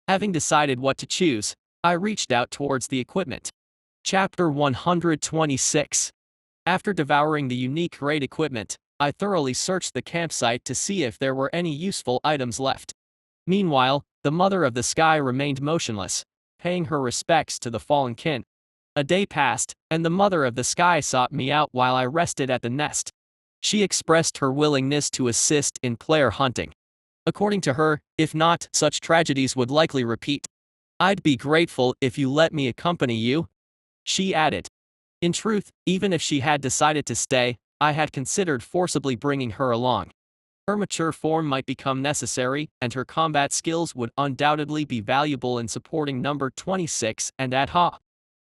Having decided what to choose, I reached out towards the equipment. Chapter 126. After devouring the unique raid equipment, I thoroughly searched the campsite to see if there were any useful items left. Meanwhile, the Mother of the Sky remained motionless, paying her respects to the fallen kin. A day passed, and the Mother of the Sky sought me out while I rested at the nest. She expressed her willingness to assist in player hunting. According to her, if not, such tragedies would likely repeat. I'd be grateful if you let me accompany you, she added. In truth, even if she had decided to stay, I had considered forcibly bringing her along. Her mature form might become necessary, and her combat skills would undoubtedly be valuable in supporting number 26 and Adha.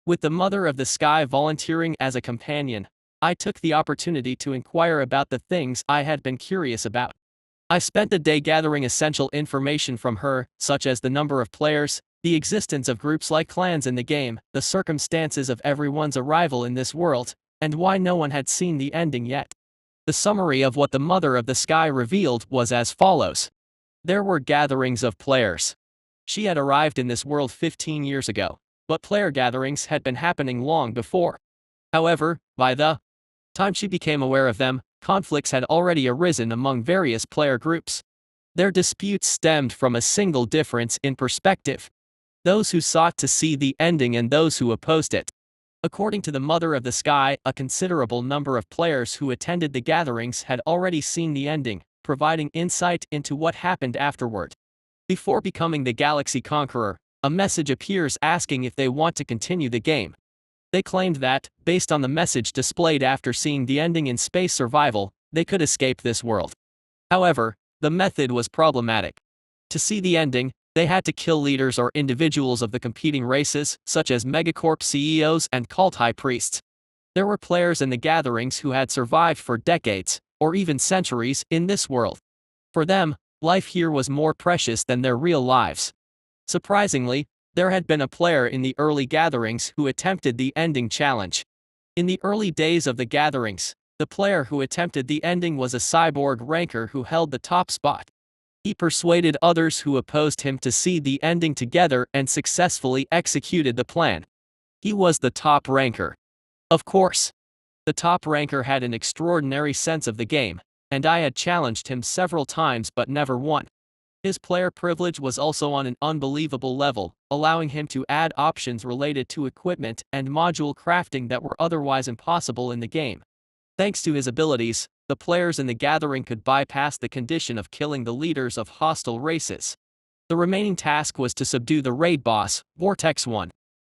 With the Mother of the Sky volunteering as a companion, I took the opportunity to inquire about the things I had been curious about. I spent the day gathering essential information from her, such as the number of players, the existence of groups like clans in the game, the circumstances of everyone's arrival in this world, and why no one had seen the ending yet. The summary of what the Mother of the Sky revealed was as follows. There were gatherings of players. She had arrived in this world 15 years ago, but player gatherings had been happening long before. However, by the time she became aware of them, conflicts had already arisen among various player groups. Their disputes stemmed from a single difference in perspective. Those who sought to see the ending and those who opposed it. According to the Mother of the Sky, a considerable number of players who attended the gatherings had already seen the ending, providing insight into what happened afterward. Before becoming the Galaxy Conqueror, a message appears asking if they want to continue the game. They claimed that, based on the message displayed after seeing the ending in Space Survival, they could escape this world. However, the method was problematic. To see the ending, they had to kill leaders or individuals of the competing races, such as megacorp CEOs and cult high priests. There were players in the gatherings who had survived for decades, or even centuries, in this world. For them, life here was more precious than their real lives. Surprisingly, there had been a player in the early gatherings who attempted the ending challenge. In the early days of the gatherings, the player who attempted the ending was a cyborg ranker who held the top spot. He persuaded others who opposed him to see the ending together and successfully executed the plan. He was the top ranker. Of course. The top ranker had an extraordinary sense of the game, and I had challenged him several times but never won. His player privilege was also on an unbelievable level, allowing him to add options related to equipment and module crafting that were otherwise impossible in the game. Thanks to his abilities, the players in the gathering could bypass the condition of killing the leaders of hostile races. The remaining task was to subdue the raid boss, Vortex 1.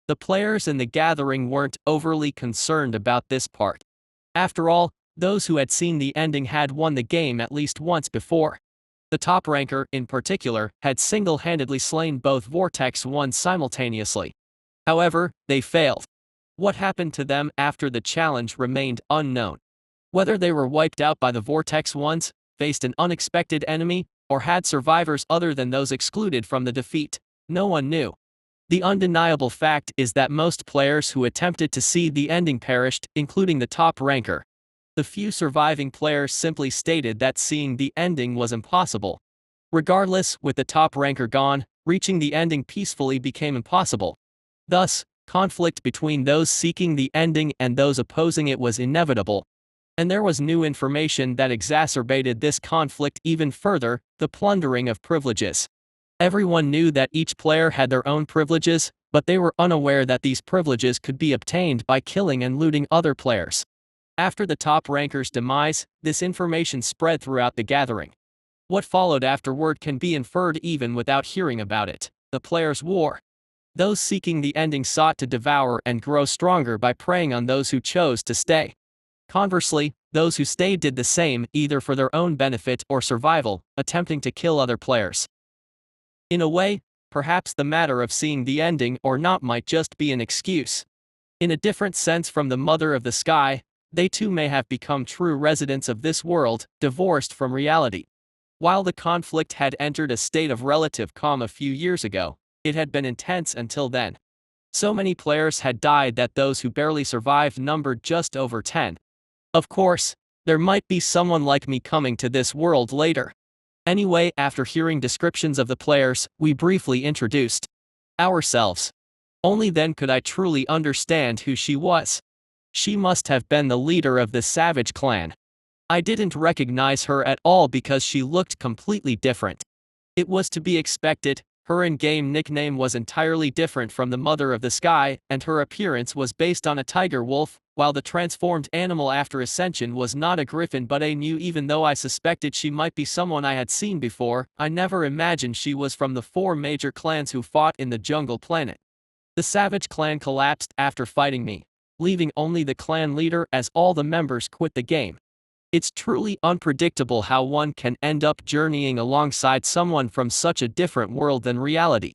The players in the gathering weren't overly concerned about this part. After all, those who had seen the ending had won the game at least once before. The top ranker, in particular, had single-handedly slain both Vortex 1 simultaneously. However, they failed. What happened to them after the challenge remained unknown. Whether they were wiped out by the Vortex ones, faced an unexpected enemy, or had survivors other than those excluded from the defeat, no one knew. The undeniable fact is that most players who attempted to see the ending perished, including the top ranker. The few surviving players simply stated that seeing the ending was impossible. Regardless, with the top ranker gone, reaching the ending peacefully became impossible. Thus, conflict between those seeking the ending and those opposing it was inevitable. And there was new information that exacerbated this conflict even further: the plundering of privileges. Everyone knew that each player had their own privileges, but they were unaware that these privileges could be obtained by killing and looting other players. After the top ranker's demise, this information spread throughout the gathering. What followed afterward can be inferred even without hearing about it: the players' war. Those seeking the ending sought to devour and grow stronger by preying on those who chose to stay. Conversely, those who stayed did the same, either for their own benefit or survival, attempting to kill other players. In a way, perhaps the matter of seeing the ending or not might just be an excuse. In a different sense from the Mother of the Sky, they too may have become true residents of this world, divorced from reality. While the conflict had entered a state of relative calm a few years ago, it had been intense until then. So many players had died that those who barely survived numbered just over 10. Of course, there might be someone like me coming to this world later. Anyway, after hearing descriptions of the players, we briefly introduced ourselves. Only then could I truly understand who she was. She must have been the leader of the Savage clan. I didn't recognize her at all because she looked completely different. It was to be expected. Her in-game nickname was entirely different from the Mother of the Sky, and her appearance was based on a tiger wolf, while the transformed animal after Ascension was not a griffin but a new. Even though I suspected she might be someone I had seen before, I never imagined she was from the 4 major clans who fought in the Jungle Planet. The Savage clan collapsed after fighting me, leaving only the clan leader as all the members quit the game. It's truly unpredictable how one can end up journeying alongside someone from such a different world than reality.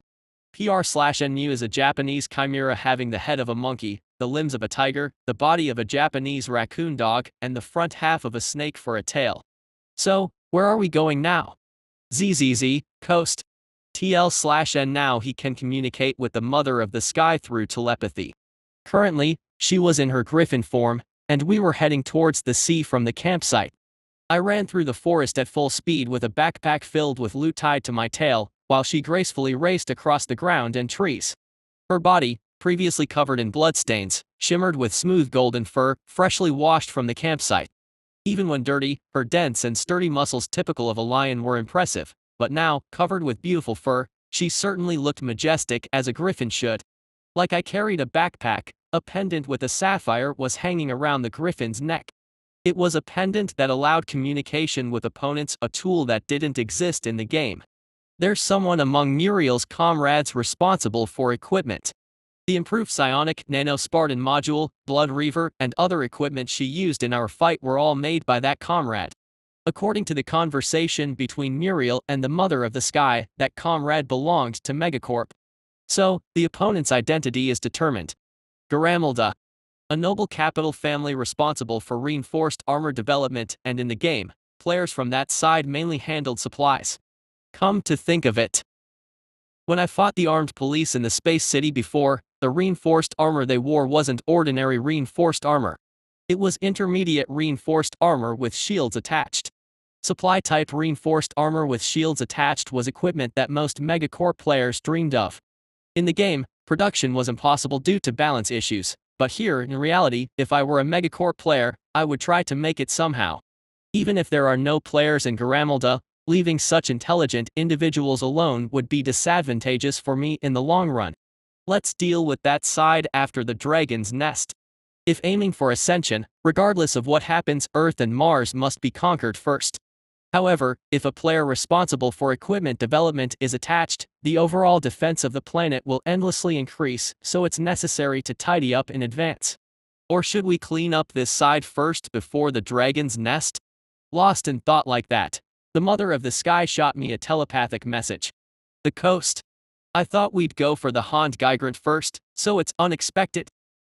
PR/NU is a Japanese chimera having the head of a monkey, the limbs of a tiger, the body of a Japanese raccoon dog, and the front half of a snake for a tail. So, where are we going now? ZZZ, coast. TL/N. Now he can communicate with the Mother of the Sky through telepathy. Currently, she was in her griffin form, and we were heading towards the sea from the campsite. I ran through the forest at full speed with a backpack filled with loot tied to my tail, while she gracefully raced across the ground and trees. Her body, previously covered in bloodstains, shimmered with smooth golden fur, freshly washed from the campsite. Even when dirty, her dense and sturdy muscles typical of a lion were impressive, but now, covered with beautiful fur, she certainly looked majestic as a griffin should. Like I carried a backpack, a pendant with a sapphire was hanging around the griffin's neck. It was a pendant that allowed communication with opponents, a tool that didn't exist in the game. There's someone among Muriel's comrades responsible for equipment. The improved psionic nano-Spartan module, blood reaver, and other equipment she used in our fight were all made by that comrade. According to the conversation between Muriel and the Mother of the Sky, that comrade belonged to Megacorp. So, the opponent's identity is determined. Garamelda, a noble capital family responsible for reinforced armor development, and in the game, players from that side mainly handled supplies. Come to think of it, when I fought the armed police in the Space City before, the reinforced armor they wore wasn't ordinary reinforced armor. It was intermediate reinforced armor with shields attached. Supply-type reinforced armor with shields attached was equipment that most Megacorp players dreamed of. In the game, production was impossible due to balance issues, but here, in reality, if I were a Megacorp player, I would try to make it somehow. Even if there are no players in Garamelda, leaving such intelligent individuals alone would be disadvantageous for me in the long run. Let's deal with that side after the dragon's nest. If aiming for ascension, regardless of what happens, Earth and Mars must be conquered first. However, if a player responsible for equipment development is attached, the overall defense of the planet will endlessly increase, so it's necessary to tidy up in advance. Or should we clean up this side first before the dragon's nest? Lost in thought like that, the Mother of the Sky shot me a telepathic message. The coast. I thought we'd go for the Hond Gigant first, so it's unexpected.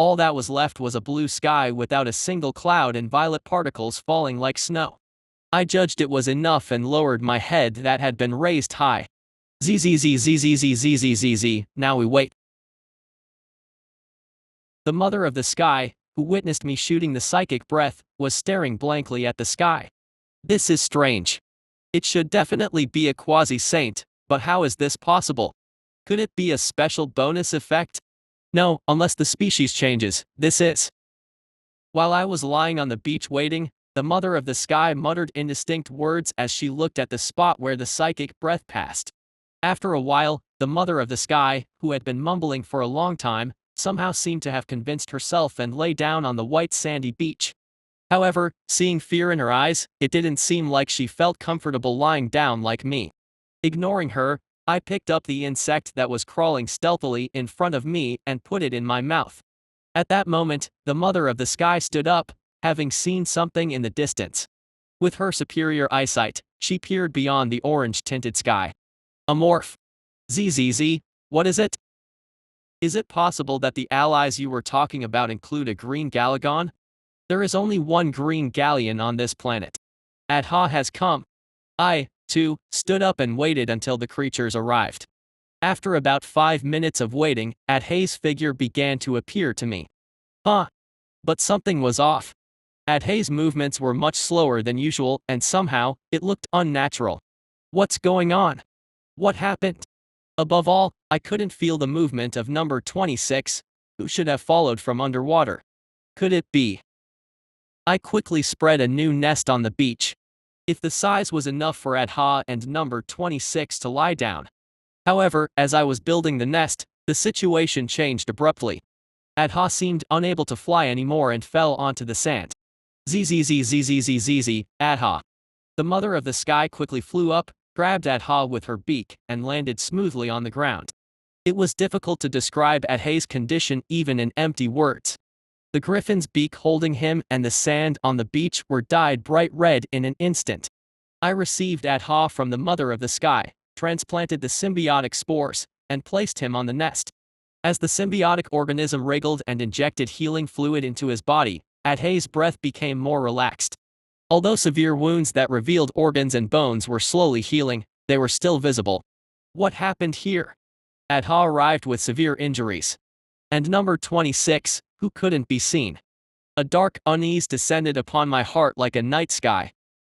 all that was left was a blue sky without a single cloud and violet particles falling like snow. I judged it was enough and lowered my head that had been raised high. Zzz, now we wait. The mother of the sky, who witnessed me shooting the psychic breath, was staring blankly at the sky. This is strange. It should definitely be a quasi-saint, but how is this possible? Could it be a special bonus effect? No, unless the species changes, this is. While I was lying on the beach waiting, the mother of the sky muttered indistinct words as she looked at the spot where the psychic breath passed. After a while, the mother of the sky, who had been mumbling for a long time, somehow seemed to have convinced herself and lay down on the white sandy beach. However, seeing fear in her eyes, it didn't seem like she felt comfortable lying down like me. Ignoring her, I picked up the insect that was crawling stealthily in front of me and put it in my mouth. At that moment, the mother of the sky stood up, having seen something in the distance. With her superior eyesight, she peered beyond the orange-tinted sky. A morph. Zzz, what is it? Is it possible that the allies you were talking about include a green Galagon? There is only one green galleon on this planet. Adha has come. I, too, stood up and waited until the creatures arrived. After about 5 minutes of waiting, Adha's figure began to appear to me. But something was off. Adha's movements were much slower than usual and somehow, it looked unnatural. What's going on? What happened? Above all, I couldn't feel the movement of number 26, who should have followed from underwater. Could it be? I quickly spread a new nest on the beach. If the size was enough for Adha and number 26 to lie down. However, as I was building the nest, the situation changed abruptly. Adha seemed unable to fly anymore and fell onto the sand. Zzz, Adha. The mother of the sky quickly flew up, grabbed Adha with her beak, and landed smoothly on the ground. It was difficult to describe Adha's condition even in empty words. The griffin's beak holding him and the sand on the beach were dyed bright red in an instant. I received Adha from the mother of the sky, transplanted the symbiotic spores, and placed him on the nest. As the symbiotic organism wriggled and injected healing fluid into his body, Adha's breath became more relaxed. Although severe wounds that revealed organs and bones were slowly healing, they were still visible. What happened here? Adha arrived with severe injuries. And number 26, who couldn't be seen. A dark unease descended upon my heart like a night sky,